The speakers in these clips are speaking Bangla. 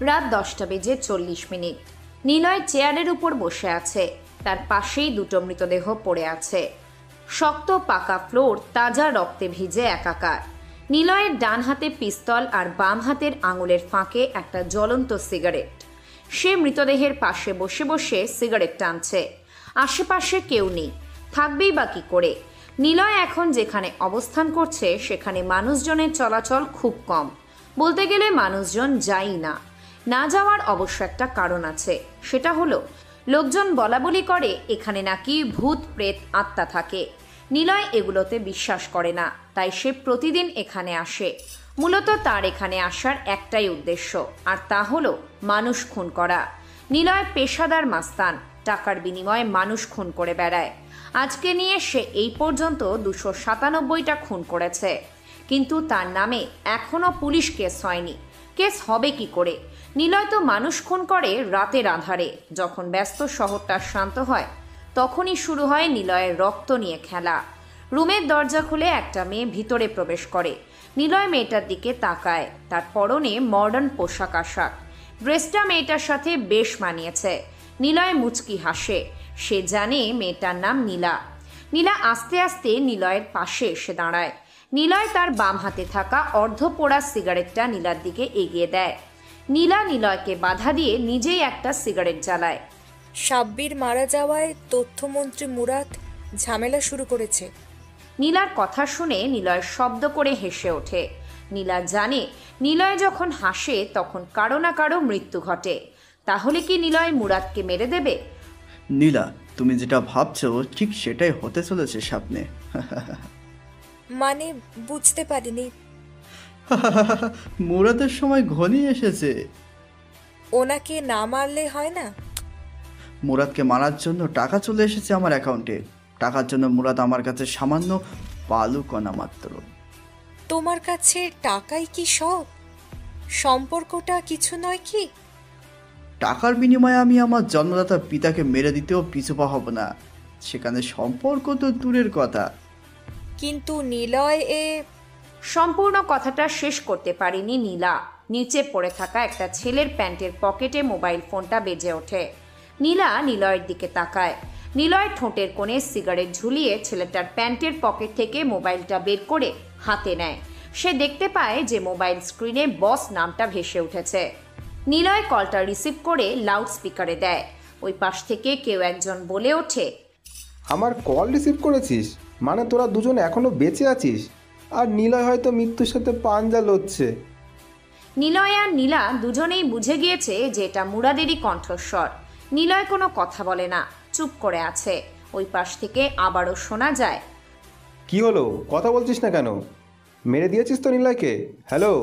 রাত 10:40। নিলয় চেয়ারের উপর বসে আছে। তার পাশেই দুটো মৃতদেহ পড়ে আছে। শক্ত পাকা ফ্লোর তাজা রক্তে ভিজে একাকার। নিলয়ের ডান হাতে পিস্তল আর বাম হাতের আঙুলের ফাঁকে একটা জ্বলন্ত সিগারেট। সে মৃতদেহের পাশে বসে বসে সিগারেট টানছে। আশেপাশে কেউ নেই, থাকবেই বা কি করে? নিলয় এখন যেখানে অবস্থান করছে সেখানে মানুষজনের চলাচল খুব কম। বলতে গেলে মানুষজন যায়ই না। না যাওয়ার অবশ্য একটা কারণ আছে, সেটা হলো লোকজন বলাবলি করে এখানে নাকি ভূত প্রেত আত্মা থাকে। নিলয় এগুলোতে বিশ্বাস করে না, তাই সে প্রতিদিন এখানে আসে। মূলত তার এখানে আসার একটাই উদ্দেশ্য, আর তা হলো মানুষ খুন করা। নিলয় পেশাদার মাস্তান, টাকার বিনিময়ে মানুষ খুন করে বেড়ায়। আজকে নিয়ে সে এই পর্যন্ত 297টা খুন করেছে, কিন্তু তার নামে এখনো পুলিশ কেস হয়নি। কেস হবে কি করে? নিলয় তো মানুষ খুন করে রাতের আধারে। যখন ব্যস্ত শহরটা শান্ত হয় তখনই শুরু হয় নিলয়ের রক্ত নিয়ে খেলা। রুমের দরজা খুলে একটা মেয়ে ভিতরে প্রবেশ করে। নিলয় মেয়েটার দিকে তাকায়। তার পরনে মডার্ন পোশাক আশাক। ড্রেসটা মেয়েটার সাথে বেশ মানিয়েছে। নিলয় মুচকি হাসে। সে জানে মেয়েটার নাম নীলা। নীলা আস্তে আস্তে নিলয়ের পাশে এসে দাঁড়ায়। নিলয় তার বাম হাতে থাকা অর্ধপোড়া সিগারেটটা নীলার দিকে এগিয়ে দেয়। নীলা নিলয়কে বাধা দিয়ে নিজেই একটা সিগারেট জ্বালায়। সাব্বির মারা যাওয়ায় তথ্যমন্ত্রী মুরাদ ঝামেলা শুরু করেছে। নীলার কথা শুনে নিলয় শব্দ করে হেসে ওঠে। নীলা জানে নিলয় যখন হাসে তখন কারো না কারো মৃত্যু ঘটে। তাহলে কি নিলয় মুরাদকে মেরে দেবে? নীলা, তুমি যেটা ভাবছো ঠিক সেটাই হতে চলেছে স্বপ্নে। মানে বুঝতে পারিনি। মুরাদের সময় ঘনিয়ে এসেছে। ওনাকে না মারলে হয় না? মুরাদকে মারার জন্য টাকা চলে এসেছে আমার অ্যাকাউন্টে। টাকার জন্য মুরাদ আমার কাছে সামান্য বালুকণা মাত্র। তোমার কাছে টাকাই কি সব? সম্পর্কটা কিছু নয় কি? টাকার বিনিময়ে আমি আমার জন্মদাতা পিতাকে মেরে দিতেও পিছুপা হব না। সেখানে সম্পর্ক তো দূরের কথা। কিন্তু নিলয় সম্পূর্ণ কথাটা শেষ করতে পারেনি নীলা। নিচে পড়ে থাকা একটা ছেলের প্যান্টের পকেটে মোবাইল ফোনটা বেজে ওঠে। নীলা নিলয়ের দিকে তাকায়। নিলয় ঠোঁটের কোণে সিগারেট ঝুলিয়ে ছেলেটার প্যান্টের পকেট থেকে মোবাইলটা বের করে হাতে নেয়। সে দেখতে পায় যে মোবাইল স্ক্রিনে বস নামটা ভেসে উঠেছে। নিলয় কলটা রিসিভ করে লাউড স্পিকারে দেয়। ওই পাশ থেকে কেউ একজন বলে ওঠে, আমার কল রিসিভ করেছিস? মানে তোরা দুজন এখনো বেঁচে আছিস? আর নিলয় হয়তো মৃত্যুর সাথে পাঞ্জা লড়ছে। নিলয় আর নীলা দুজনেই বুঝে গিয়েছে যে এটা মুরাদেরই কণ্ঠস্বর। নিলয় কোনো কথা বলে না, চুপ করে আছে। ওই পাশ থেকে আবারও শোনা যায়, কি হলো, কথা বলছিস না কেন? মেরে দিয়েছিস তো নিলয়কে? হ্যালো?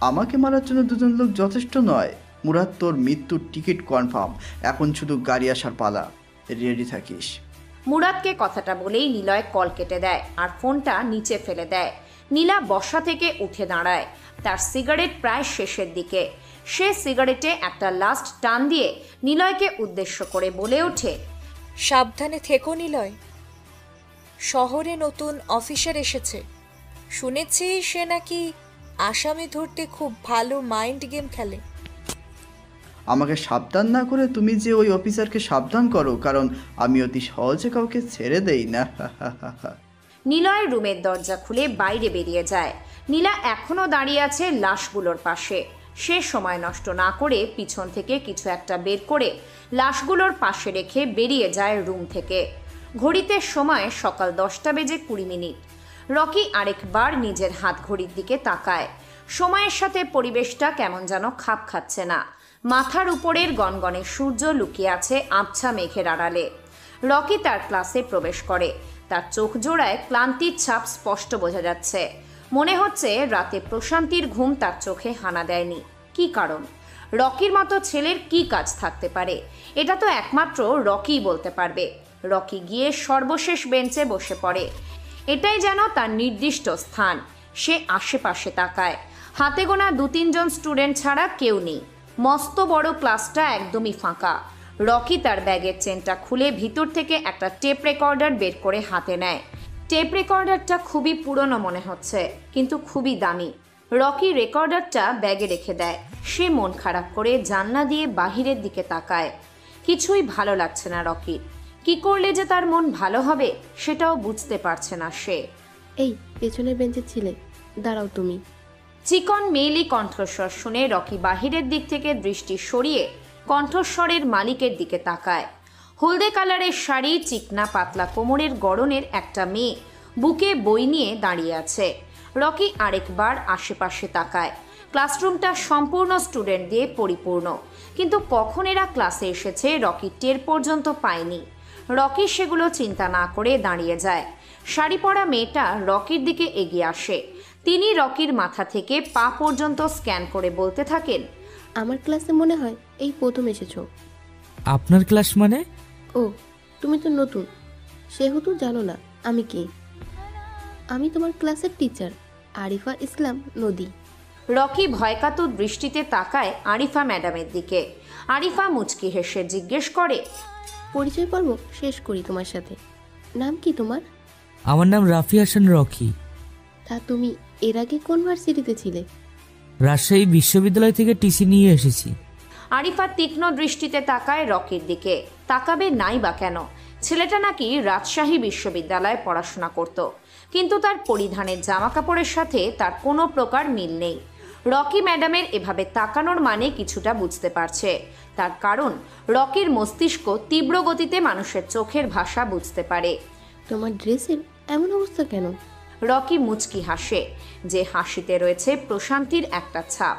আমাকে মারার জন্য দুজন লোক যথেষ্ট নয়। মুরাদ, তোর মৃত্যুর টিকিট কনফার্ম। এখন শুধু গাড়ি আসার পালা। রেডি থাকিস। মুরাদকে কথাটা বলেই নিলয় কল কেটে দেয় আর ফোনটা নিচে ফেলে দেয়। নীলা বসা থেকে উঠে দাঁড়ায়। তার সিগারেট প্রায় শেষের দিকে। সে সিগারেটে একটা লাস্ট টান দিয়ে নিলয়কে উদ্দেশ্য করে বলে ওঠে, সাবধানে থেকো নিলয়। শহরে নতুন অফিসার এসেছে। শুনেছি সে নাকি আসামি ধরতে খুব ভালো মাইন্ড গেম খেলে। আমাকে সাবধান না করে তুমি যে ওই অফিসারকে সাবধান করো, কারণ আমি অতি সহজে কাউকে ছেড়ে দেই না। নিলয় রুমের দরজা খুলে বাইরে বেরিয়ে যায়। নীলা এখনো দাঁড়িয়ে আছে লাশগুলোর পাশে। সে সময় নষ্ট না করে পিছন থেকে কিছু একটা বের করে লাশগুলোর পাশে রেখে বেরিয়ে যায় রুম থেকে। ঘড়িতে সময় সকাল 10:20। রকি আরেকবার নিজের হাত ঘড়ির দিকে তাকায়। সময়ের সাথে পরিবেশটা কেমন যেন খাপ খাচ্ছে না। মাথার উপরের গনগনে সূর্য লুকিয়ে আছে আবছা মেঘের আড়ালে। রকি তার ক্লাসে প্রবেশ করে। তার চোখ জোড়ায় ক্লান্তির ছাপ স্পষ্ট বোঝা যাচ্ছে। মনে হচ্ছে রাতে প্রশান্তির ঘুম তার চোখে হানা দেয়নি। কি কারণ? রকির মতো ছেলের কি কাজ থাকতে পারে? এটা তো একমাত্র রকিই বলতে পারবে। রকি গিয়ে সর্বশেষ বেঞ্চে বসে পড়ে। এটাই যেন তার নির্দিষ্ট স্থান। সে আশেপাশে তাকায়। হাতে গোনা 2-3 জন স্টুডেন্ট ছাড়া কেউ নেই। মস্ত বড় ক্লাসটা একদমই ফাঁকা। রকি তার ব্যাগের চেনটা খুলে ভিতর থেকে একটা টেপ রেকর্ডার বের করে হাতে নেয়। টেপ রেকর্ডারটা খুবই পুরনো মনে হচ্ছে, কিন্তু খুবই দামি। রকি রেকর্ডারটা ব্যাগে রেখে দেয়। সে মন খারাপ করে জানলা দিয়ে বাহিরের দিকে তাকায়। কিছুই ভালো লাগছে না রকির। কি করলে যে তার মন ভালো হবে সেটাও বুঝতে পারছে না সে। এই পেছনের বেঞ্চের ছিলে, দাঁড়াও তুমি। চিকন মেয়েলি কণ্ঠস্বর শুনে রকি বাহিরের দিক থেকে দৃষ্টি সরিয়ে কণ্ঠস্বরের মালিকের দিকে তাকায়। হলদে কালারের শাড়ি, চিকনা পাতলা কোমরের গড়নের একটা মেয়ে বুকে বই নিয়ে দাঁড়িয়ে আছে। রকি আরেকবার আশেপাশে তাকায়। ক্লাসরুমটা সম্পূর্ণ স্টুডেন্ট দিয়ে পরিপূর্ণ, কিন্তু কখন এরা ক্লাসে এসেছে রকি টের পর্যন্ত পায়নি। রকি সেগুলো চিন্তা না করে দাঁড়িয়ে যায়। শাড়ি পরা মেয়েটা রকির দিকে এগিয়ে আসে। তিনি রকির মাথা থেকে পা পর্যন্ত স্ক্যান করে বলতে থাকেন, আমার ক্লাসে মনে হয় এই প্রথম এসেছো। আপনার ক্লাস মানে? ও, তুমি তো নতুন, সেহেতু জানো না আমি কি। আমি তোমার ক্লাসের টিচার, আরিফা ইসলাম নদী। রকি ভয়কাতুর দৃষ্টিতে তাকায় আরিফা ম্যাডামের দিকে। আরিফা মুচকি হেসে জিজ্ঞেস করে, পরিচয় পর্ব শেষ করি তোমার সাথে। নাম কি তোমার? আমার নাম রাফি হাসান রকি। তা তুমি এর আগে কোন ভার্সিটিতে ছিলে? রাজশাহী বিশ্ববিদ্যালয় থেকে টিসি নিয়ে এসেছি। আরিফা তীক্ষ্ণ দৃষ্টিতে তাকায় রকির দিকে। তাকাবে নাই বা কেন? ছেলেটা নাকি রাজশাহী বিশ্ববিদ্যালয়ে পড়াশোনা করত, কিন্তু তার পরিধানের জামা কাপড়ের সাথে তার কোনো প্রকার মিল নেই। রকি ম্যাডামের এভাবে তাকানোর মানে কিছুটা বুঝতে পারছে। তার কারণ রকির মস্তিষ্ক তীব্র গতিতে মানুষের চোখের ভাষা বুঝতে পারে। তোমার ড্রেসের এমন অবস্থা কেন? রকি মুচকি হাসে, যে হাসিতে রয়েছে প্রশান্তির একটা ছাপ।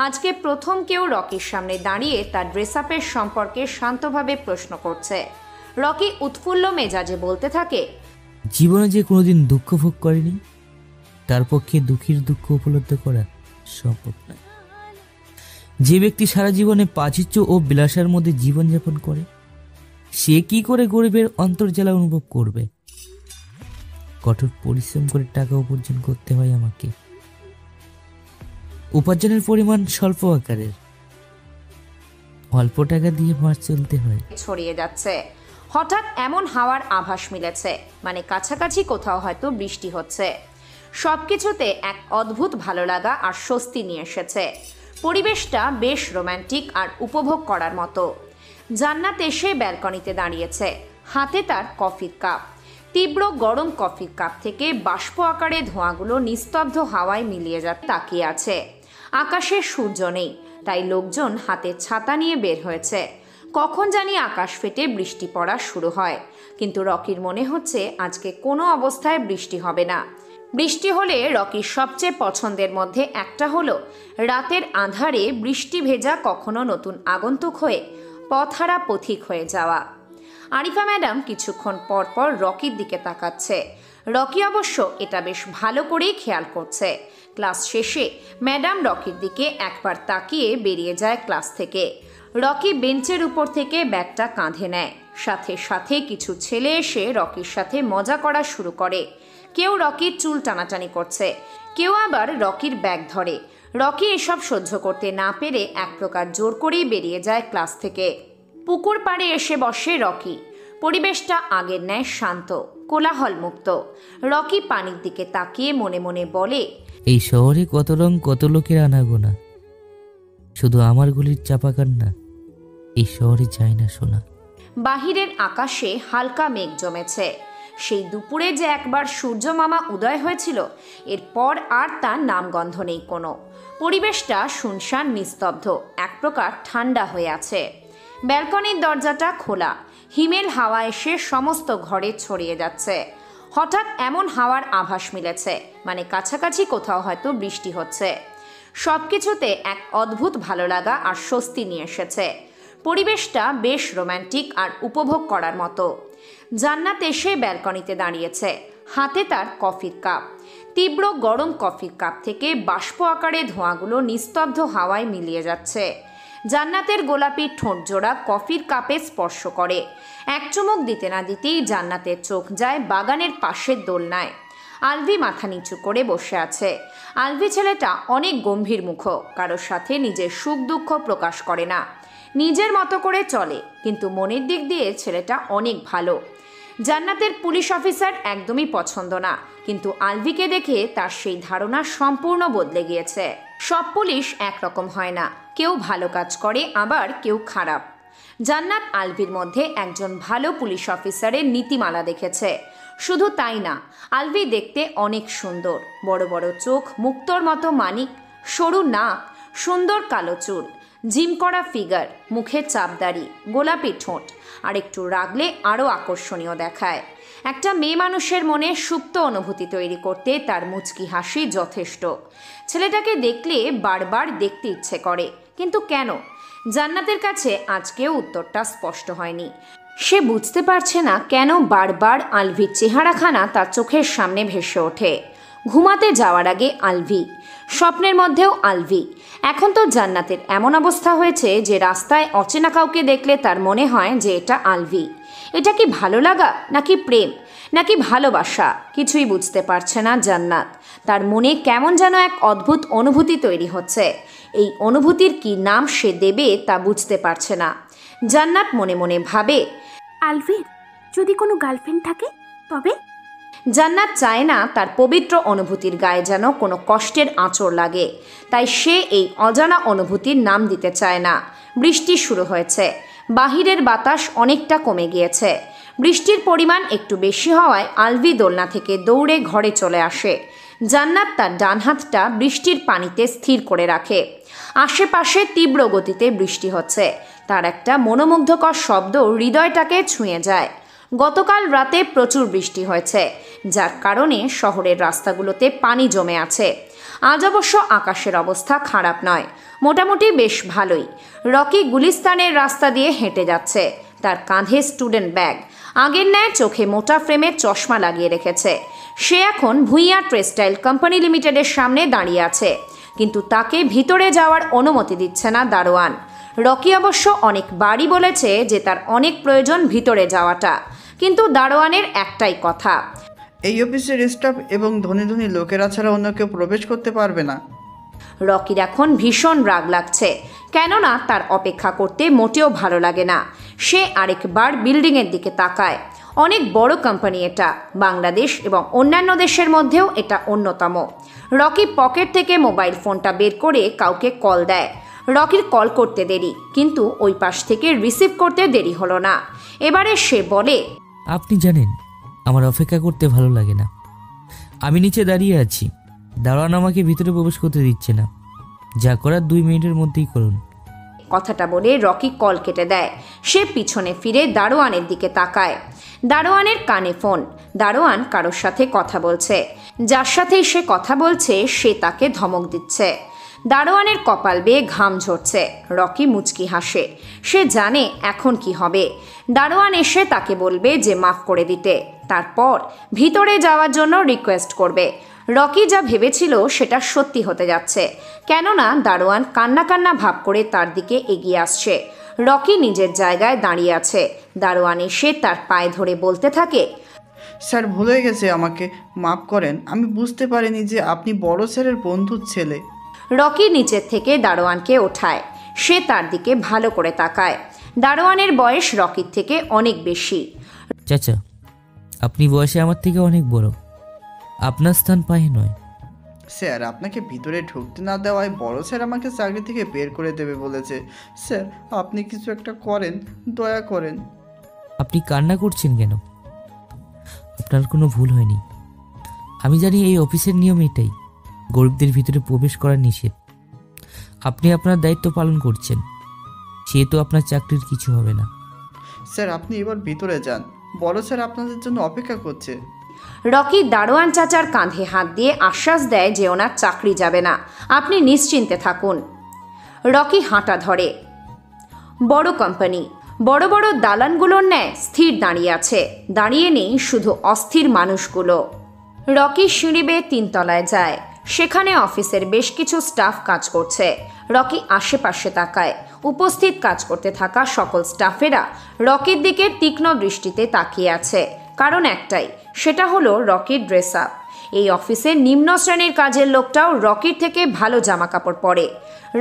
আজকে প্রথম কেউ রকির সামনে দাঁড়িয়ে তার ড্রেস আপের সম্পর্কে শান্তভাবে প্রশ্ন করছে। রকি উৎফুল্ল মেজাজে বলতে থাকে, জীবনে যে কোনোদিন দুঃখ ভোগ করেনি তার পক্ষে দুঃখীর দুঃখ উপলব্ধি করা সম্ভব নয়। যে ব্যক্তি সারা জীবনে পাচিচ্য ও বিলাসের মধ্যে জীবনযাপন করে সে কি করে গরিবের অন্তর্জ্বালা অনুভব করবে? কঠোর পরিশ্রম করে টাকা উপার্জন করতে হয় আমাকে। উপার্জনের পরিমাণ স্বল্প আকারের, অল্প টাকা দিয়ে মাস চলতে হয়। ছড়িয়ে যাচ্ছে। হঠাৎ এমন হাওয়ার আভাস মিলেছে, মানে কাছাকাছি কোথাও হয়তো বৃষ্টি হচ্ছে। সবকিছুতে এক অদ্ভুত ভালো লাগা আর স্বস্তি নিয়ে এসেছে। পরিবেশটা বেশ রোমান্টিক আর উপভোগ করার মতো। জান্নাত এসে ব্যালকনিতে দাঁড়িয়েছে, হাতে তার কফির কাপ। তীব্র গরম কফির কাপ থেকে বাষ্প আকারে ধোঁয়াগুলো নিস্তব্ধ হাওয়ায় মিলিয়ে তাকিয়ে আছে। আকাশে সূর্য নেই, তাই লোকজন হাতে ছাতা নিয়ে বের হয়েছে। কখন জানি আকাশ ফেটে বৃষ্টি পড়া শুরু হয়, কিন্তু রকির মনে হচ্ছে আজকে কোনো অবস্থায় বৃষ্টি হবে না। বৃষ্টি হলে রকির সবচেয়ে পছন্দের মধ্যে একটা হলো রাতের আঁধারে বৃষ্টি ভেজা কখনো নতুন আগন্তুক হয়ে পথহারা পথিক হয়ে যাওয়া। আরিফা ম্যাডাম কিছুক্ষণ পর পর রকির দিকে তাকাচ্ছে। রকি অবশ্য এটা বেশ ভালো করেই খেয়াল করছে। ক্লাস শেষে ম্যাডাম রকির দিকে একবার তাকিয়ে বেরিয়ে যায় ক্লাস থেকে। রকি বেঞ্চের উপর থেকে ব্যাগটা কাঁধে নেয়। সাথে সাথে কিছু ছেলে এসে রকির সাথে মজা করা শুরু করে। কেউ রকির চুল টানাটানি করছে, কেউ আবার রকির ব্যাগ ধরে। রকি এসব সহ্য করতে না পেরে এক প্রকার জোর করেই বেরিয়ে যায় ক্লাস থেকে। পুকুর পাড়ে এসে বসে রকি। পরিবেশটা আগের ন্যায় শান্ত, কোলাহল মুক্ত। রকি পানির দিকে তাকিয়ে মনে মনে বলে, এই শহরে কত রং, কত লোকের আনাগোনা, শুধু আমার গুলির চাপা কান্না এই শহরে যায় না শোনা। বাহিরের আকাশে হালকা মেঘ জমেছে। সেই দুপুরে যে একবার সূর্য মামা উদয় হয়েছিল, এরপর আর তার নামগন্ধ নেই কোনো। পরিবেশটা শুনশান নিস্তব্ধ, এক প্রকার ঠান্ডা হয়ে আছে। ব্যালকনির দরজাটা খোলা, হিমেল হাওয়া এসে সমস্ত ঘরে ছড়িয়ে যাচ্ছে। হঠাৎ এমন হাওয়ার আভাস মিলেছে, মানে কাছাকাছি কোথাও হয়তো বৃষ্টি হচ্ছে। সবকিছুতে এক অদ্ভুত ভালো লাগা আর স্বস্তি নিয়ে এসেছে। পরিবেশটা বেশ রোমান্টিক আর উপভোগ করার মতো। জান্নাত এসে ব্যালকনিতে দাঁড়িয়েছে, হাতে তার কফির কাপ। তীব্র গরম কফির কাপ থেকে বাষ্প আকারে ধোঁয়াগুলো নিস্তব্ধ হাওয়ায় মিলিয়ে যাচ্ছে। জান্নাতের গোলাপি ঠোঁট জোড়া কফির কাপে স্পর্শ করে। এক চুমুক দিতে না দিতেই জান্নাতের চোখ যায় বাগানের পাশের দোলনায়। আলভি মাথা নিচু করে বসে আছে। আলভি ছেলেটা অনেক গম্ভীর মুখ, কারোর সাথে নিজের সুখ দুঃখ প্রকাশ করে না। নিজের মতো করে চলে, কিন্তু মনের দিক দিয়ে ছেলেটা অনেক ভালো। জান্নাতের পুলিশ অফিসার একদমই পছন্দ না, কিন্তু আলভিকে দেখে তার সেই ধারণা সম্পূর্ণ বদলে গিয়েছে। সব পুলিশ একরকম হয় না, কেউ ভালো কাজ করে আবার কেউ খারাপ। জান্নাত আলভির মধ্যে একজন ভালো পুলিশ অফিসারের নীতিমালা দেখেছে। শুধু তাই না, আলভি দেখতে অনেক সুন্দর, বড় বড় চোখ, মুক্তোর মতো মানিক, সরু নাক, সুন্দর কালো চুল, জিম করা ফিগার, মুখে চাপদাড়ি, গোলাপি ঠোঁট, আর একটু রাগলে আরও আকর্ষণীয় দেখায়। একটা মেয়ে মানুষের মনে সুপ্ত অনুভূতি তৈরি করতে তার মুচকি হাসি যথেষ্ট। ছেলেটাকে দেখলে বারবার দেখতে ইচ্ছে করে, কিন্তু কেন? জান্নাতের কাছে আজকেও উত্তরটা স্পষ্ট হয়নি। সে বুঝতে পারছে না কেন বারবার আলভির চেহারাখানা তার চোখের সামনে ভেসে ওঠে। ঘুমাতে যাওয়ার আগে আলভি, স্বপ্নের মধ্যেও আলভি। এখন তো জান্নাতের এমন অবস্থা হয়েছে যে রাস্তায় অচেনা কাউকে দেখলে তার মনে হয় যে এটা আলভি। এটা কি ভালো লাগা, নাকি প্রেম, নাকি ভালোবাসা? কিছুই বুঝতে পারছে না জান্নাত। তার মনে কেমন যেন এক অদ্ভুত অনুভূতি তৈরি হচ্ছে। এই অনুভূতির কি নাম সে দেবে তা বুঝতে পারছে না। জান্নাত মনে মনে ভাবে, আলভির যদি কোনো গার্লফ্রেন্ড থাকে তবে? জান্নাত চায় না তার পবিত্র অনুভূতির গায়ে যেন কোনো কষ্টের আঁচড় লাগে, তাই সে এই অজানা অনুভূতির নাম দিতে চায় না। বৃষ্টি শুরু হয়েছে, বাহিরের বাতাস অনেকটা কমে গিয়েছে। বৃষ্টির পরিমাণ একটু বেশি হওয়ায় আলভি দোলনা থেকে দৌড়ে ঘরে চলে আসে। জান্নাত তার ডান হাতটা বৃষ্টির পানিতে স্থির করে রাখে। আশেপাশে তীব্র গতিতে বৃষ্টি হচ্ছে, তার একটা মনোমুগ্ধকর শব্দ হৃদয়টাকে ছুঁয়ে যায়। গতকাল রাতে প্রচুর বৃষ্টি হয়েছে, যার কারণে শহরের রাস্তাগুলোতে পানি জমে আছে। আজ অবশ্য আকাশের অবস্থা খারাপ নয়, মোটামুটি বেশ ভালোই। রকি গুলিস্তানের রাস্তা দিয়ে হেঁটে যাচ্ছে, তার কাঁধে স্টুডেন্ট ব্যাগ, আগের ন্যায় চোখে মোটা ফ্রেমের চশমা লাগিয়ে রেখেছে। সে এখন ভুঁইয়া টেক্সটাইল কোম্পানি লিমিটেডের সামনে দাঁড়িয়ে আছে, কিন্তু তাকে ভিতরে যাওয়ার অনুমতি দিচ্ছে না দারোয়ান। রকি অবশ্য অনেকবারই বলেছে যে তার অনেক প্রয়োজন ভিতরে যাওয়াটা, কিন্তু দারোয়ানের একটাই কথা, এই অফিসের স্টাফ এবং ধনী ধনী লোকেরা ছাড়া অন্য কেউ প্রবেশ করতে পারবে না। রকির এখন ভীষণ রাগ লাগছে, কেননা তার অপেক্ষা করতে মোটেও ভালো লাগে না। সে আরেকবার বিল্ডিংয়ের দিকে তাকায়। অনেক বড় কোম্পানি এটা, বাংলাদেশ এবং অন্যান্য দেশের মধ্যেও এটা অন্যতম। রকি পকেট থেকে মোবাইল ফোনটা বের করে কাউকে কল দেয়। রকির কল করতে দেরি, কিন্তু ওই পাশ থেকে রিসিভ করতে দেরি হলো না। এবারে সে বলে, আপনি জানেন আমার অপেক্ষা করতে ভালো লাগে না। আমি নিচে দাঁড়িয়ে আছি, দারোয়ান আমাকে ভিতরে প্রবেশ করতে দিচ্ছে না। যা করার 2 মিনিটের মধ্যেই করুন। কথাটা বলে রকি কল কেটে দেয়। সে পিছনে ফিরে দারোয়ানের দিকে তাকায়। দারোয়ানের কানে ফোন। দারোয়ান কারোর সাথে কথা বলছে। যার সাথেই সে কথা বলছে সে তাকে ধমক দিচ্ছে। দারোয়ানের কপাল বেয়ে ঘাম ঝরছে। রকি মুচকি হাসে। সে জানে এখন কি হবে। দারোয়ান এসে তাকে বলবে যে মাফ করে দিতে, তারপর ভিতরে যাওয়ার জন্য রিকোয়েস্ট করবে। রকি যা ভেবেছিল সেটা সত্যি হতে যাচ্ছে, কেননা দারোয়ান কান্না কান্না ভাব করে তার দিকে এগিয়ে আসছে। রকি নিজের জায়গায় দাঁড়িয়ে আছে। দারোয়ান এসে তার পায়ে ধরে বলতে থাকে, স্যার ভুলে গেছে, আমাকে মাফ করেন, আমি বুঝতে পারিনি যে আপনি বড় স্যারের বন্ধুর ছেলে। রকি নিচের থেকে দারোয়ানকে ওঠায়। সে তার দিকে ভালো করে তাকায়। দারোয়ানের বয়স রকির থেকে অনেক বেশি। চাচা, আপনি বয়সে আমার থেকে অনেক বড়, আপনার স্থান পায়ে নয়। স্যার আপনাকে ভিতরে ঢুকতে না দেওয়ায় বড় স্যার আমাকে চাকরি থেকে বের করে দেবে বলেছে। স্যার আপনি কিছু একটা করেন, দয়া করেন। আপনি কান্না করছেন কেন? আপনার কোনো ভুল হয়নি। আমি জানি এই অফিসের নিয়ম এটাই, গরিবদের ভিতরে প্রবেশ করা নিষেধ। আপনি আপনার দায়িত্ব পালন করছেন, সেহেতু আপনার চাকরির কিছু হবে না। স্যার আপনি এবার ভিতরে যান, বড় স্যার আপনাদের জন্য অপেক্ষা করছে। রকি দারোয়ান চাচার কাঁধে হাত দিয়ে আশ্বাস দেয় যে ওনার চাকরি যাবে না, আপনি নিশ্চিন্তে থাকুন। রকি হাঁটা ধরে। বড় কোম্পানি, বড় বড় দালানগুলোর ন্যায় স্থির দাঁড়িয়ে আছে। দাঁড়িয়ে নেই শুধু অস্থির মানুষগুলো। রকি সিঁড়ি বেয়ে 3 তলায় যায়। সেখানে অফিসের বেশ কিছু স্টাফ কাজ করছে। রকি আশেপাশে তাকায়। উপস্থিত কাজ করতে থাকা সকল স্টাফেরা রকির দিকে তীক্ষ্ণ দৃষ্টিতে তাকিয়ে আছে। কারণ একটাই, সেটা হলো রকির ড্রেস আপ। এই অফিসে নিম্ন শ্রেণীর কাজের লোকটাও রকির থেকে ভালো জামা কাপড় পরে।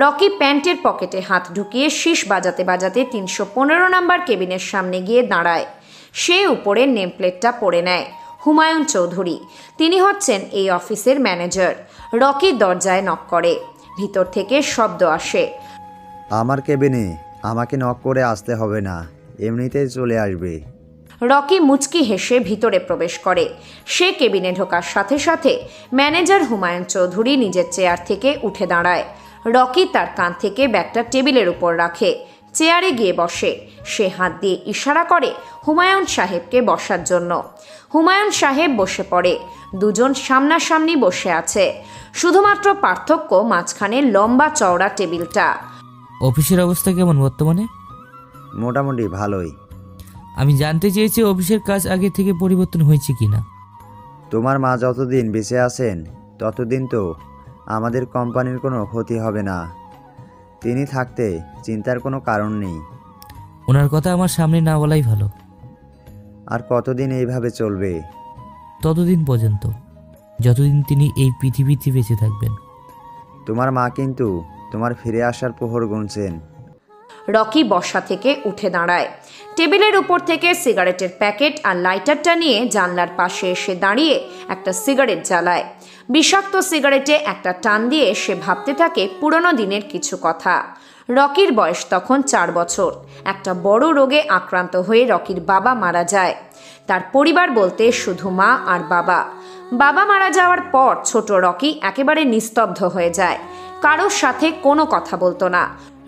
রকি প্যান্টের পকেটে হাত ঢুকিয়ে শীষ বাজাতে বাজাতে 315 নম্বর কেবিনের সামনে গিয়ে দাঁড়ায়। সে উপরে নেমপ্লেটটা পড়ে নেয়। হুমায়ুন চৌধুরী, তিনি হচ্ছেন এই অফিসের ম্যানেজার। রকি দরজায় নক করে। ভিতর থেকে শব্দ আসে। আমার কেবিনে আমাকে নক করে আসতে হবে না, এমনিতেই চলে আসবে। রকি মুচকি হেসে ভিতরে প্রবেশ করে। সে কেবিনে ঢোকার সাথে সাথে ম্যানেজার হুমায়ুন চৌধুরী নিজের চেয়ার থেকে উঠে দাঁড়ায়। রকি তার কান থেকে ব্যাগটা টেবিলের উপর রাখে, চেয়ারে গিয়ে বসে। সে হাত দিয়ে ইশারা করে হুমায়ুন সাহেবকে বসার জন্য। হুমায়ুন সাহেব বসে পড়ে। দুজন সামনাসামনি বসে আছে, শুধুমাত্র পার্থক্য মাঝখানে লম্বা চওড়া টেবিলটা। অফিসের অবস্থা কেমন বর্তমানে? মোটামুটি ভালোই। আমি জানতে চেয়েছি অফিসের কাজ আগে থেকে পরিবর্তন হয়েছে কিনা। তোমার মা যতদিন বেঁচে আছেন ততদিন তো আমাদের কোম্পানির কোনো ক্ষতি হবে না। তিনি থাকতে চিন্তার কোনো কারণ নেই। ওনার কথা আমার সামনে না বলাই ভালো। আর কতদিন এইভাবে চলবে? ততদিন পর্যন্ত যতদিন তিনি এই পৃথিবীতে বেঁচে থাকবেন। তোমার মা কিন্তু তোমার ফিরে আসার প্রহর গুনছেন। রকি বসা থেকে উঠে দাঁড়ায়। টেবিলের উপর থেকে সিগারেটের প্যাকেট আর লাইটারটা নিয়ে জানলার পাশে এসে দাঁড়িয়ে একটা সিগারেট জ্বালায়। বিষাক্ত সিগারেটে একটা টান দিয়ে সে ভাবতে থাকে পুরনো দিনের কিছু কথা। রকির বয়স তখন 4 বছর। একটা বড় রোগে আক্রান্ত হয়ে রকির বাবা মারা যায়। তার পরিবার বলতে শুধু মা আর বাবা। বাবা মারা যাওয়ার পর ছোট রকি একেবারে নিস্তব্ধ হয়ে যায়, কারোর সাথে কোনো কথা বলতো না।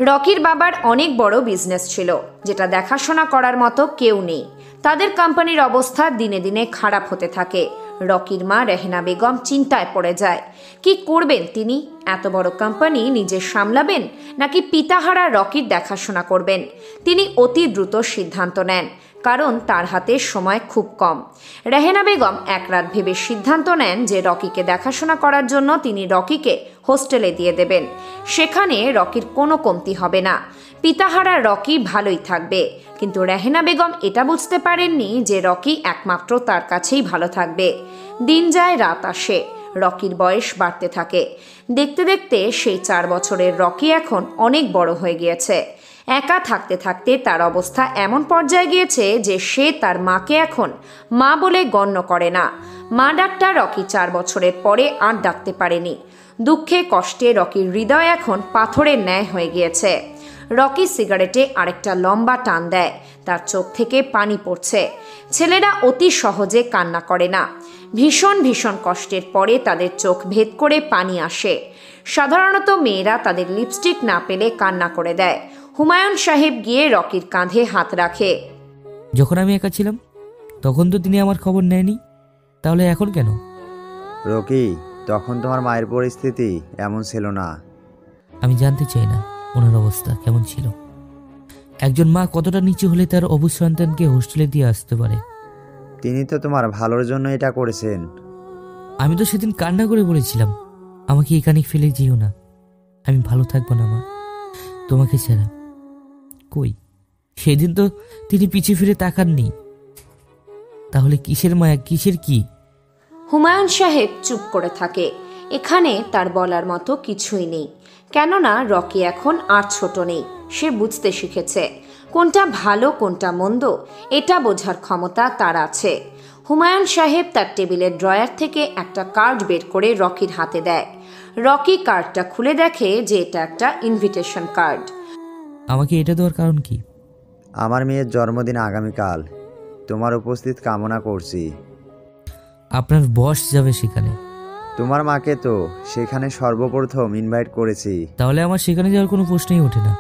রকির বাবার অনেক বড় বিজনেস ছিল, যেটা দেখাশোনা করার মতো কেউ নেই। তাদের কোম্পানির অবস্থা দিনে দিনে খারাপ হতে থাকে। রকির মা রেহেনা বেগম চিন্তায় পড়ে যায়। কি করবেন তিনি? এত বড় কোম্পানি নিজে সামলাবেন নাকি পিতাহারা রকির দেখাশোনা করবেন? তিনি অতি দ্রুত সিদ্ধান্ত নেন, কারণ তার হাতে সময় খুব কম। রেহেনা বেগম এক রাত ভেবে সিদ্ধান্ত নেন যে রকিকে দেখাশোনা করার জন্য তিনি রকিকে হোস্টেলে দিয়ে দেবেন। সেখানে রকির কোনো কমতি হবে না। পিতাহারা রকি ভালোই থাকবে। কিন্তু রেহেনা বেগম এটা বুঝতে পারেননি যে রকি একমাত্র তার কাছেই ভালো থাকবে। দিন যায়, রাত আসে, রকির বয়স বাড়তে থাকে। দেখতে দেখতে সেই 4 বছরের রকি এখন অনেক বড় হয়ে গিয়েছে। একা থাকতে থাকতে তার অবস্থা এমন পর্যায়ে গিয়েছে যে সে তার মাকে এখন মা বলে গণ্য করে না। মা ডাকটা রকি 4 বছরের পরে আর ডাকতে পারেনি। দুঃখে কষ্টে রকির হৃদয় এখন পাথরের ন্যায় হয়ে গিয়েছে। রকি সিগারেটে আরেকটা লম্বা টান দেয়। তার চোখ থেকে পানি পড়ছে। ছেলেরা অতি সহজে কান্না করে না। ভীষণ ভীষণ কষ্টের পরে তাদের চোখ ভেদ করে পানি আসে। সাধারণত মেয়েরা তাদের লিপস্টিক না পেলে কান্না করে দেয়। হুমায়ুন সাহেব গিয়ে রকির কাঁধে হাত রাখে। যখন আমি একা ছিলাম তখন তো তিনি আমার খবর নেয়নি, তাহলে এখন কেন? রকি, তখন তোমার মায়ের পরিস্থিতি এমন ছিল না। আমি জানতে চাই না ওনার অবস্থা কেমন ছিল। একজন মা কতটা নিচু হলে তার অবুঝ সন্তানকে হোস্টেলে দিয়ে আসতে পারে? তিনি তো তোমার ভালোর জন্য এটা করেছেন। আমি তো সেদিন কান্না করে বলেছিলাম, আমাকে এখানে ফেলে যেও না, আমি ভালো থাকবো না মা তোমাকে ছাড়া। কই, সেদিন তো তিনি পিছু ফিরে তাকাননি। তাহলে কিসের মায়া, কিসের কি? হুমায়ুন সাহেব চুপ করে থাকে। এখানে তার বলার মতো কিছুই নেই, কেননা রকি এখন আর ছোট নেই। সে বুঝতে শিখেছে কোনটা ভালো কোনটা মন্দ, এটা বোঝার ক্ষমতা তার আছে। হুমায়ুন সাহেব তার টেবিলের ড্রয়ার থেকে একটা কার্ড বের করে রকির হাতে দেয়। রকি কার্ডটা খুলে দেখে যে এটা একটা ইনভিটেশন কার্ড। আমাকে এটা দেওয়ার কারণ কি? আমার মেয়ের জন্মদিন আগামীকাল, তোমার উপস্থিত কামনা করছি। আপনার বস যাবে সেখানে? তোমার মাকে তো সেখানে সর্বপ্রথম ইনভাইট করেছি। তাহলে আমার সেখানে যাওয়ার কোনো প্রশ্নই ওঠে না।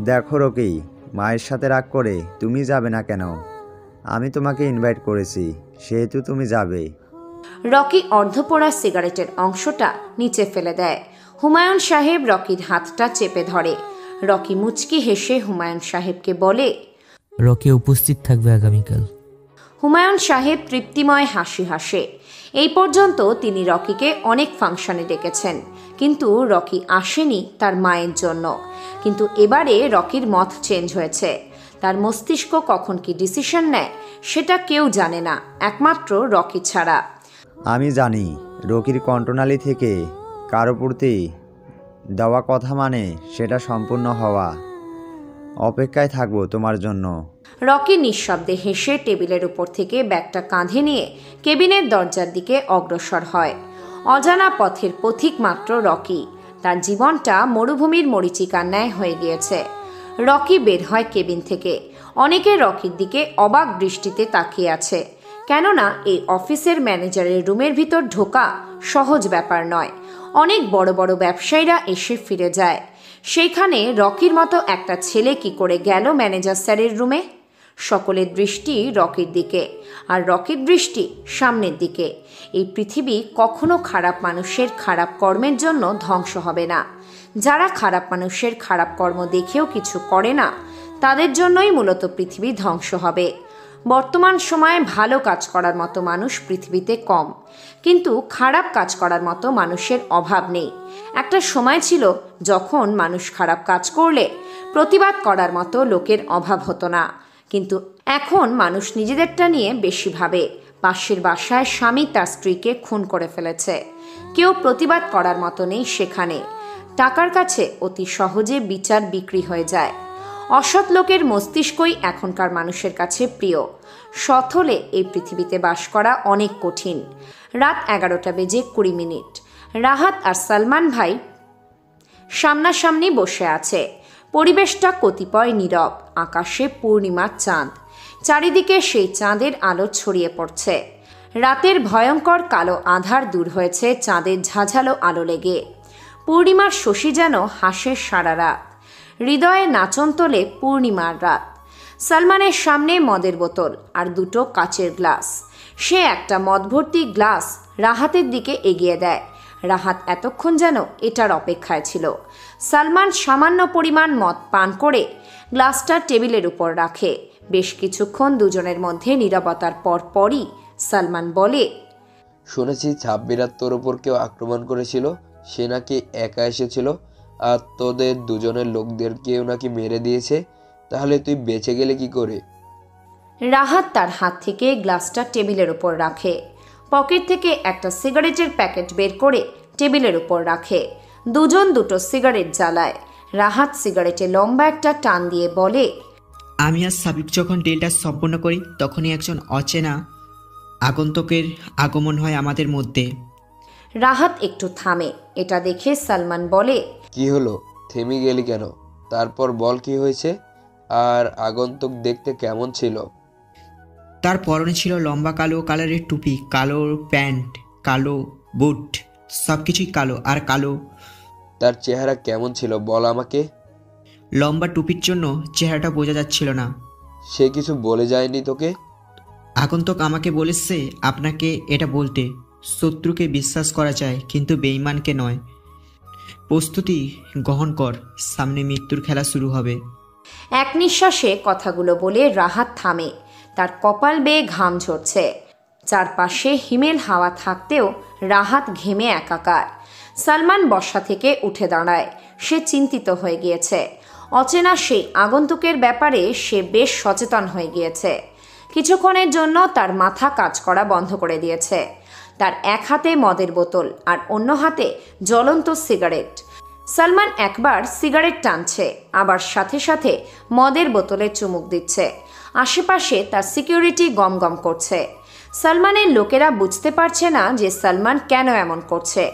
দেখো রকি, মায়ের সাথে রাগ করে তুমি যাবে না কেন? আমি তোমাকে ইনভাইট করেছি, সেহেতু তুমি যাবে। রকি অর্ধপোড়া সিগারেটের অংশটা নিচে ফেলে দেয়। হুমায়ুন সাহেব রকির হাতটা চেপে ধরে। রকি মুচকি হেসে হুমায়ুন সাহেবকে বলে, রকি উপস্থিত থাকবে আগামীকাল। হুমায়ুন সাহেব তৃপ্তিময় হাসি হাসে। এই পর্যন্ত তিনি রকিকে অনেক ফাংশনে ডেকেছেন, কিন্তু রকি আসেনি তার মায়ের জন্য। কিন্তু এবারে রকির মত চেঞ্জ হয়েছে। তার মস্তিষ্ক কখন কি ডিসিশন নেয় সেটা কেউ জানে না, একমাত্র রকি ছাড়া। আমি জানি রকির কণ্ঠনালী থেকে কারো প্রতি দেওয়া কথা মানে সেটা সম্পূর্ণ হওয়া। অপেক্ষায় থাকবো তোমার জন্য। রকি নিঃশব্দে হেসে টেবিলের উপর থেকে ব্যাগটা কাঁধে নিয়ে কেবিনের দরজার দিকে অগ্রসর হয়। অজানা পথের পথিক মাত্র রকি। তার জীবনটা মরুভূমির মরীচিকার ন্যায় হয়ে গিয়েছে। রকি বের হয় কেবিন থেকে। অনেকে রকির দিকে অবাক দৃষ্টিতে তাকিয়ে আছে, কেননা এই অফিসের ম্যানেজারের রুমের ভিতর ঢোকা সহজ ব্যাপার নয়। অনেক বড় বড় ব্যবসায়ীরা এসে ফিরে যায়, সেইখানে রকির মতো একটা ছেলে কি করে গেল ম্যানেজার স্যারের রুমে? সকলের দৃষ্টি রকির দিকে, আর রকির দৃষ্টি সামনের দিকে। এই পৃথিবী কখনো খারাপ মানুষের খারাপ কর্মের জন্য ধ্বংস হবে না। যারা খারাপ মানুষের খারাপ কর্ম দেখেও কিছু করে না, তাদের জন্যই মূলত পৃথিবী ধ্বংস হবে। বর্তমান সময়ে ভালো কাজ করার মতো মানুষ পৃথিবীতে কম, কিন্তু খারাপ কাজ করার মতো মানুষের অভাব নেই। একটা সময় ছিল যখন মানুষ খারাপ কাজ করলে প্রতিবাদ করার মতো লোকের অভাব হতো না, কিন্তু এখন মানুষ নিজেদেরটা নিয়ে বেশি ভাবে। পাশের বাসায় স্বামী তার স্ত্রীকে খুন করে ফেলেছে, কেউ প্রতিবাদ করার মতো নেই সেখানে। টাকার কাছে অতি সহজে বিচার বিক্রি হয়ে যায়। অসৎ লোকের মস্তিষ্কই এখনকার মানুষের কাছে প্রিয়। সৎ হলে এই পৃথিবীতে বাস করা অনেক কঠিন। রাত 11:20 রাহাত আর সালমান ভাই সামনাসামনি বসে আছে। পরিবেশটা কতিপয় নীরব। আকাশে পূর্ণিমার চাঁদ, চারিদিকে সেই চাঁদের আলো ছড়িয়ে পড়ছে। রাতের ভয়ঙ্কর কালো আঁধার দূর হয়েছে চাঁদের ঝাঝালো আলো লেগে। পূর্ণিমার শশী যেন হাসে সারা রাত। হৃদয়ে নাচন তোলে পূর্ণিমার রাত। সালমানের সামনে মদের বোতল আর দুটো কাচের গ্লাস। সে একটা মদ ভর্তি গ্লাস রাহাতের দিকে এগিয়ে দেয়। রাহাত এতক্ষণ যেন এটার অপেক্ষায় ছিল। সালমান সামান্য পরিমাণ মদ পান করে গ্লাসটা টেবিলের উপর রাখে। বেশ কিছুক্ষণ দুজনের মধ্যে নীরবতার পরপরই সালমান বলে, শুনেছি ছাব্বিরাত তোর ওপর কেউ আক্রমণ করেছিল, সে নাকি একা এসেছিল, আর তোদের দুজনের লোকদের কেউ নাকি মেরে দিয়েছে। তাহলে তুই বেঁচে গেলে কি করে? রাহাত তার হাত থেকে গ্লাসটা টেবিলের উপর রাখে। পকেট থেকে একটা সিগারেটের প্যাকেট বের করে টেবিলের উপর রাখে। দুজন দুটো সিগারেট জ্বালায়। রাহাত সিগারেটে লম্বা একটা টান দিয়ে বলে, আমি আর সাবিক যখন ডিলটা সম্পন্ন করি তখনই একজন অচেনা আগন্তুকের আগমন হয় আমাদের মধ্যে। রাহাত একটু থামে। এটা দেখে সালমান বলে, কি হলো, থেমে গেলি কেন? তারপর বল কি হয়েছে। আর আগন্তুক দেখতে কেমন ছিল? তার পরনে ছিল লম্বা কালো কালারের টুপি, কালো প্যান্ট, কালো বুট, সব কিছুই কালো আর কালো। তার চেহারা কেমন ছিল বল আমাকে। লম্বা টুপির জন্য চেহারাটা বোঝা যাচ্ছিল না। সে কিছু বলে যায়নি তোকে? আগন্তুক আমাকে বলেছে আপনাকে এটা বলতে। শত্রুকে বিশ্বাস করা যায় কিন্তু বেঈমানকে নয়। প্রস্তুতি গ্রহণ কর, সামনে মৃত্যুর খেলা শুরু হবে। এক নিঃশ্বাসে কথাগুলো বলে রাহাত থামে। তার কপাল বেয়ে ঘাম ঝরছে। চারপাশে হিমেল হাওয়া থাকতেও রাহাত ঘেমে একাকার। সালমান বসা থেকে উঠে দাঁড়ায়। সে চিন্তিত হয়ে গিয়েছে। অচেনা সেই আগন্তুকের ব্যাপারে সে বেশ সচেতন হয়ে গিয়েছে। কিছুক্ষণের জন্য তার মাথা কাজ করা বন্ধ করে দিয়েছে। তার এক হাতে মদের বোতল আর অন্য হাতে জ্বলন্ত সিগারেট। সালমান একবার সিগারেট টানছে, আবার সাথে সাথে মদের বোতলে চুমুক দিচ্ছে। আশেপাশে তার সিকিউরিটি গমগম করছে। সালমানের লোকেরা বুঝতে পারছে না যে সালমান কেন এমন করছে।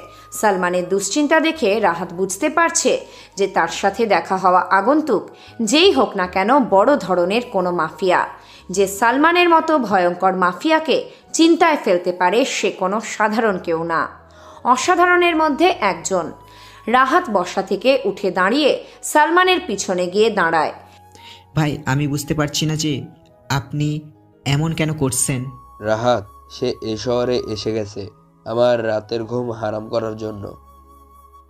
সালমানের দুশ্চিন্তা দেখে রাহাত বুঝতে পারছে যে তার সাথে দেখা হওয়া আগন্তুক যেই হোক না কেন বড় ধরনের কোনো মাফিয়া। যে সালমানের মতো ভয়ঙ্কর মাফিয়াকে চিন্তায় ফেলতে পারে সে কোনো সাধারণ কেউ না, অসাধারণের মধ্যে একজন। রাহাত বসা থেকে উঠে দাঁড়িয়ে সালমানের পিছনে গিয়ে দাঁড়ায়। ভাই, আমি বুঝতে পারছি না যে আপনি এমন কেন করছেন। রাহাত, সে এ শহরে এসে গেছে আমার রাতের ঘুম হারাম করার জন্য।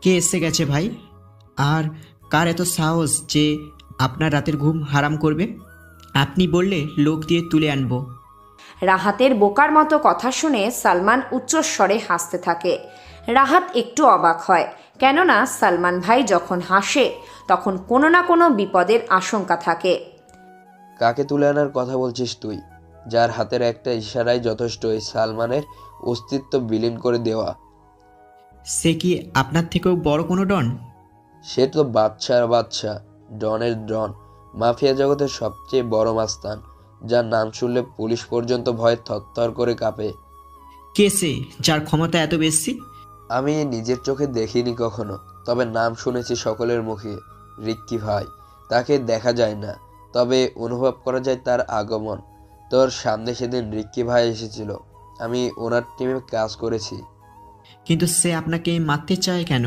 কে এসে গেছে ভাই? আর কার এত সাহস যে আপনার রাতের ঘুম হারাম করবে? আপনি বললে লোক দিয়ে তুলে আনবো। রাহাতের বোকার মতো কথা শুনে সালমান উচ্চস্বরে হাসতে থাকে। রাহাত একটু অবাক হয়, কেননা সালমান ভাই যখন হাসে তখন কোনো না কোনো বিপদের আশঙ্কা থাকে। কাকে তুলে আনার কথা বলছিস তুই? যার হাতের একটা ইশারায় যথেষ্ট এই সালমানের অস্তিত্ব বিলীন করে দেওয়া। সে কি আপনার থেকেও বড় কোনো ডন? সে তো বাচ্চার বাচ্চা, ডনের ডন। মাফিয়া জগতের সবচেয়ে বড় মাস্তান, যার নাম শুনলে পুলিশ পর্যন্ত ভয়ে থরথর করে কাঁপে। কে সে যার ক্ষমতা এত বেশি? আমি নিজের চোখে দেখিনি কখনো, তবে নাম শুনেছি সকলের মুখে। রিক্কি ভাই। তাকে দেখা যায় না, তবে অনুভব করা যায় তার আগমন। তোর সামনে সেদিন রিক্কি ভাই এসেছিল, আমি ওনার টিমে কাজ করেছি। কিন্তু সে আপনাকে মারতে চায় কেন?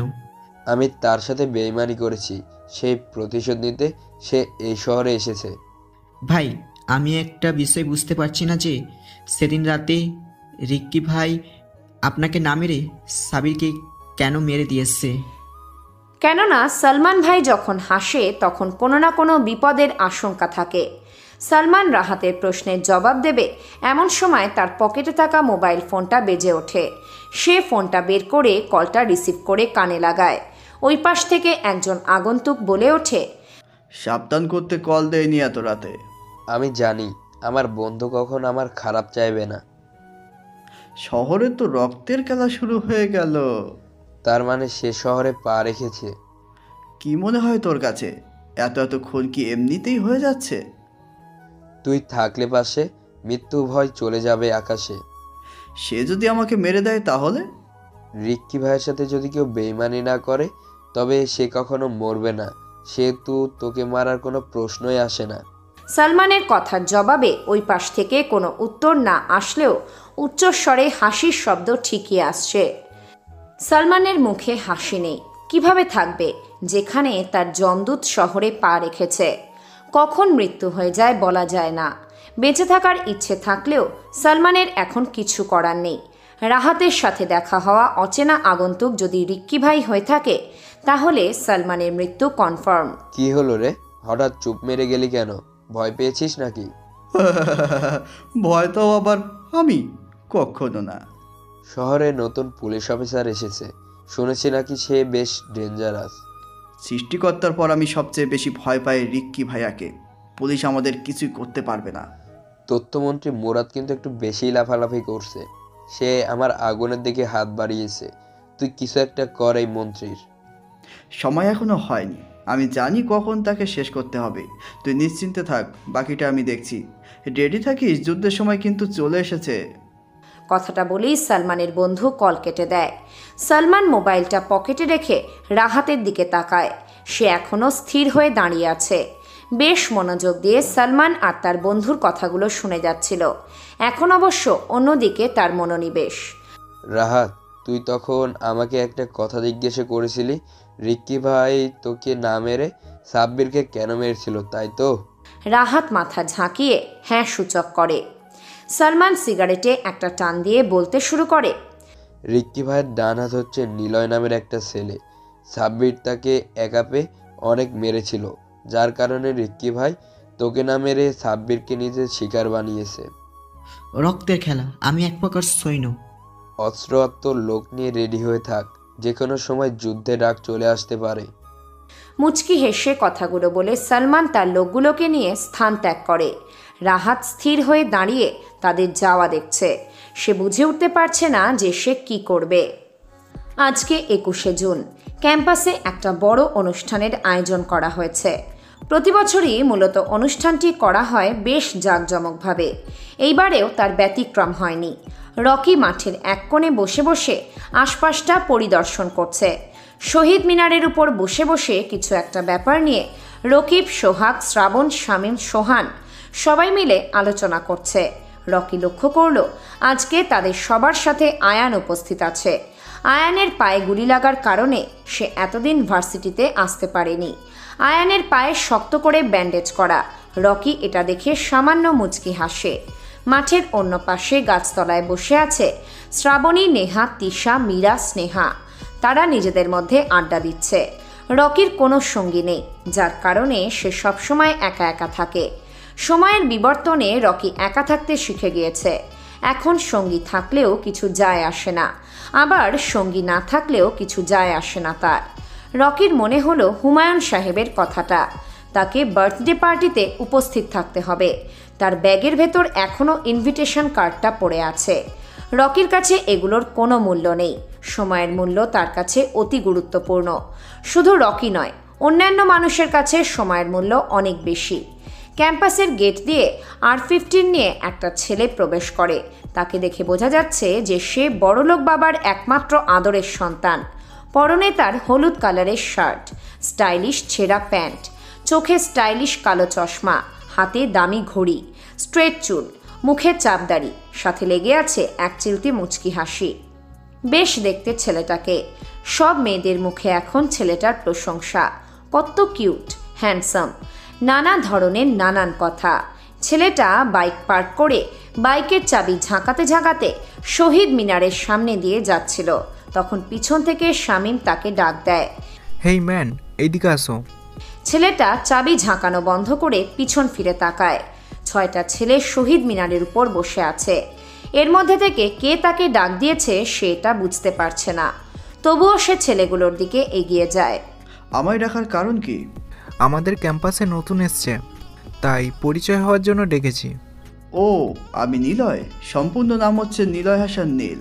আমি তার সাথে বেইমানি করেছি, সেই প্রতিশোধ নিতে সে এই শহরে এসেছে। ভাই, আমি একটা বিষয় বুঝতে পারছি না যে সেদিন রাতে রিক্কি ভাই আপনাকে না মেরে সাবিরকে কেন মেরে দিয়েছে। কেননা সালমান ভাই যখন হাসে তখন কোনো না কোনো বিপদের আশঙ্কা থাকে। সালমান রাহাতের প্রশ্নের জবাব দেবে এমন সময় তার পকেটে থাকা মোবাইল ফোনটা বেজে ওঠে। সে ফোনটা বের করে কলটা রিসিভ করে কানে লাগায়। ওই পাশ থেকে একজন আগন্তুক বলে ওঠে, সাবধান করতে কল দেয়নি এত রাতে। আমি জানি আমার বন্ধু কখন আমার খারাপ চাইবে না। শহরে তো রক্তের খেলা শুরু হয়ে গেল। তার মানে সে শহরে পা রেখেছে। কি মনে হয় তোর কাছে এত এত খুন কি এমনিতেই হয়ে যাচ্ছে? তুই থাকলে পাশে মৃত্যু ভয় চলে যাবে আকাশে। সে যদি আমাকে মেরে দেয় তাহলে? রিক্কি ভাইয়ের সাথে যদি কেউ বেইমানি না করে তবে সে কখনো মরবে না, সেহেতু তোকে মারার কোনো প্রশ্নই আসে না। সালমানের কথার জবাবে ওই পাশ থেকে কোনো উত্তর না আসলেও উচ্চস্বরে হাসির শব্দ ঠিকই আসছে। সালমানের মুখে হাসি নেই, কিভাবে থাকবে যেখানে তার যমদূত শহরে পা রেখেছে। কখন মৃত্যু হয়ে যায় বলা যায় না। বেঁচে থাকার ইচ্ছে থাকলেও সালমানের এখন কিছু করার নেই। রাহাতের সাথে দেখা হওয়া অচেনা আগন্তুক যদি রিক্কি ভাই হয়ে থাকে তাহলে সালমানের মৃত্যু কনফার্ম। কি হলো রে, হঠাৎ চুপ মেরে গেলি কেন? ভয় পেয়েছিস নাকি? ভয় তো আবার আমি কখনো না। শহরে নতুন পুলিশ অফিসার এসেছে, শুনেছি নাকি সে বেশ ডেঞ্জারাস। সৃষ্টিকর্তার পর আমি সবচেয়ে বেশি ভয় পাই রিক্কি ভাইয়াকে। পুলিশ আমাদের কিছুই করতে পারবে না। তথ্যমন্ত্রী মুরাদ কিন্তু একটু বেশি লাফালাফি করছে। সে আমার আগুনের দিকে হাত বাড়িয়েছে। তুই কিছু একটা কর এই মন্ত্রীর। সময় এখনো হয়নি, আমি জানি কখন তাকে শেষ করতে হবে। তুই নিশ্চিন্তে থাক, বাকিটা আমি দেখছি। রেডি থাকিস, যুদ্ধের সময় কিন্তু চলে এসেছে। কথাটা বলেই সালমানের বন্ধু কল কেটে দেয়। সালমান মোবাইলটা পকেটে রেখে রাহাতের দিকে তাকায়। সে এখনও স্থির হয়ে দাঁড়িয়ে আছে। বেশ মনোযোগ দিয়ে সালমান আর তার বন্ধুর কথাগুলো শুনে যাচ্ছিল। এখন অবশ্য অন্যদিকে তার মনোনিবেশ। রাহাত, তুই তখন আমাকে একটা কথা জিজ্ঞাসা করেছিলি, রিক্কি ভাই তোকে না মেরে সাব্বিরকে কেন মেরেছিল, তাই তো? রাহাত মাথা ঝাঁকিয়ে হ্যাঁ সূচক করে। সালমান সিগারেটে একটা টান দিয়ে বলতে শুরু করে, রিক্কি ভাইয়ের ডান হাত হচ্ছে নিলয় নামের একটা ছেলে। সাব্বির তাকে একা পেয়ে অনেক মেরেছিল, যার কারণে রিক্কি ভাই তোকে না মেরে সাব্বিরকে নিজের শিকার বানিয়েছে। রক্তের খেলা, আমি এক প্রকার সৈন্য। অস্ত্র লোক নিয়ে রেডি হয়ে থাক, যে কোনো সময় যুদ্ধে ডাক চলে আসতে পারে। মুচকি হেসে কথাগুলো বলে সালমান তার লোকগুলোকে নিয়ে স্থান ত্যাগ করে। রাহাত স্থির হয়ে দাঁড়িয়ে তাদের যাওয়া দেখছে। সে বুঝে উঠতে পারছে না যে সে কি করবে। আজকে 21শে জুন ক্যাম্পাসে একটা বড় অনুষ্ঠানের আয়োজন করা হয়েছে। প্রতি বছরই মূলত অনুষ্ঠানটি করা হয় বেশ জাঁকজমকভাবে। এইবারেও তার ব্যতিক্রম হয়নি। রকি মাঠের এক কোণে বসে বসে আশপাশটা পরিদর্শন করছে। শহীদ মিনারের উপর বসে বসে কিছু একটা ব্যাপার নিয়ে রকিব, সোহাগ, শ্রাবণ, শামীম, সোহান সবাই মিলে আলোচনা করছে। রকি লক্ষ্য করল আজকে তাদের সবার সাথে আয়ান উপস্থিত আছে। আয়ানের পায়ে গুলি লাগার কারণে সে এতদিন ভার্সিটিতে আসতে পারেনি। আয়ানের পায়ে শক্ত করে ব্যান্ডেজ করা। রকি এটা দেখে সামান্য মুচকি হাসে। মাঠের অন্য পাশে গাছতলায় বসে আছে শ্রাবণী, নেহা, তিশা, মীরা, স্নেহা। তারা নিজেদের মধ্যে আড্ডা দিচ্ছে। রকির কোনো সঙ্গী নেই, যার কারণে সে সবসময় একা একা থাকে। সময়ের বিবর্তনে রকি একা থাকতে শিখে গিয়েছে। এখন সঙ্গী থাকলেও কিছু যায় আসে না, আবার সঙ্গী না থাকলেও কিছু যায় আসে না তার। রকির মনে হলো হুমায়ুন সাহেবের কথাটা, তাকে বার্থডে পার্টিতে উপস্থিত থাকতে হবে। তার ব্যাগের ভেতর এখনও ইনভিটেশন কার্ডটা পড়ে আছে। রকির কাছে এগুলোর কোনো মূল্য নেই। সময়ের মূল্য তার কাছে অতি গুরুত্বপূর্ণ। শুধু রকি নয়, অন্যান্য মানুষের কাছে সময়ের মূল্য অনেক বেশি। ক্যাম্পাসের গেট দিয়ে R15 নিয়ে একটা ছেলে প্রবেশ করে। তাকে দেখে বোঝা যাচ্ছে যে সে বড়লোক বাবার একমাত্র আদরের সন্তান। পরনে তার হলুদ কালারের শার্ট, স্টাইলিশ ছেঁড়া প্যান্ট, চোখে স্টাইলিশ কালো চশমা, হাতে দামি ঘড়ি, স্ট্রেট চুল, মুখে চাপদাড়ি, সাথে লেগে আছে এক চিলতি মুচকি হাসি। বেশ দেখতে ছেলেটাকে। সব মেয়েদের মুখে এখন ছেলেটার প্রশংসা। কত কিউট, হ্যান্ডসাম, নানা ধরনের নানান কথা। ছেলেটা বাইক পার্ক করে বাইকের চাবি ঝাঁকাতে ঝাঁকাতে শহীদ মিনারের সামনে দিয়ে যাচ্ছিল। তখন পিছন থেকে শামীম তাকে ডাক দেয়, হেই ম্যান, এইদিকে আসো। ছেলেটা চাবি ঝাঁকানো বন্ধ করে পিছন ফিরে তাকায়। 6টা ছেলে শহীদ মিনারের উপর বসে আছে। এর মধ্যে থেকে কে তাকে ডাক দিয়েছে সেটা বুঝতে পারছে না। তবুও সে ছেলেগুলোর দিকে এগিয়ে যায়। আমায় ডাকার কারণ কি? আমাদের ক্যাম্পাসে নতুন এসছে, তাই পরিচয় হওয়ার জন্য ডেকেছি। ও, আমি নিলয়। সম্পূর্ণ নাম হচ্ছে নিলয় হাসান নীল।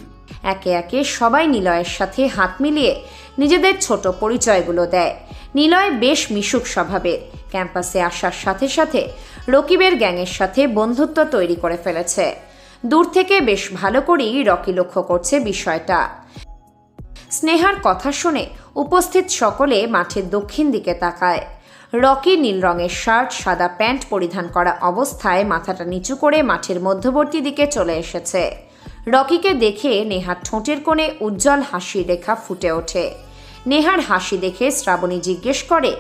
একে একে সবাই নিলয়ের সাথে হাত মিলিয়ে নিজেদের ছোট পরিচয়গুলো দেয়। নিলয় বেশ মিশুক স্বভাবের। ক্যাম্পাসে আসার সাথে সাথে রকিবের গ্যাংয়ের সাথে বন্ধুত্ব তৈরি করে ফেলেছে। দূর থেকে বেশ ভালো করেই রকি লক্ষ্য করছে বিষয়টা। স্নেহার কথা শুনে উপস্থিত সকলে মাঠের দক্ষিণ দিকে তাকায়। রকি নীল রঙের শার্ট, সাদা প্যান্ট পরিধান করা অবস্থায় মাথাটা নিচু করে মাঠের মধ্যবর্তী দিকে চলে এসেছে। রকিকে দেখে নেহার ঠোঁটের কোণে উজ্জ্বল হাসির রেখা ফুটে ওঠে। নেহার হাসি দেখে শ্রাবণী জিজ্ঞেস করে,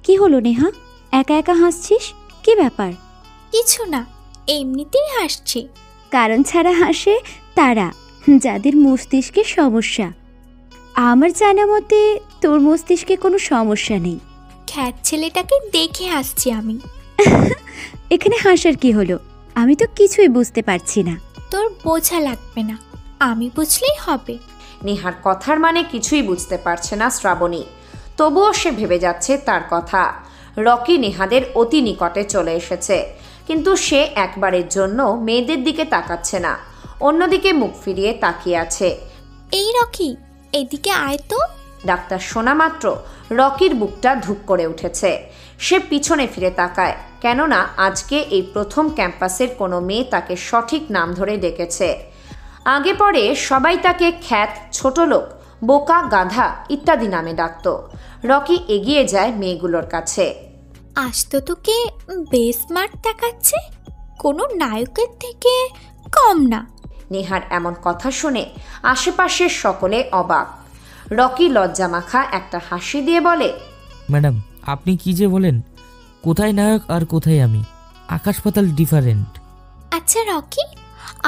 কি হলো নেহা, একা একা হাসছিস? কি ব্যাপার? কিছু না, এমনিতেই হাসছি। কারণ ছাড়া হাসে তারা, যাদের মস্তিষ্কে সমস্যা। আমার জানা মতে তোর মস্তিষ্কে কোনো সমস্যা নেই। খ্যাত ছেলেটাকে দেখে হাসছি আমি। এখানে হাসার কি হলো? আমি তো কিছুই বুঝতে পারছি না। তোর বোঝা লাগবে না, আমি বুঝলেই হবে। নেহার কথার মানে কিছুই বুঝতে পারছে না শ্রাবণী। তবুও সে ভেবে যাচ্ছে তার কথা। রকি নেহাদের অতি নিকটে চলে এসেছে, কিন্তু সে একবারের জন্য মেয়েদের দিকে তাকাচ্ছে না, অন্যদিকে মুখ ফিরিয়ে তাকিয়ে আছে। এই রকি, এদিকে আয় তো। ডাক্তার শোনা মাত্র রকির বুকটা ধুক করে উঠেছে। সে পিছনে ফিরে তাকায়, কেননা আজকে এই প্রথম ক্যাম্পাসের কোনো মেয়ে তাকে সঠিক নাম ধরে ডেকেছে। আগে পরে সবাই তাকে খ্যাত, ছোট লোক, বোকা, গাধা ইত্যাদি নামে ডাকত। রকি এগিয়ে যায় মেয়েগুলোর কাছে। আজ তো তোকে বেশ স্মার্ট দেখাচ্ছে, কোনো নায়কের থেকে কম না। নেহার এমন কথা শুনে আশেপাশের সকলে অবাক। রকি লজ্জামাখা একটা হাসি দিয়ে বলে, ম্যাডাম, আপনি কি যে বলেন, কোথায় নায়ক আর কোথায় আমি, আকাশ পাতাল ডিফারেন্ট। আচ্ছা রকি,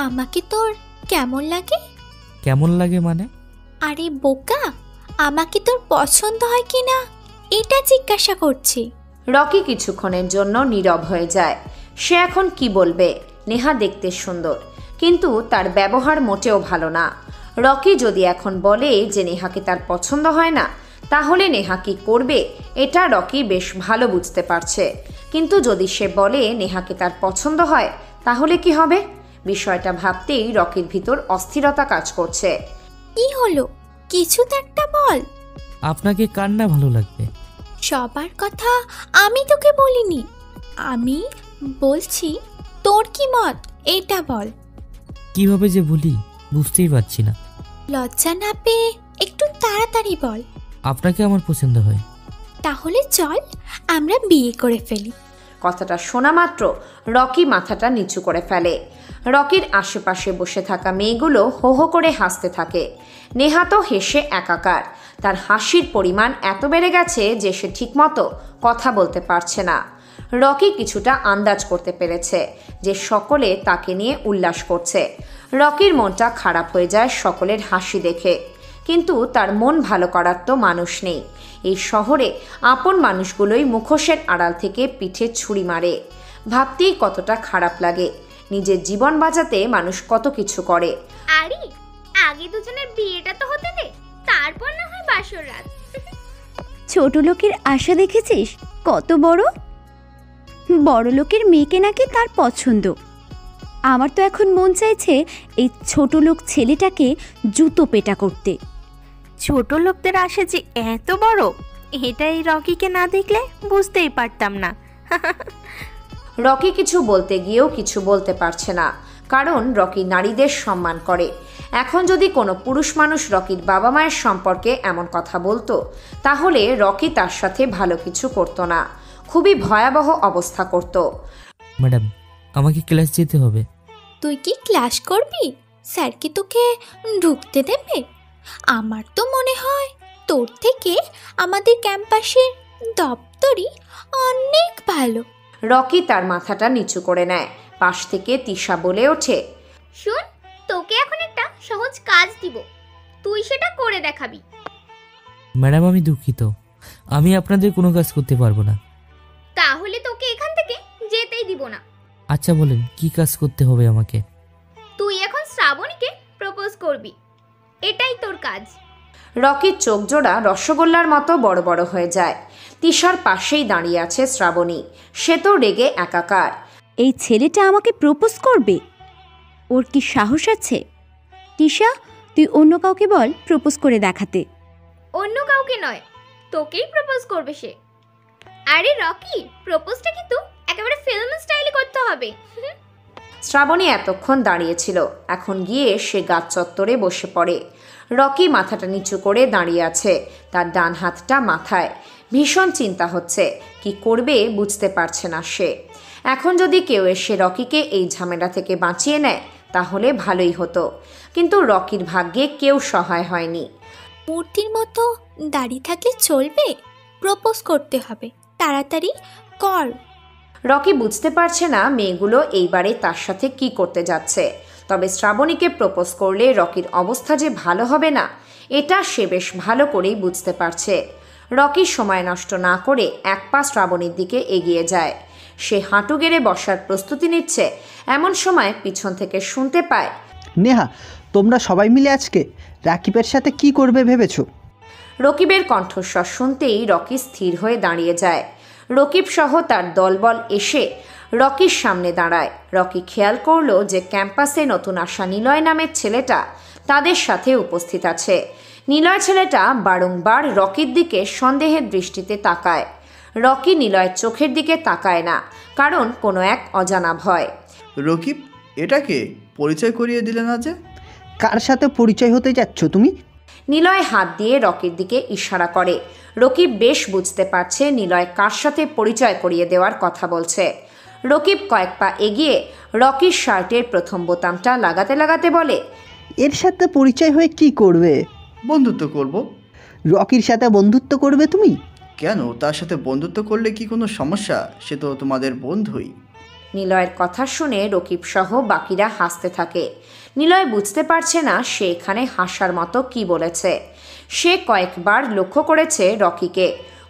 আমাকে তোর কেমন লাগে? কেমন লাগে মানে? আরে বোকা, আমাকে তোর পছন্দ হয় কি না এটা জিজ্ঞাসা করছি। রকি কিছুক্ষণের জন্য নীরব হয়ে যায়। সে এখন কি বলবে? নেহা দেখতে সুন্দর, কিন্তু তার ব্যবহার মোটেও ভালো না। রকি যদি এখন বলে যে নেহাকে তার পছন্দ হয় না, তাহলে নেহা কি করবে এটা রকি বেশ ভালো বুঝতে পারছে। কিন্তু যদি সে বলে নেহাকে তার পছন্দ হয়, তাহলে কি হবে? বিষয়টা ভাবতেই রকির ভিতর অস্থিরতা কাজ করছে। কি হলো, কিছু তো একটা বল। আপনাকে কার না ভালো লাগবে? সবার কথা আমি তোকে বলিনি, আমি বলছি তোর কি মত এটা বল। কিভাবে যে বলি বুঝতেই পারছি না। লজ্জা না পেয়ে একটু তাড়াতাড়ি বল। আপনাকে আমার পছন্দ হয়। তাহলে চল আমরা বিয়ে করে ফেলি। কথাটা শোনা মাত্র রকি মাথাটা নিচু করে ফেলে। রকির আশেপাশে বসে থাকা মেয়েগুলো হো হো করে হাসতে থাকে। নেহা তো হেসে একাকার। তার হাসির পরিমাণ এত বেড়ে গেছে যে সে ঠিকমতো কথা বলতে পারছে না। রকি কিছুটা আন্দাজ করতে পেরেছে যে সকলে তাকে নিয়ে উল্লাস করছে। রকির মনটা খারাপ হয়ে যায় সকলের হাসি দেখে, কিন্তু তার মন ভালো করার তো মানুষ নেই। এই শহরে আপন মানুষগুলোই মুখোশের আড়াল থেকে পিঠে ছুরি মারে। ভাবতেই কতটা খারাপ লাগে। নিজের জীবন বাঁচাতে মানুষ কত কিছু করে। আরে আগে দুজনের বিয়েটা তো হতে দে, তারপর না হয় বাসর রাত। ছোট লোকের আশা দেখেছিস কত বড়? বড় লোকের মেয়েকে নাকি তার পছন্দ। আমার তো এখন মন চাইছে এই ছোট লোক ছেলেটাকে জুতো পেটা করতে। ছোট লোকদের আশা যে এত বড়, এটাই রকিকে না দেখলে বুঝতেই পারতাম না। রকি কিছু বলতে গিয়েও কিছু বলতে পারছে না, কারণ রকি নারীদের সম্মান করে। এখন যদি কোনো পুরুষ মানুষ রকির বাবা মায়ের সম্পর্কে এমন কথা বলতো, তাহলে রকি তার সাথে ভালো কিছু করতো না, খুবই ভয়াবহ অবস্থা করত। ম্যাডাম, আমাকে ক্লাস যেতে হবে। তুই কি ক্লাস করবি? স্যার কি তোকে ঢুকতে দেবে? আমার তো মনে হয় তোর থেকে আমাদের ক্যাম্পাসের দপ্তরি অনেক ভালো। রকি তার মাথাটা নিচু করে নেয়। পাশ থেকে তিশা বলে ওঠে, শোন, তোকে এখন একটা সহজ কাজ দিব, তুই সেটা করে দেখাবি। ম্যাডাম, আমি দুঃখিত, আমি আপনাদের কোনো কাজ করতে পারবো না। তাহলে তোকে এখান থেকে যেতেই দিব না। আচ্ছা বলেন, কি কাজ করতে হবে আমাকে? তুই এখন শ্রাবণীকে প্রপোজ করবি, এটাই তোর কাজ। রকির চোখ জোড়া রসগোল্লার মতো বড় বড় হয়ে যায়। তিশার পাশেই দাঁড়িয়ে আছে শ্রাবণী, সে তো রেগে একাকার। এই ছেলেটা আমাকে প্রপোজ করবে? ওর কি সাহস আছে? তিশা, তুই অন্য কাউকে বল প্রপোজ করে দেখাতে। অন্য কাউকে নয়, তোকেই প্রপোজ করবে সে। আরে রকি, প্রপোজটা কিন্তু একেবারে ফিল্ম স্টাইলে করতে হবে। শ্রাবণী এতক্ষণ দাঁড়িয়েছিল, এখন গিয়ে সে গাছ চত্বরে বসে পড়ে। রকি মাথাটা নিচু করে দাঁড়িয়ে আছে, তার ডান হাতটা মাথায়। ভীষণ চিন্তা হচ্ছে, কি করবে বুঝতে পারছে না সে। এখন যদি কেউ এসে রকিকে এই ঝামেলা থেকে বাঁচিয়ে নেয় তাহলে ভালোই হতো, কিন্তু রকির ভাগ্যে কেউ সহায় হয়নি। মূর্তির মতো দাঁড়িয়ে থাকলে চলবে? প্রপোজ করতে হবে, তাড়াতাড়ি কর। রকি বুঝতে পারছে না মেয়েগুলো এইবারে তার সাথে কি করতে যাচ্ছে। তবে শ্রাবণীকে প্রপোজ করলে রকির অবস্থা যে ভালো হবে না, এটা সে বেশ ভালো করেই বুঝতে পারছে। রকি সময় নষ্ট না করে এক পা শ্রাবণীর দিকে এগিয়ে যায়। সে হাঁটু গেড়ে বসার প্রস্তুতি নিচ্ছে, এমন সময় পিছন থেকে শুনতে পায়, নেহা, তোমরা সবাই মিলে আজকে রাকিবের সাথে কি করবে ভেবেছো? রকিবের কণ্ঠস্বর শুনতেই রকি স্থির হয়ে দাঁড়িয়ে যায়। রকিব সহ তার দলবল এসে রকির সামনে দাঁড়ায়। রকি খেয়াল করলো যে ক্যাম্পাসে নতুন আসা নিলয় নামের ছেলেটা তাদের সাথে উপস্থিত আছে। নিলয় ছেলেটা বারংবার রকির দিকে সন্দেহের দৃষ্টিতে তাকায়। রকি নিলয়ের চোখের দিকে তাকায় না, কারণ কোনো এক অজানা ভয়। রকিব, এটাকে পরিচয় করিয়ে দিলে না যে? কার সাথে পরিচয় হতে যাচ্ছ তুমি? নিলয় হাত দিয়ে রকির দিকে ইশারা করে। রকিব বেশ বুঝতে পারছে নিলয় কার সাথে পরিচয় করিয়ে দেওয়ার কথা বলছে। রকিব কয়েক পা এগিয়ে রকির শার্টের প্রথম বোতামটা লাগাতে লাগাতে বলে, এর সাথে পরিচয় হয়ে কি করবে? বন্ধুত্ব করব। রকির সাথে বন্ধুত্ব করবে তুমি? কেন, তার সাথে বন্ধুত্ব করলে কি কোনো সমস্যা? সে তো তোমাদের বন্ধুই। নিলয়ের কথা শুনে রকিব সহ বাকিরা হাসতে থাকে। নিলয় বুঝতে পারছে না সে এখানে হাসার মতো কি বলেছে। সে কয়েকবার লক্ষ্য করেছে রকিকে,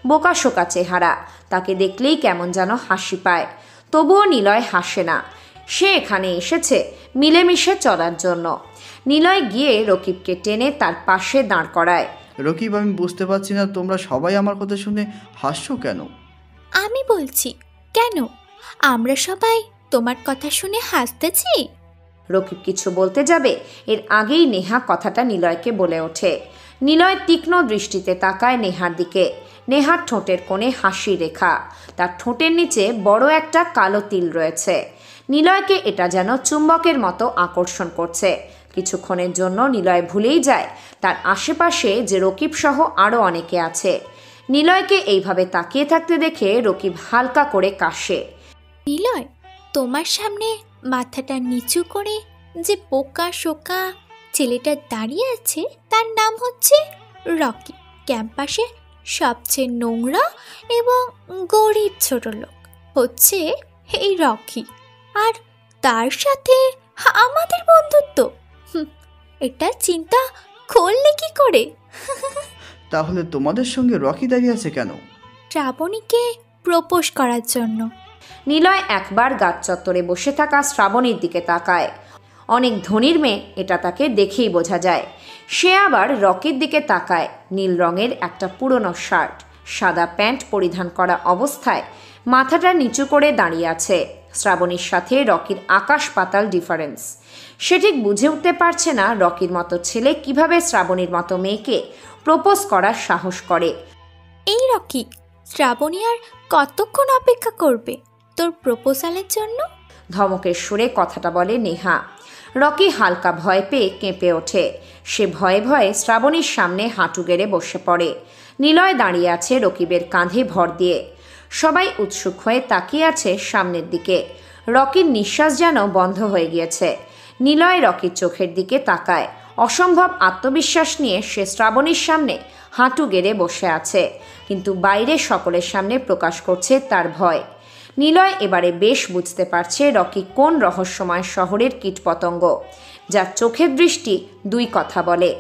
বোকাশোকা চেহারা, তাকে দেখলেই কেমন যেন হাসি পায়। তবুও নিলয় হাসে না। সে এখানে এসেছে মিলেমিশে চলার জন্য। নিলয় গিয়ে রকিবকে টেনে তার পাশে দাঁড় করায়। রকিব, আমি বুঝতে পারছি না তোমরা সবাই আমার কথা শুনে হাসছো কেন? আমি বলছি, কেন আমরা সবাই তোমার কথা শুনে হাসতেছি? রকিব কিছু বলতে যাবে, এর আগেই নেহা কথাটা নিলয়কে বলে ওঠে। নিলয় তীক্ষ্ণ দৃষ্টিতে তাকায় নেহার দিকে। নেহার ঠোঁটের কোণে হাসি রেখা, তার ঠোঁটের নিচে বড় একটা কালো তিল রয়েছে। নিলয়কে এটা যেন চুম্বকের মতো আকর্ষণ করছে। কিছুক্ষণের জন্য নিলয় ভুলেই যায় তার আশেপাশে যে রকিব সহ আরও অনেকে আছে। নিলয়কে এইভাবে তাকিয়ে থাকতে দেখে রকিব হালকা করে কাশে। নিলয়, তোমার সামনে মাথাটা নিচু করে যে বোকা শোকা ছেলেটা দাঁড়িয়ে আছে তার নাম হচ্ছে রকি। ক্যাম্পাসে সবচেয়ে নোংরা এবং গরিব ছোট লোক হচ্ছে এই রকি, আর তার সাথে আমাদের বন্ধুত্ব। এটা চিন্তা করলে কি করে? তাহলে তোমাদের সঙ্গে রকি দাঁড়িয়ে আছে কেন? শ্রাবণীকে প্রপোজ করার জন্য। নিলয় একবার গাছ চত্বরে বসে থাকা শ্রাবণীর দিকে তাকায়। অনেক ধনীর মেয়ে, এটা তাকে দেখেই বোঝা যায়। সে আবার রকির দিকে তাকায়। নীল রঙের একটা পুরনো শার্ট, সাদা প্যান্ট পরিধান করা অবস্থায় মাথাটা নিচু করে দাঁড়িয়ে আছে। শ্রাবণীর সাথে রকির আকাশ পাতাল ডিফারেন্স। সে ঠিক বুঝে উঠতে পারছে না রকির মতো ছেলে কিভাবে শ্রাবণীর মতো মেয়েকে প্রপোজ করার সাহস করে। এই রকি, শ্রাবণী আর কতক্ষণ অপেক্ষা করবে তোর প্রপোজালের জন্য? ধমকের সুরে কথাটা বলে নেহা। রকি হালকা ভয় পেয়ে কেঁপে ওঠে। সে ভয়ে ভয়ে শ্রাবণীর সামনে হাঁটু গেড়ে বসে পড়ে। নিলয় দাঁড়িয়ে আছে রকিবের কাঁধে ভর দিয়ে। সবাই উৎসুক হয়ে তাকিয়ে আছে সামনের দিকে। রকির নিঃশ্বাস যেন বন্ধ হয়ে গিয়েছে। নিলয় রকির চোখের দিকে তাকায়। অসম্ভব আত্মবিশ্বাস নিয়ে সে শ্রাবণীর সামনে হাঁটু গেড়ে বসে আছে, কিন্তু বাইরে সকলের সামনে প্রকাশ করছে তার ভয়। নিলয় এবারে বেশ বুঝতে পারছে রকি কোন রহস্যময় শহরের কীটপতঙ্গ, যার চোখের দৃষ্টি দুই কথা বলে।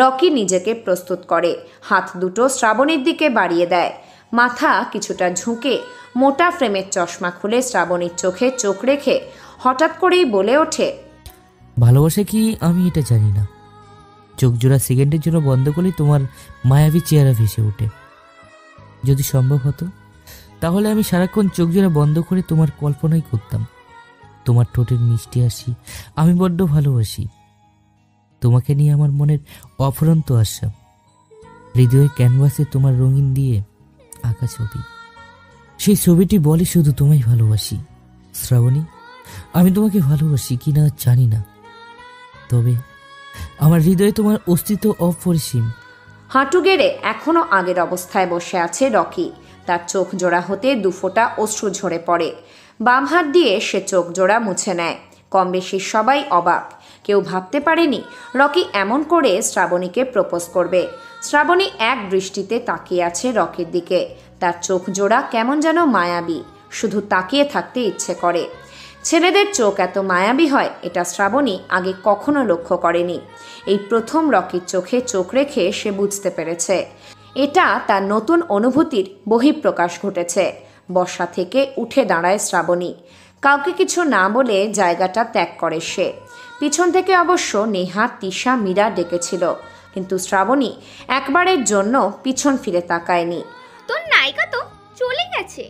রকি নিজেকে প্রস্তুত করে, হাত দুটো শ্রাবণীর দিকে বাড়িয়ে দেয়। মাথা কিছুটা ঝুঁকে মোটা ফ্রেমের চশমা খুলে শ্রাবণীর চোখে চোখ রেখে হঠাৎ করেই বলে ওঠে, ভালোবাসা কি আমি এটা জানি না। চোখ জোড়া সেকেন্ডের জন্য বন্ধ করলেই তোমার মায়াবী চেহারা ভেসে ওঠে। যদি সম্ভব হতো তাহলে আমি সারাক্ষণ চোখ জোড়া বন্ধ করে তোমার কল্পনাই করতাম। তোমার ঠোঁটের মিষ্টি হাসি আমি বড্ড ভালোবাসি। তোমাকে নিয়ে আমার মনের অফুরন্ত আশা। হৃদয়ের ক্যানভাসে তোমার রঙিন দিয়ে আঁকা ছবি, সেই ছবিটি বলে শুধু তোমায় ভালোবাসি। শ্রাবণী, আমি তোমাকে ভালোবাসি কিনা জানি না, তবে আমার হৃদয়ে তোমার অস্তিত্ব অপরিসীম। হাঁটু গেড়ে এখনো আগের অবস্থায় বসে আছে রকি। তার চোখ জোড়া হতে দুফোঁটা অশ্রু ঝরে পড়ে। বাম হাত দিয়ে সে চোখ জোড়া মুছে নেয়। কম বেশি সবাই অবাক। কেউ ভাবতে পারেনি রকি এমন করে শ্রাবণীকে প্রপোজ করবে। শ্রাবণী এক দৃষ্টিতে তাকিয়ে আছে রকির দিকে। তার চোখ জোড়া কেমন যেন মায়াবী, শুধু তাকিয়ে থাকতে ইচ্ছে করে। ছেলেদের চোখ এত মায়াবী হয় এটা শ্রাবণী আগে কখনো লক্ষ্য করেনি। এই প্রথম রকির চোখে চোখ রেখে সে বুঝতে পেরেছে এটা তার নতুন অনুভূতির বহিঃপ্রকাশ ঘটেছে। বসা থেকে উঠে দাঁড়ায় শ্রাবণী। কাউকে কিছু না বলে জায়গাটা ত্যাগ করে সে। পিছন থেকে অবশ্য নেহা, তিশা, মীরা ডেকেছিল, কিন্তু শ্রাবণী একবারের জন্য পিছন ফিরে তাকায়নি। তোর নায়িকা তো চলে গেছে,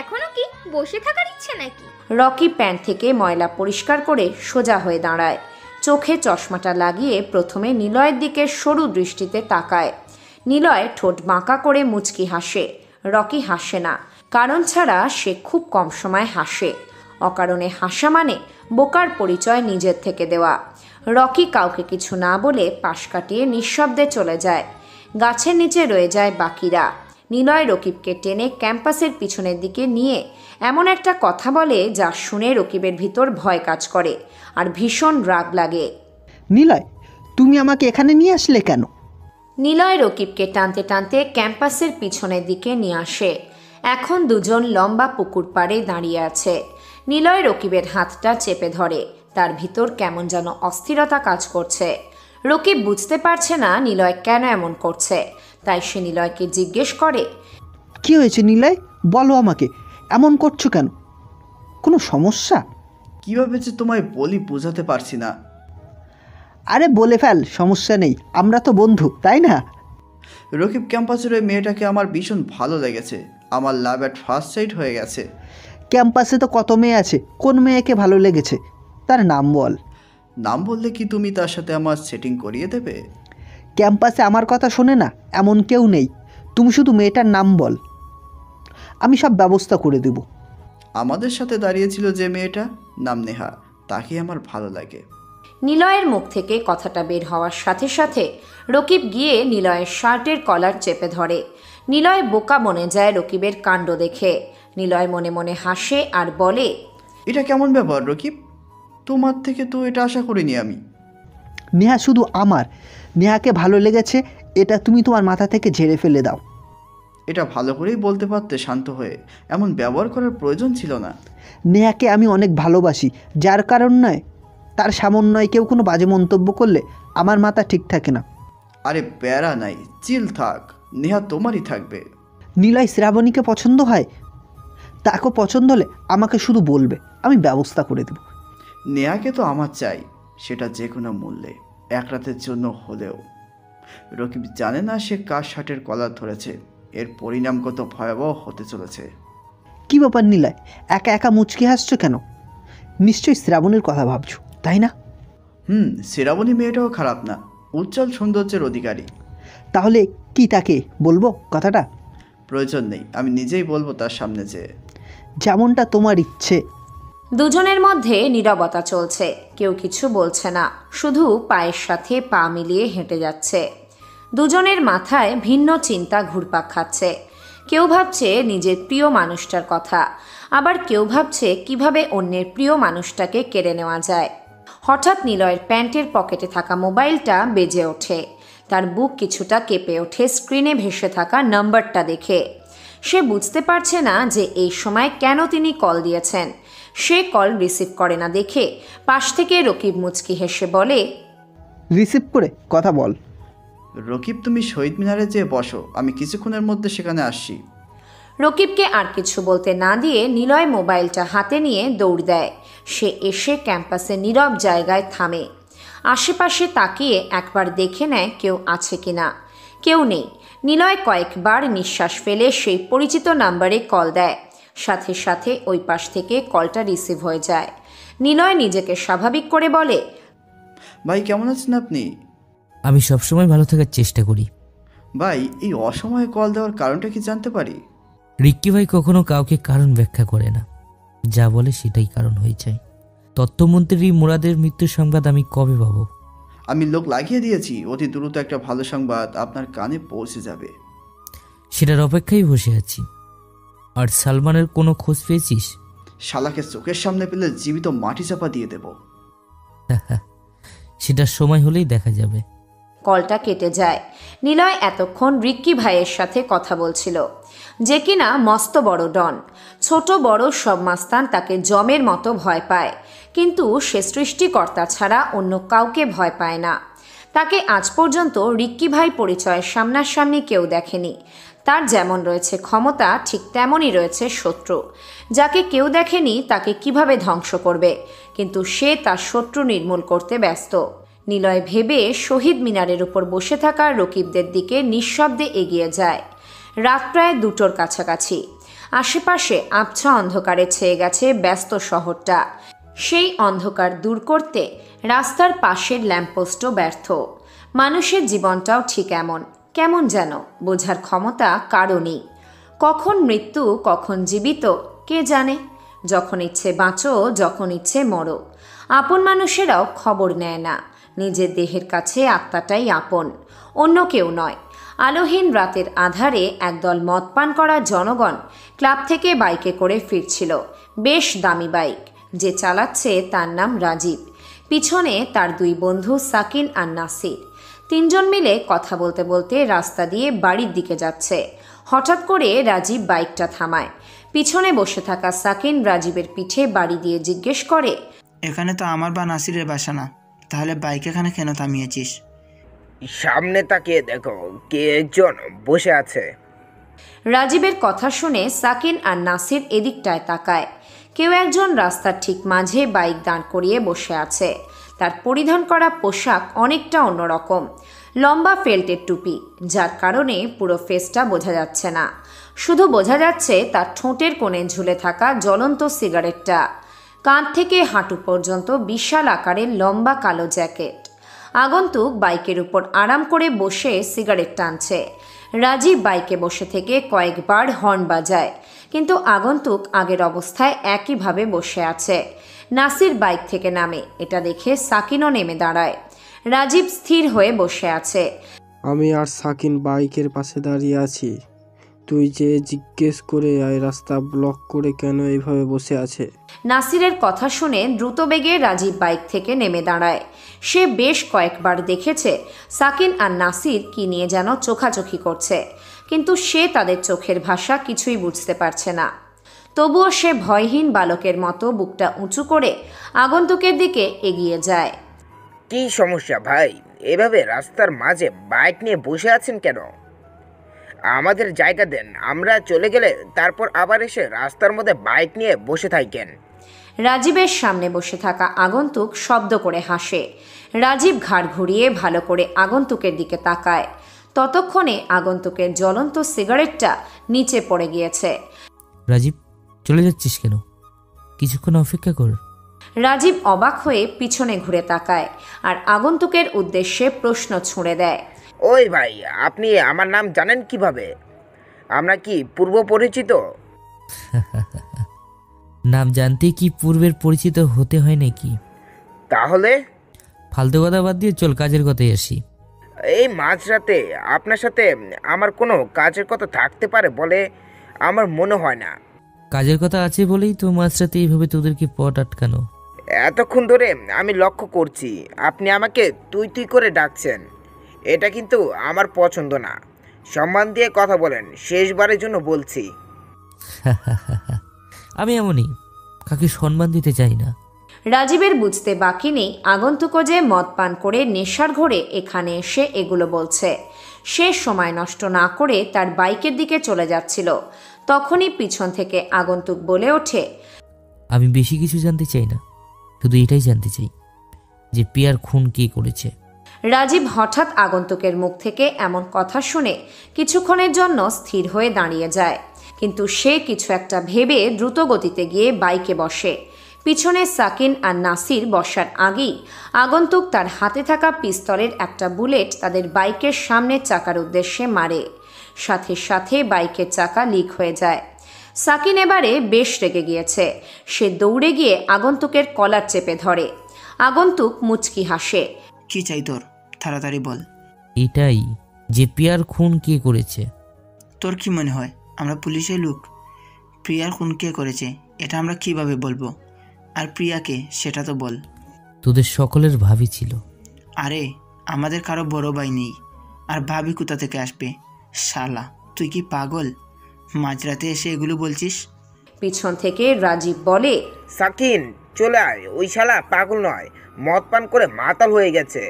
এখনো কি বসে থাকার ইচ্ছে নাকি? রকি প্যান্ট থেকে ময়লা পরিষ্কার করে সোজা হয়ে দাঁড়ায়। চোখে চশমাটা লাগিয়ে প্রথমে নিলয়ের দিকে সরু দৃষ্টিতে তাকায়। নিলয় ঠোঁট বাঁকা করে মুচকি হাসে। রকি হাসে না, কারণ ছাড়া সে খুব কম সময় হাসে। অকারণে হাসা মানে বোকার পরিচয় নিজের থেকে দেওয়া। রকি কাউকে কিছু না বলে পাশ কাটিয়ে নিঃশব্দে চলে যায়। গাছের নিচে রয়ে যায় বাকিরা। নিলয় রকিবকে টেনে ক্যাম্পাসের পিছনের দিকে নিয়ে এমন একটা কথা বলে যা শুনে রকিবের ভিতর ভয় কাজ করে আর ভীষণ রাগ লাগে। নিলয়, তুমি আমাকে এখানে নিয়ে আসলে কেন? নিলয় রকিবকে টানতে টানতে ক্যাম্পাসের পিছনের দিকে নিয়ে আসে। এখন দুজন লম্বা পুকুর পাড়ে দাঁড়িয়ে আছে। নিলয় রকিবের হাতটা চেপে ধরে। তার ভিতর কেমন যেন অস্থিরতা কাজ করছে। রকিব বুঝতে পারছে না নিলয় কেন এমন করছে, তাই সে নিলয়কে জিজ্ঞেস করে, কি হয়েছে নিলয়, বলো আমাকে, এমন করছো কেন? কোনো সমস্যা? কিভাবে যে তোমায় বলি বোঝাতে পারছি না। আরে বলে ফেল, সমস্যা নেই, আমরা তো বন্ধু, তাই না? রকিব, ক্যাম্পাসের ওই মেয়েটাকে আমার ভীষণ ভালো লেগেছে। আমার লাভ অ্যাট ফার্স্ট সাইট হয়ে গেছে। ক্যাম্পাসে তো কত মেয়ে আছে, কোন মেয়েকে ভালো লেগেছে তার নাম বল। নাম বললে কি তুমি তার সাথে আমার সেটিং করিয়ে দেবে? ক্যাম্পাসে আমার কথা শোনে না এমন কেউ নেই, তুমি শুধু মেয়েটার নাম বল, আমি সব ব্যবস্থা করে দেব। আমাদের সাথে দাঁড়িয়েছিল যে মেয়েটা, নাম নেহা, তাকে আমার ভালো লাগে। নিলয়ের মুখ থেকে কথাটা বের হওয়ার সাথে সাথে রকিব গিয়ে নিলয়ের শার্টের কলার চেপে ধরে। নিলয় বোকা মনে যায় রকিবের কাণ্ড দেখে। নিলয় মনে মনে হাসে আর বলে, এটা কেমন ব্যবহার রকিব? তোমার থেকে তো এটা আশা করিনি আমি। নেহা শুধু আমার, নেহাকে ভালো লেগেছে এটা তুমি তোমার মাথা থেকে ঝেড়ে ফেলে দাও। এটা ভালো করেই বলতে পারতে শান্ত হয়ে, এমন ব্যবহার করার প্রয়োজন ছিল না। নেহাকে আমি অনেক ভালোবাসি, যার কারণ নয় তার সামান্যয় কেউ কোনো বাজে মন্তব্য করলে আমার মাথা ঠিক থাকে না। আরে প্যারা নাই, চিল থাক, নেহা তোমারই থাকবে। নিলয় শ্রাবণীকে পছন্দ হয়, তাকে পছন্দ হলে আমাকে শুধু বলবে, আমি ব্যবস্থা করে দেব। নেহাকে তো আমার চাই, সেটা যে কোনো মূল্যে, এক রাতের জন্য হলেও। রকিব জানে না সে কার শার্টের কলার ধরেছে, এর পরিণাম কত ভয়াবহ হতে চলেছে। কি ব্যাপার নিলয়, একা একা মুচকি হাসছো কেন? নিশ্চয়ই শ্রাবণীর কথা ভাবছো, তাই না? শ্রাবণী মেয়েটাও খারাপ না, উজ্জ্বল সৌন্দর্যের অধিকারী। তাহলে কি তাকে বলবো কথাটা? প্রয়োজন নেই, আমি নিজেই বলবো তার সামনে যেয়ে। যেমনটা তোমার ইচ্ছে। দুজনের মধ্যে নীরবতা চলছে, কেউ কিছু বলছে না, শুধু পায়ের সাথে পা মিলিয়ে হেঁটে যাচ্ছে। দুজনের মাথায় ভিন্ন চিন্তা ঘুরপাক খাচ্ছে। কেউ ভাবছে নিজের প্রিয় মানুষটার কথা, আবার কেউ ভাবছে কিভাবে অন্যের প্রিয় মানুষটাকে কেড়ে নেওয়া যায়। হঠাৎ নিলয়ের প্যান্টের পকেটে থাকা মোবাইলটা বেজে ওঠে। তার বুক কিছুটা কেঁপে ওঠে স্ক্রিনে ভেসে থাকা নাম্বারটা দেখে। সে বুঝতে পারছে না যে এই সময় কেন তিনি কল দিয়েছেন। সে কল রিসিভ করে না দেখে পাশ থেকে রকিব মুচকি হেসে বলে, রিসিভ করে কথা বল। রকিব, তুমি শহীদ মিনারে যেয়ে বসো, আমি কিছুক্ষণের মধ্যে সেখানে আসছি। রকিবকে আর কিছু বলতে না দিয়ে নিলয় মোবাইলটা হাতে নিয়ে দৌড় দেয়। সে এসে ক্যাম্পাসে নীরব জায়গায় থামে। আশেপাশে তাকিয়ে একবার দেখে নেয় কেউ আছে কিনা। কেউ নেই। নিলয় কয়েকবার নিঃশ্বাস ফেলে সেই পরিচিত নাম্বারে কল দেয়। সাথে সাথে ওই পাশ থেকে কলটা রিসিভ হয়ে যায়। নিলয় নিজেকে স্বাভাবিক করে বলে, ভাই কেমন আছেন আপনি? আমি সবসময় ভালো থাকার চেষ্টা করি। ভাই, এই অসময়ে কল দেওয়ার কারণটা কি জানতে পারি? রিক্কি ভাই কখনো কাউকে কারণ ব্যাখ্যা করে না, যা বলে সেটাই কারণ হয়ে যায়। তথ্যমন্ত্রী মুরাদের মৃত্যুর সংবাদ আমি কবে পাবো? আমি লোক লাগিয়ে দিয়েছি, অতি দ্রুত একটা ভালো সংবাদ আপনার কানে পৌঁছে যাবে। সেটার অপেক্ষায় বসে আছি। আর সালমানের কোনো খোঁজ পেয়েছিস? শালাকে চোখের সামনে পেলে জীবিত মাটি চাপা দিয়ে দেব। সেটার সময় হলেই দেখা যাবে। কলটা কেটে যায়। নিলয় এতক্ষণ রিক্কি ভাইয়ের সাথে কথা বলছিল, যে কিনা মস্ত বড় ডন। ছোট বড় সব মাস্তান তাকে জমের মতো ভয় পায়, কিন্তু সে সৃষ্টিকর্তা ছাড়া অন্য কাউকে ভয় পায় না। তাকে আজ পর্যন্ত রিক্কি ভাই পরিচয়ের সামনাসামনি কেউ দেখেনি। তার যেমন রয়েছে ক্ষমতা, ঠিক তেমনই রয়েছে শত্রু। যাকে কেউ দেখেনি তাকে কিভাবে ধ্বংস করবে, কিন্তু সে তার শত্রু নির্মূল করতে ব্যস্ত। নিলয় ভেবে শহীদ মিনারের উপর বসে থাকা রকিবদের দিকে নিঃশব্দে এগিয়ে যায়। রাত প্রায় 2টোর কাছাকাছি। আশেপাশে আবছা অন্ধকারে ছেয়ে গেছে ব্যস্ত শহরটা। সেই অন্ধকার দূর করতে রাস্তার পাশের ল্যাম্পপোস্টও ব্যর্থ। মানুষের জীবনটাও ঠিক এমন, কেমন যেন বোঝার ক্ষমতা কারও নেই। কখন মৃত্যু, কখন জীবিত, কে জানে। যখন ইচ্ছে বাঁচো, যখন ইচ্ছে মরো। আপন মানুষেরাও খবর নেয় না। নিজের দেহের কাছে আত্মাটাই আপন, অন্য কেউ নয়। আলোহীন রাতের আধারে একদল মদ পান করা জনগণ ক্লাব থেকে বাইকে করে ফিরছিল। বেশ দামি বাইক। যে চালাচ্ছে তার নাম রাজীব। পিছনে তার 2 বন্ধু সাকিন আর নাসির। 3 জন মিলে কথা বলতে বলতে রাস্তা দিয়ে বাড়ির দিকে যাচ্ছে। হঠাৎ করে রাজীব বাইকটা থামায়। পিছনে বসে থাকা সাকিন রাজীবের পিঠে বাড়ি দিয়ে জিজ্ঞেস করে, এখানে তো আমার বা নাসিরের বাসা না, তাহলে বাইক এখানে কেন থামিয়েছিস? সামনে তাকিয়ে দেখো, কে একজন বসে আছে। রাজীবের কথা শুনে সাকিন আর নাসির এদিকটায় তাকায়। কেউ একজন রাস্তার ঠিক মাঝে বাইক দাঁড় করিয়ে বসে আছে। তার পরিধান করা পোশাক অনেকটা অন্যরকম। লম্বা ফেল্টের টুপি, যার কারণে পুরো ফেসটা বোঝা যাচ্ছে না। শুধু বোঝা যাচ্ছে তার ঠোঁটের কোণে ঝুলে থাকা জ্বলন্ত সিগারেটটা। কাঁধ থেকে হাঁটু পর্যন্ত বিশাল আকারের লম্বা কালো জ্যাকেট। আগন্তুক বাইকের উপর আরাম করে বসে সিগারেট টানছে। রাজীব বাইকে বসে থেকে কয়েকবার হর্ন বাজায়, কিন্তু আগন্তুক আগের অবস্থায় একইভাবে বসে আছে। নাসির বাইক থেকে নামে। এটা দেখে সাকিনও নেমে দাঁড়ায়। রাজীব স্থির হয়ে বসে আছে। আমি আর সাকিন বাইকের পাশে দাঁড়িয়ে আছি। তুই যে জিজ্ঞেস করে এই রাস্তা ব্লক করে কেন এইভাবে বসে আছে। নাসিরের কথা শুনে দ্রুত বেগে রাজীব বাইক থেকে নেমে দাঁড়ায়। সে বেশ কয়েকবার দেখেছে সাকিন আর নাসির কি নিয়ে যেন চোখাচোখি করছে, কিন্তু সে তাদের চোখের ভাষা কিছুই বুঝতে পারছে না। তবুও সে ভয়হীন বালকের মতো বুকটা উঁচু করে আগন্তুকের দিকে এগিয়ে যায়। কি সমস্যা ভাই, এভাবে রাস্তার মাঝে বাইক নিয়ে বসে আছেন কেন? আমাদের জায়গা দেন, আমরা চলে গেলে তারপর আবার এসে রাস্তার মধ্যে বাইক নিয়ে বসে থাকেন। রাজীবের সামনে বসে থাকা আগন্তুক শব্দ করে হাসে। রাজীব ঘাড় ঘুরিয়ে ভালো করে আগন্তুকের দিকে তাকায়। ততক্ষণে আগন্তুকের জ্বলন্ত সিগারেটটা নিচে পড়ে গিয়েছে। রাজীব, চলে যাচ্ছিস কেন? কিছুক্ষণ অপেক্ষা কর। রাজীব অবাক হয়ে পিছনে ঘুরে তাকায় আর আগন্তুকের উদ্দেশ্যে প্রশ্ন ছুঁড়ে দেয়। ওই ভাই, আপনি আমার নাম জানেন কিভাবে? আমরা কি পূর্ব পরিচিত? নাম জানতে কি পূর্বের পরিচিত হতে হয় নাকি? তাহলে ফালতু কথা বাদ দিয়ে চল কাজের কথায় আসি। এই মাঝরাতে আপনার সাথে আমার কোনো কাজের কথা থাকতে পারে বলে আমার মনে হয় না। কাজের কথা আছে বলেই তো মাঝরাতে এইভাবে তোদেরকে পথ আটকানো। এতক্ষণ ধরে আমি লক্ষ্য করছি আপনি আমাকে তুই তুই করে ডাকছেন। এটা কিন্তু আমার পছন্দ না। সম্মান দিয়ে কথা বলেন, শেষবারের জন্য বলছি। আমি এমনই, কাকে সম্মান দিতে চাই না। রাজীবের বুঝতে বাকি নেই আগন্তুকও যে মদ পান করে নেশার ঘোরে এখানে এসে এগুলো বলছে। সে সময় নষ্ট না করে তার বাইকের দিকে চলে যাচ্ছিল, তখনই পিছন থেকে আগন্তুক বলে ওঠে, আমি বেশি কিছু জানতে চাই না, শুধু এটাই জানতে চাই যে পিয়ার খুন কে করেছে। রাজীব হঠাৎ আগন্তুকের মুখ থেকে এমন কথা শুনে কিছুক্ষণের জন্য স্থির হয়ে দাঁড়িয়ে যায়, কিন্তু সে কিছু একটা ভেবে দ্রুত গতিতে গিয়ে বাইকে বসে। পিছনে সাকিন আর নাসির বসার আগেই আগন্তুক তার হাতে থাকা পিস্তলের একটা বুলেট তাদের বাইকের সামনের চাকার উদ্দেশ্যে মারে। সাথে সাথে বাইকের চাকা লিক হয়ে যায়। সাকিন এবারে বেশ রেগে গিয়েছে। সে দৌড়ে গিয়ে আগন্তুকের কলার চেপে ধরে। আগন্তুক মুচকি হাসে। কি চাই তোর? তাড়াতাড়ি বল। এটাই, যে পিয়ার খুন কে করেছে। তোর কি মনে হয় আমরা পুলিশের লোক? প্রিয়ার খুন কে করেছে এটা আমরা কিভাবে বলবো? আর প্রিয়াকে সেটা তো বল। তোদের সকলের ভাবি ছিল। আরে আমাদের কারো বড় ভাই নেই, আর ভাবি কোথা থেকে আসবে? শালা তুই কি পাগল? মাঝরাতে এসে এগুলো বলছিস? পিছন থেকে রাজীব বলে, সাকিন চলে আয়, ওই শালা পাগল নয়, মদ পান করে মাতাল হয়ে গেছে।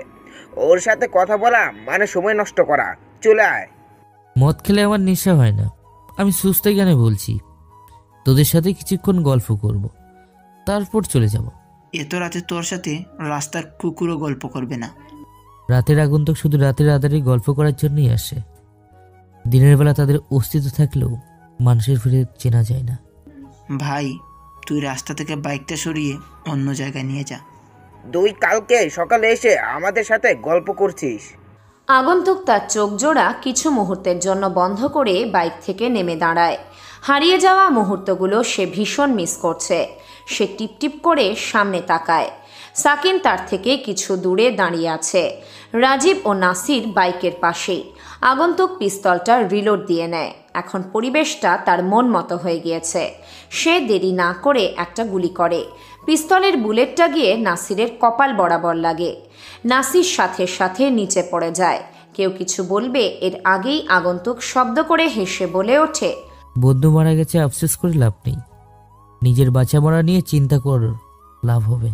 ওর সাথে কথা বলা মানে সময় নষ্ট করা। চলে আয়। মদ খেলে আমার নেশা হয় না, আমি সুস্থ জ্ঞানে বলছি। তোদের সাথে কিছুক্ষণ গল্প করব, তারপর চলে যাব। এত রাতে তোর সাথে রাস্তার কুকুরও গল্প করবে না। রাতের আগন্তুক শুধু রাতের আধারে গল্প করার জন্যই আসে। দিনের বেলা তাদের অস্তিত্ব থাকলেও মানুষের ফিরে চেনা যায় না। ভাই তুই রাস্তা থেকে বাইকটা সরিয়ে অন্য জায়গায় নিয়ে যা। তুই কালকে সকালে এসে আমাদের সাথে গল্প করছিস। আগন্তুক তার চোখ জোড়া কিছু মুহূর্তের জন্য বন্ধ করে বাইক থেকে নেমে দাঁড়ায়। হারিয়ে যাওয়া মুহূর্তগুলো সে ভীষণ মিস করছে। সে টিপটিপ করে সামনে তাকায়। সাকিন তার থেকে কিছু দূরে দাঁড়িয়ে আছে। রাজীব ও নাসির বাইকের পাশেই। আগন্তুক পিস্তলটা রিলোড দিয়ে নেয়। এখন পরিবেশটা তার মন মতো হয়ে গিয়েছে। সে দেরি না করে একটা গুলি করে। পিস্তলের বুলেটটা গিয়ে নাসিরের কপাল বরাবর লাগে। নাসির সাথে সাথে নিচে পড়ে যায়। কেউ কিছু বলবে এর আগেই আগন্তুক শব্দ করে হেসে বলে ওঠে, বন্ধু মারা গেছে, আফসোস করে লাভ নেই। নিজের বাঁচা মরা নিয়ে চিন্তা কর, লাভ হবে।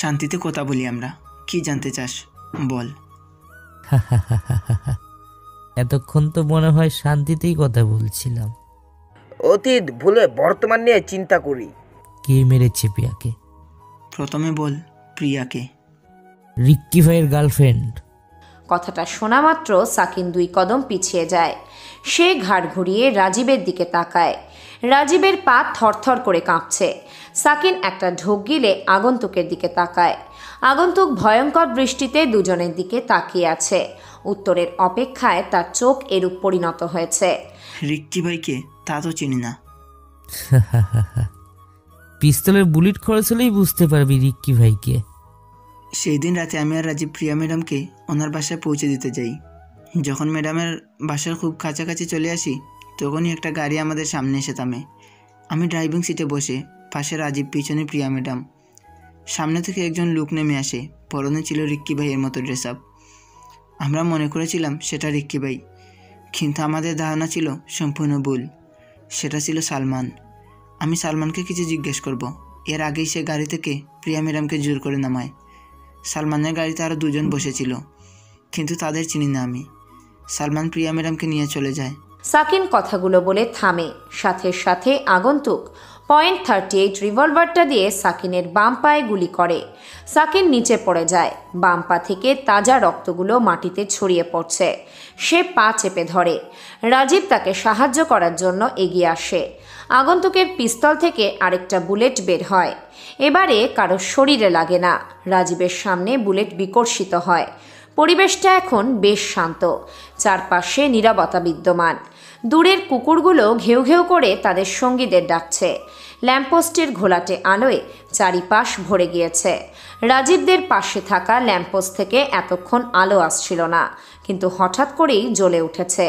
শান্তিতে কথা বলি আমরা। কি জানতে চাস বল। এতক্ষণ তো মনে হয় শান্তিতেই কথা বলছিলাম। অতীত ভুলে বর্তমান নিয়ে চিন্তা করি। কে মেরেছে প্রিয়াকে? প্রথমে বল প্রিয়াকে। রিক্কি ভাইয়ের গার্লফ্রেন্ড। কথাটা শোনা মাত্র সাকিন 2 কদম পিছিয়ে যায়। সে ঘাড় ঘুরিয়ে রাজীবের দিকে তাকায়। রাজীবের পা থরথর করে কাঁপছে। সাকিন একটা ঢোক গিলে আগন্তুকের দিকে তাকায়। আগন্তুক ভয়ঙ্কর দৃষ্টিতে দুজনের দিকে তাকিয়ে আছে। উত্তরের অপেক্ষায় তার চোখ এরূপ পরিণত হয়েছে। রিক্কি ভাইকে তা তো চিনি না। পিস্তলের বুলেট খরচ হলেই বুঝতে পারবি রিক্কি ভাইকে। সেই দিন রাতে আমি আর রাজীব প্রিয়া ম্যাডামকে ওনার বাসায় পৌঁছে দিতে যাই। যখন ম্যাডামের বাসার খুব কাছাকাছি চলে আসি তখনই একটা গাড়ি আমাদের সামনে এসে থামে। আমি ড্রাইভিং সিটে বসে, পাশে রাজীব, পিছনে প্রিয়া ম্যাডাম। সামনে থেকে একজন লোক নেমে আসে। পরনে ছিল রিক্কি ভাইয়ের মতো ড্রেস আপ। আমরা মনে করেছিলাম সেটা রিক্কি ভাই, কিন্তু আমাদের ধারণা ছিল সম্পূর্ণ ভুল। সেটা ছিল সালমান। আমি সালমানকে কিছু জিজ্ঞেস করব, এর আগেই সে গাড়ি থেকে প্রিয়া ম্যাডামকে জোর করে নামায়। সালমানের গাড়িতে আরও 2 জন বসেছিল, কিন্তু তাদের চিনি না আমি। সালমান প্রিয়া ম্যাডামকে নিয়ে চলে যায়। সাকিন কথাগুলো বলে থামে। সাথে সাথে আগন্তুক .38 রিভলভারটা দিয়ে সাকিনের বাম পায়ে গুলি করে। সাকিন নিচে পড়ে যায়। বাম পা থেকে তাজা রক্তগুলো মাটিতে ছড়িয়ে পড়ছে। সে পা চেপে ধরে। রাজীব তাকে সাহায্য করার জন্য এগিয়ে আসে। আগন্তুকের পিস্তল থেকে আরেকটা বুলেট বের হয়। এবারে কারো শরীরে লাগে না। রাজীবের সামনে বুলেট বিকর্ষিত হয়। পরিবেশটা এখন বেশ শান্ত। চারপাশে নীরবতা বিদ্যমান। দূরের কুকুরগুলো ঘেউ ঘেউ করে তাদের সঙ্গীদের ডাকছে। ল্যাম্পপোস্টের ঘোলাটে আলোয় চারিপাশ ভরে গিয়েছে। রাজীবদের পাশে থাকা ল্যাম্পপোস্ট থেকে এতক্ষণ আলো আসছিল না, কিন্তু হঠাৎ করেই জ্বলে উঠেছে।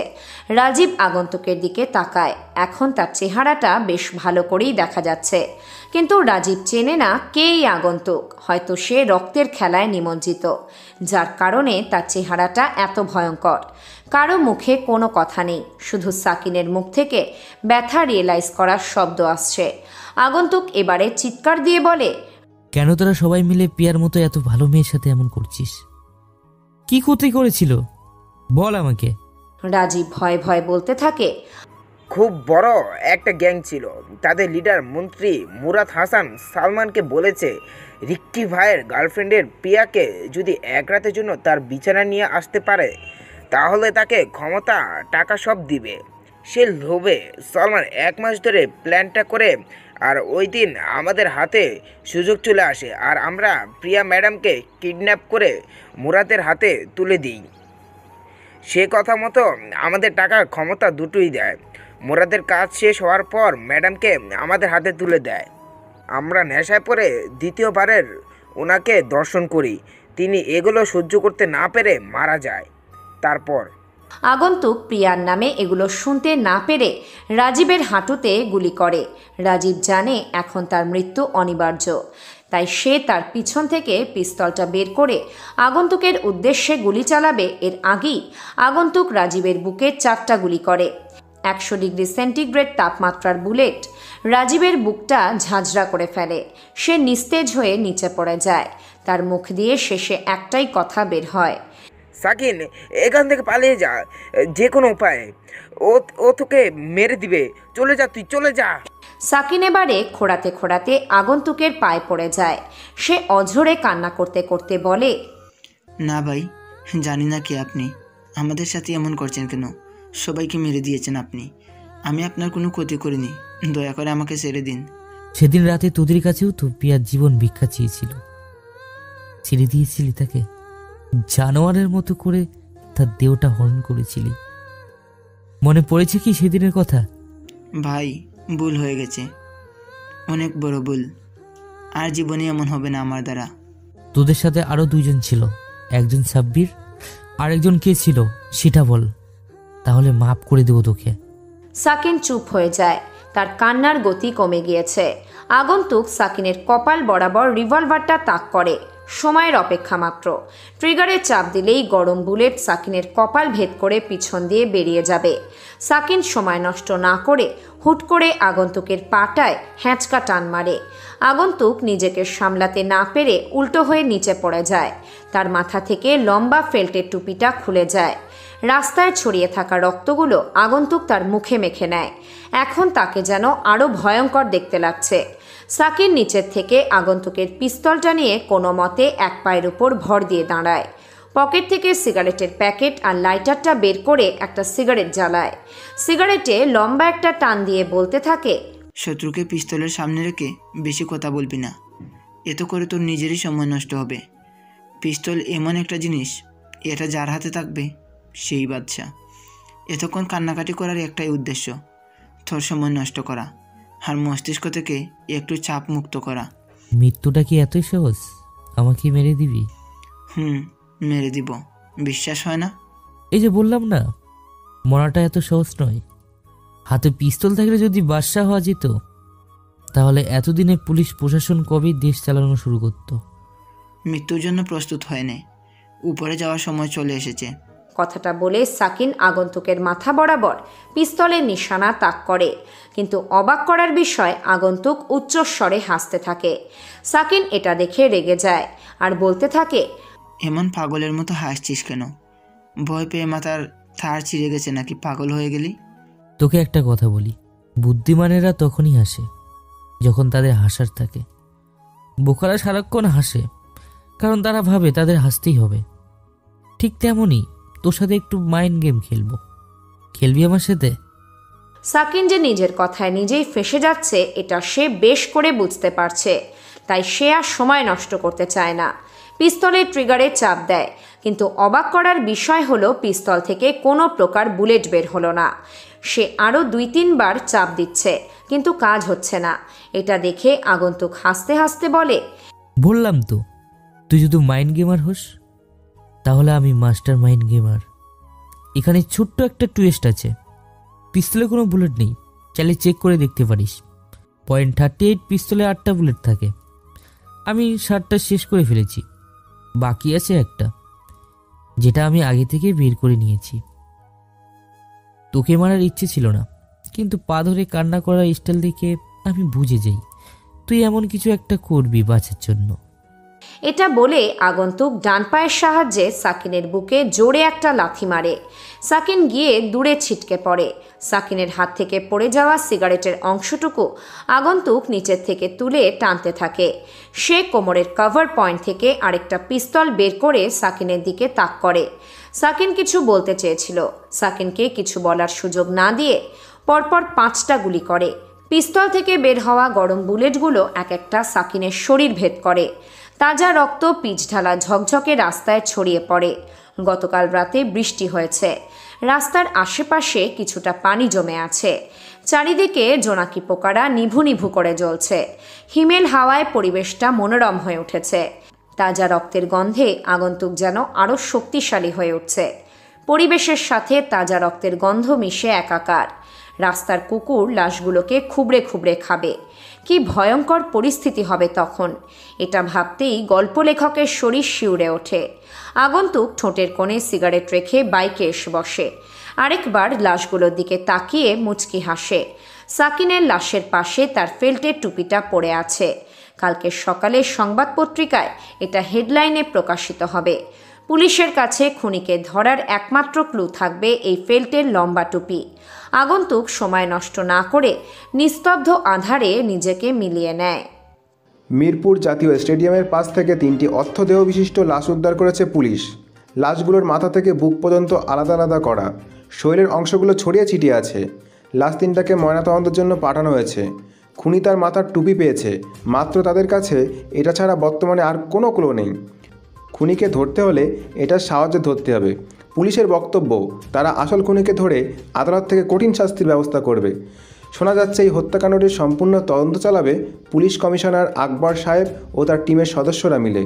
রাজীব আগন্তুকের দিকে তাকায়। এখন তার চেহারাটা বেশ ভালো করেই দেখা যাচ্ছে, কিন্তু রাজীব চেনে না কে এই আগন্তুক। হয়তো সে রক্তের খেলায় নিমজ্জিত, যার কারণে তার চেহারাটা এত ভয়ঙ্কর। কারো মুখে কোনো কথা নেই, শুধু সাকিনের মুখ থেকে ব্যথা রিয়েলাইজ করার শব্দ আসছে। আগন্তুক এবারে চিৎকার দিয়ে বলে, কেন তোরা সবাই মিলে পিয়ার মতো এত ভালো মেয়ের সাথে এমন করছিস? কি ক্ষতি করেছিল বল আমাকে। রাজীব ভয়ে ভয়ে বলতে থাকে, খুব বড় একটা গ্যাং ছিল। তাদের লিডার মন্ত্রী মুরাদ হাসান সালমানকে বলেছে রিক্কি ভাইয়ের গার্লফ্রেন্ডের প্রিয়াকে যদি এক রাতের জন্য তার বিছানা নিয়ে আসতে পারে তাহলে তাকে ক্ষমতা, টাকা সব দিবে। সে লোভে সালমান 1 মাস ধরে প্ল্যানটা করে, আর ওই দিন আমাদের হাতে সুযোগ চলে আসে আর আমরা প্রিয়া ম্যাডামকে কিডন্যাপ করে মুরাদের হাতে তুলে দিই। সে কথা মতো আমাদের টাকা, ক্ষমতা দুটোই দেয়। মুরাদের কাজ শেষ হওয়ার পর ম্যাডামকে আমাদের হাতে তুলে দেয়। আমরা নেশায় পড়ে দ্বিতীয়বারের ওনাকে দর্শন করি। তিনি এগুলো সহ্য করতে না পেরে মারা যায়। তারপর আগন্তুক প্রিয়ার নামে এগুলো শুনতে না পেরে রাজীবের হাঁটুতে গুলি করে। রাজীব জানে এখন তার মৃত্যু অনিবার্য, তাই সে তার পিছন থেকে পিস্তলটা বের করে আগন্তুকের উদ্দেশ্যে গুলি চালাবে। এর আগেই আগন্তুক রাজীবের বুকে 4টা গুলি করে। 100 ডিগ্রি সেন্টিগ্রেড তাপমাত্রার বুলেট রাজীবের বুকটা ঝাঁঝরা করে ফেলে। সে নিস্তেজ হয়ে নিচে পড়ে যায়। তার মুখ দিয়ে শেষে একটাই কথা বের হয়, সাকিন, এখান থেকে পালিয়ে যা যে কোনো উপায়ে। ও তোকে মেরে দিবে। চলে যা, তুই চলে যা। সাকিন এবারে খোঁড়াতে খোঁড়াতে আগন্তুকের পায়ে পড়ে যায়। সে অঝরে কান্না করতে করতে বলে, না ভাই, জানি না কি আপনি আমাদের সাথে এমন করছেন কেন? সবাইকে মেরে দিয়েছেন আপনি। আমি আপনার কোনো ক্ষতি করিনি, দয়া করে আমাকে ছেড়ে দিন। সেদিন রাতে তোদের কাছেও তো পিয়ার জীবন ভিক্ষা চেয়েছিল, ছেড়ে দিয়েছিলি তাকে। জানোয়ারের মতো করে তার দেহটা হরণ করেছিলি। মনে পড়েছে কি সেদিনের কথা? ভাই, ভুল হয়ে গেছে, অনেক বড় ভুল। আর জীবনে এমন হবে না আমার দ্বারা। তোদের সাথে আরো 2 জন ছিল, একজন সাব্বির, আর একজন কে ছিল সেটা বল, তাহলে মাফ করে দেবো তোকে। সাকিন চুপ হয়ে যায়। তার কান্নার গতি কমে গিয়েছে। আগন্তুক সাকিনের কপাল বরাবর রিভলভারটা তাক করে। সময়ের অপেক্ষা মাত্র। ট্রিগারে চাপ দিলেই গরম বুলেট সাকিনের কপাল ভেদ করে পিছন দিয়ে বেরিয়ে যাবে। সাকিন সময় নষ্ট না করে হুট করে আগন্তুকের পাটায় হ্যাঁচকা টান মারে। আগন্তুক নিজেকে সামলাতে না পেরে উল্টো হয়ে নিচে পড়ে যায়। তার মাথা থেকে লম্বা ফেল্টের টুপিটা খুলে যায়। রাস্তায় ছড়িয়ে থাকা রক্তগুলো আগন্তুক তার মুখে মেখে নেয়। এখন তাকে যেন আরও ভয়ঙ্কর দেখতে লাগছে। সাকিন নিচের থেকে আগন্তুকের পিস্তলটা নিয়ে কোনো মতে এক পায়ের উপর ভর দিয়ে দাঁড়ায়। পকেট থেকে সিগারেটের প্যাকেট আর লাইটারটা বের করে একটা সিগারেট জ্বালায়। সিগারেটে লম্বা একটা টান দিয়ে বলতে থাকে, শত্রুকে পিস্তলের সামনে রেখে বেশি কথা বলবি না, এতে করে তোর নিজেরই সময় নষ্ট হবে। পিস্তল এমন একটা জিনিস, এটা যার হাতে থাকবে সেই বাদশা। এতক্ষণ কান্নাকাটি করার একটাই উদ্দেশ্য, তোর সময় নষ্ট করা আর মস্তিষ্ক থেকে একটু চাপ মুক্ত করা। মৃত্যুটা কি এতই সহজ? আমাকে মেরে দিবি? মেরে দিব। বিশ্বাস হয় না? এই যে বললাম না, মরাটা এত সহজ নয়। হাতে পিস্তল থাকলে যদি বাদশা হওয়া যেত, তাহলে এতদিনে পুলিশ প্রশাসন কবেই দেশ চালানো শুরু করত। মৃত্যুর জন্য প্রস্তুত হয়নি, উপরে যাওয়ার সময় চলে এসেছে। কথাটা বলে সাকিন আগন্তুকের মাথা বরাবর পিস্তলের নিশানা তাক করে। কিন্তু অবাক করার বিষয়, আগন্তুক উচ্চস্বরে হাসতে থাকে। সাকিন এটা দেখে রেগে যায় আর বলতে থাকে, এমন পাগলের মতো হাসছিস কেন? ভয় পেয়ে মাথার তার ছিঁড়ে গেছে নাকি? পাগল হয়ে গেলি? তোকে একটা কথা বলি, বুদ্ধিমানেরা তখনই হাসে যখন তাদের হাসার থাকে। বোকারা সারাক্ষণ হাসে কারণ তারা ভাবে তাদের হাসতেই হবে। ঠিক তেমনই তোর সাথে একটু মাইন্ড গেম খেলবি আমার সাথে? সাকিন যে নিজের কথায় নিজেই ফেঁসে যাচ্ছে এটা সে বেশ করে বুঝতে পারছে, তাই সে আর সময় নষ্ট করতে চায় না। পিস্তলের ট্রিগারে চাপ দেয়, কিন্তু অবাক করার বিষয় হলো পিস্তল থেকে কোনো প্রকার বুলেট বের হলো না। সে আরও 2-3 বার চাপ দিচ্ছে, কিন্তু কাজ হচ্ছে না। এটা দেখে আগন্তুক হাসতে হাসতে বলে, বললাম তো তুই যদি মাইন্ড গেমার হোস, তাহলে আমি মাস্টার মাইন্ড গেমার। এখানে ছোট্ট একটা টুইস্ট আছে, পিস্তলে কোনো বুলেট নেই, চাইলে চেক করে দেখতে পারিস। .38 পিস্তলে 8টা বুলেট থাকে, আমি 7টা শেষ করে ফেলেছি, বাকি আছে একটা, যেটা আমি আগে থেকে বের করে নিয়েছি। তোকে মারার ইচ্ছে ছিল না, কিন্তু পা ধরে কান্না করার স্টাইল দেখে আমি বুঝে যাই তুই এমন কিছু একটা করবি বাঁচার জন্য। এটা বলে আগন্তুক ডান পায়ের সাহায্যে সাকিনের বুকে জোরে একটা লাথি মারে। সাকিন গিয়ে দূরে ছিটকে পড়ে। সাকিনের হাত থেকে পড়ে যাওয়া সিগারেটের অংশটুকু আগন্তুক নিচের থেকে তুলে টানতে থাকে। সে কোমরের কভার পয়েন্ট থেকে আরেকটা পিস্তল বের করে সাকিনের দিকে তাক করে। সাকিন কিছু বলতে চেয়েছিল, সাকিনকে কিছু বলার সুযোগ না দিয়ে পরপর 5টা গুলি করে। পিস্তল থেকে বের হওয়া গরম বুলেটগুলো এক একটা সাকিনের শরীর ভেদ করে। তাজা রক্ত পিচ ঢালা ঝকঝকে রাস্তায় ছড়িয়ে পড়ে। গতকাল রাতে বৃষ্টি হয়েছে, রাস্তার আশেপাশে কিছুটা পানি জমে আছে। চারিদিকে জোনাকি পোকারা নিভু নিভু করে জ্বলছে। হিমেল হাওয়ায় পরিবেশটা মনোরম হয়ে উঠেছে। তাজা রক্তের গন্ধে আগন্তুক যেন আরও শক্তিশালী হয়ে উঠছে। পরিবেশের সাথে তাজা রক্তের গন্ধ মিশে একাকার। রাস্তার কুকুর লাশগুলোকে খুবড়ে খুবড়ে খাবে। কি ভয়ঙ্কর পরিস্থিতি হবে তখন! এটা ভাবতেই গল্প লেখকের শরীর শিউরে ওঠে। আগন্তুক ঠোঁটের কোণে সিগারেট রেখে বাইকে এসে বসে। আরেকবার লাশগুলোর দিকে তাকিয়ে মুচকি হাসে। সাকিনের লাশের পাশে তার ফেল্টের টুপিটা পড়ে আছে। কালকে সকালে সংবাদ পত্রিকায় এটা হেডলাইনে প্রকাশিত হবে। পুলিশের কাছে খুনিকে ধরার একমাত্র ক্লু থাকবে এই ফেল্টের লম্বা টুপি। আগন্তুক সময় নষ্ট না করে নিস্তব্ধ আধারে নিজেকে মিলিয়ে নেয়। মিরপুর জাতীয় স্টেডিয়ামের পাশ থেকে 3টি অর্থদেহ বিশিষ্ট লাশ উদ্ধার করেছে পুলিশ। লাশগুলোর মাথা থেকে বুক পর্যন্ত আলাদা আলাদা করা, শরীরের অংশগুলো ছড়িয়ে ছিটিয়ে আছে। লাশ 3টাকে ময়নাতদন্তের জন্য পাঠানো হয়েছে। খুনি তার মাথার টুপি পেয়েছে, মাত্র তাদের কাছে এটা ছাড়া বর্তমানে আর কোনো ক্লু নেই। খুনিকে ধরতে হলে এটার সাহায্যে ধরতে হবে। পুলিশের বক্তব্য, তারা আসল খুনিকে ধরে আদালত থেকে কঠিন শাস্তির ব্যবস্থা করবে। শোনা যাচ্ছে এই হত্যাকাণ্ডটির সম্পূর্ণ তদন্ত চালাবে পুলিশ কমিশনার আকবর সাহেব ও তার টিমের সদস্যরা মিলে।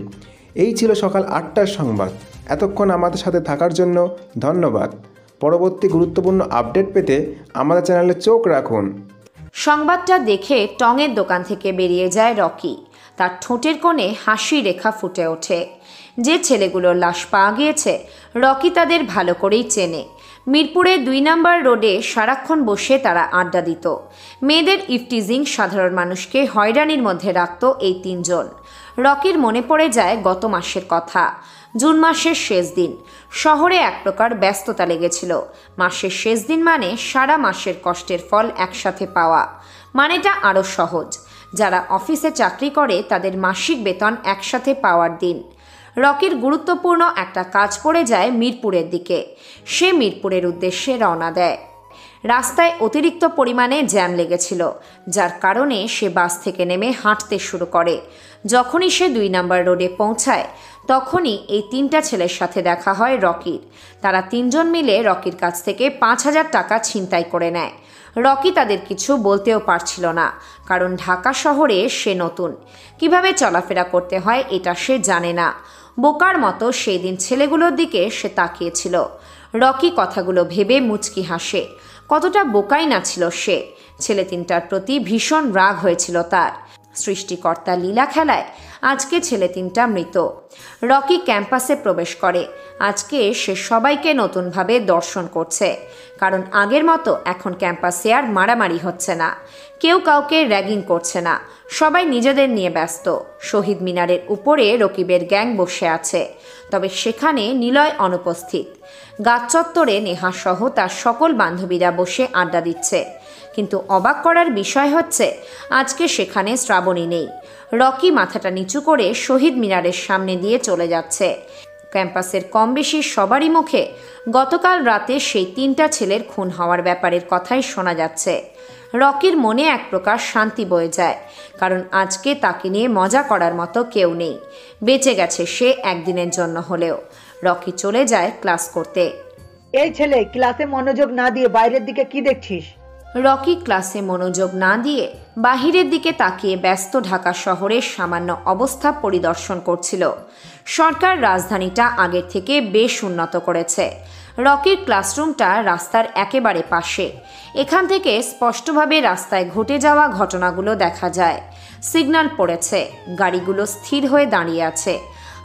এই ছিল সকাল 8টার সংবাদ। এতক্ষণ আমাদের সাথে থাকার জন্য ধন্যবাদ। পরবর্তী গুরুত্বপূর্ণ আপডেট পেতে আমাদের চ্যানেলে চোখ রাখুন। সংবাদটা দেখে টঙের দোকান থেকে বেরিয়ে যায় রকি। তার ঠোঁটের কোণে হাসি রেখা ফুটে ওঠে। যে ছেলেগুলোর লাশ পাওয়া গিয়েছে রকি তাদের ভালো করেই চেনে। মিরপুরে 2 নম্বর রোডে সারাক্ষণ বসে তারা আড্ডা দিত। মেয়েদের ইফটিজিং সাধারণ মানুষকে হয়রানির মধ্যে রাখত এই 3 জন। রকির মনে পড়ে যায় গত মাসের কথা। জুন মাসের শেষ দিন। শহরে এক প্রকার ব্যস্ততা লেগেছিল। মাসের শেষ দিন মানে সারা মাসের কষ্টের ফল একসাথে পাওয়া। মানেটা আরও সহজ, যারা অফিসে চাকরি করে তাদের মাসিক বেতন একসাথে পাওয়ার দিন। রকির গুরুত্বপূর্ণ একটা কাজ পড়ে যায় মিরপুরের দিকে। সে মিরপুরের উদ্দেশ্যে রওনা দেয়। রাস্তায় অতিরিক্ত পরিমাণে জ্যাম লেগেছিল, যার কারণে সে বাস থেকে নেমে হাঁটতে শুরু করে। যখনই সে 2 নম্বর রোডে পৌঁছায় তখনই এই 3টা ছেলের সাথে দেখা হয় রকির। তারা 3 জন মিলে রকির কাছ থেকে 5,000 টাকা ছিনতাই করে নেয়। রকি তাদের কিছু বলতেও পারছিল না, কারণ ঢাকা শহরে সে নতুন। কিভাবে চলাফেরা করতে হয় এটা সে জানে না। বোকার মতো সেই দিন ছেলেগুলোর দিকে সে তাকিয়েছিল। রকি কথাগুলো ভেবে মুচকি হাসে। কতটা বোকাই না ছিল সে। ছেলে 3টার প্রতি ভীষণ রাগ হয়েছিল তার। সৃষ্টিকর্তা লীলা খেলায় আজকে ছেলে 3টা মৃত। রকি ক্যাম্পাসে প্রবেশ করে। আজকে সে সবাইকে নতুনভাবে দর্শন করছে, কারণ আগের মতো এখন ক্যাম্পাসে আর মারামারি হচ্ছে না। কেউ কাউকে র্যাগিং করছে না। সবাই নিজেদের নিয়ে ব্যস্ত। শহীদ মিনারের উপরে রকিবের গ্যাং বসে আছে, তবে সেখানে নিলয় অনুপস্থিত। গাছ চত্বরে নেহাসহ তার সকল বান্ধবীরা বসে আড্ডা দিচ্ছে। কিন্তু অবাক করার বিষয় হচ্ছে আজকে সেখানে শ্রাবণী নেই। রকি মাথাটা নিচু করে শহীদ মিনারের সামনে দিয়ে চলে যাচ্ছে। ক্যাম্পাসের কম বেশি সবারই মুখে গতকাল রাতে সেই 3টা ছেলের খুন হওয়ার ব্যাপারের কথাই শোনা যাচ্ছে। রকির মনে এক প্রকার শান্তি বয়ে যায়, কারণ আজকে তাকে নিয়ে মজা করার মতো কেউ নেই। বেঁচে গেছে সে একদিনের জন্য হলেও। রকি চলে যায় ক্লাস করতে। এই ছেলে, ক্লাসে মনোযোগ না দিয়ে বাইরের দিকে কি দেখছিস? রকি ক্লাসে মনোযোগ না দিয়ে বাহিরের দিকে তাকিয়ে ব্যস্ত ঢাকা শহরের সামান্য অবস্থা পরিদর্শন করছিল। সরকার রাজধানীটা আগের থেকে বেশ উন্নত করেছে। রকির ক্লাসরুমটা রাস্তার একেবারে পাশে। এখান থেকে স্পষ্টভাবে রাস্তায় ঘটে যাওয়া ঘটনাগুলো দেখা যায়। সিগন্যাল পড়েছে, গাড়িগুলো স্থির হয়ে দাঁড়িয়ে আছে।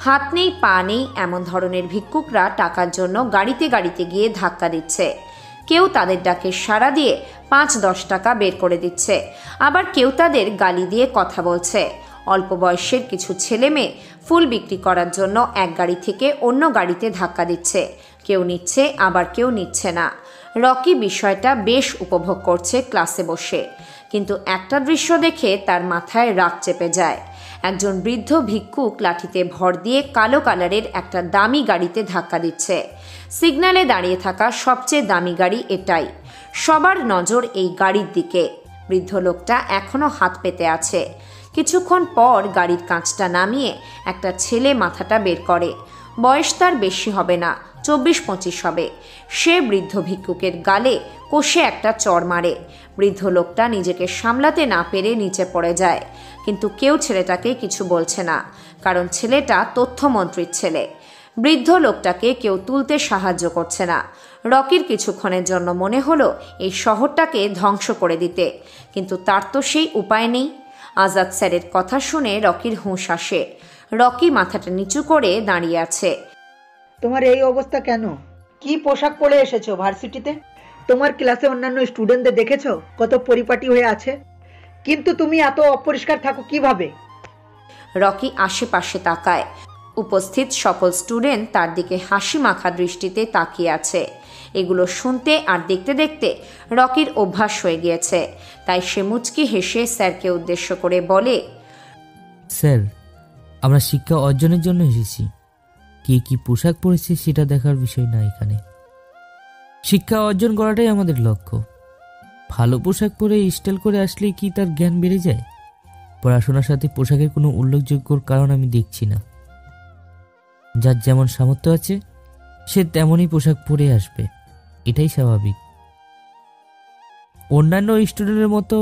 হাত নেই পা নেই এমন ধরনের ভিক্ষুকরা টাকার জন্য গাড়িতে গাড়িতে গিয়ে ধাক্কা দিচ্ছে। কেউ তাদের ডাকে সাড়া দিয়ে 5-10 টাকা বের করে দিচ্ছে, আবার কেউ তাদের গালি দিয়ে কথা বলছে। অল্প বয়সের কিছু ছেলে মেয়ে ফুল বিক্রি করার জন্য এক গাড়ি থেকে অন্য গাড়িতে ধাক্কা দিচ্ছে। কেউ নিচ্ছে, আবার কেউ নিচ্ছে না। রকি বিষয়টা বেশ উপভোগ করছে ক্লাসে বসে, কিন্তু একটা দৃশ্য দেখে তার মাথায় রাগ চেপে যায়। একজন বৃদ্ধ ভিক্ষুক লাঠিতে ভর দিয়ে কালো কালারের একটা দামি গাড়িতে ধাক্কা দিচ্ছে। সিগন্যালে দাঁড়িয়ে থাকা সবচেয়ে দামি গাড়ি এটাই। সবার নজর এই গাড়ির দিকে। বৃদ্ধ লোকটা এখনো হাত পেতে আছে। কিছুক্ষণ পর গাড়ির কাঁচটা নামিয়ে একটা ছেলে মাথাটা বের করে। বয়স তার বেশি হবে না, 24-25 হবে। সে বৃদ্ধ ভিক্ষুকের গালে কষে একটা চড় মারে। বৃদ্ধ লোকটা নিজেকে সামলাতে না পেরে নিচে পড়ে যায়, কিন্তু কেউ ছেলেটাকে কিছু বলছে না, কারণ ছেলেটা তথ্যমন্ত্রীর ছেলে। বৃদ্ধ লোকটাকে কেউ তুলতে সাহায্য করছে না। রকির কিছুক্ষণের জন্য মনে হলো এই শহরটাকে ধ্বংস করে দিতে, কিন্তু তার তো সেই উপায় নেই। আজাদ স্যারের কথা শুনে রকির হুঁশ আসে। রকি মাথাটা নিচু করে দাঁড়িয়ে আছে। তোমার এই অবস্থা কেন? কি পোশাক পরে এসেছো ভার্সিটিতে? তোমার ক্লাসে অন্যান্য স্টুডেন্টদের দেখেছো কত পরিপাটি হয়ে আছে, কিন্তু তুমি এত অপরিষ্কার থাকো কিভাবে? রকি আশেপাশে তাকায়। উপস্থিত সকল স্টুডেন্ট তার দিকে হাসি মাখা দৃষ্টিতে তাকিয়ে আছে। এগুলো শুনতে আর দেখতে দেখতে রকির অভ্যাস হয়ে গিয়েছে, তাই সে মুচকি হেসে স্যারকে উদ্দেশ্য করে বলে, স্যার, আমরা শিক্ষা অর্জনের জন্য এসেছি। কে কি পোশাক পরেছে সেটা দেখার বিষয় না এখানে। শিক্ষা অর্জন করাটাই আমাদের লক্ষ্য। ভালো পোশাক পরে স্টাইল করে আসলে কি তার জ্ঞান বেড়ে যায়? পড়াশোনার সাথে পোশাকের কোনো উল্লেখযোগ্য কারণ আমি দেখছি না। যার যেমন সামর্থ্য আছে সে তেমনই পোশাক পরে আসবে, এটাই স্বাভাবিক। অন্যান্য স্টুডেন্টের মতো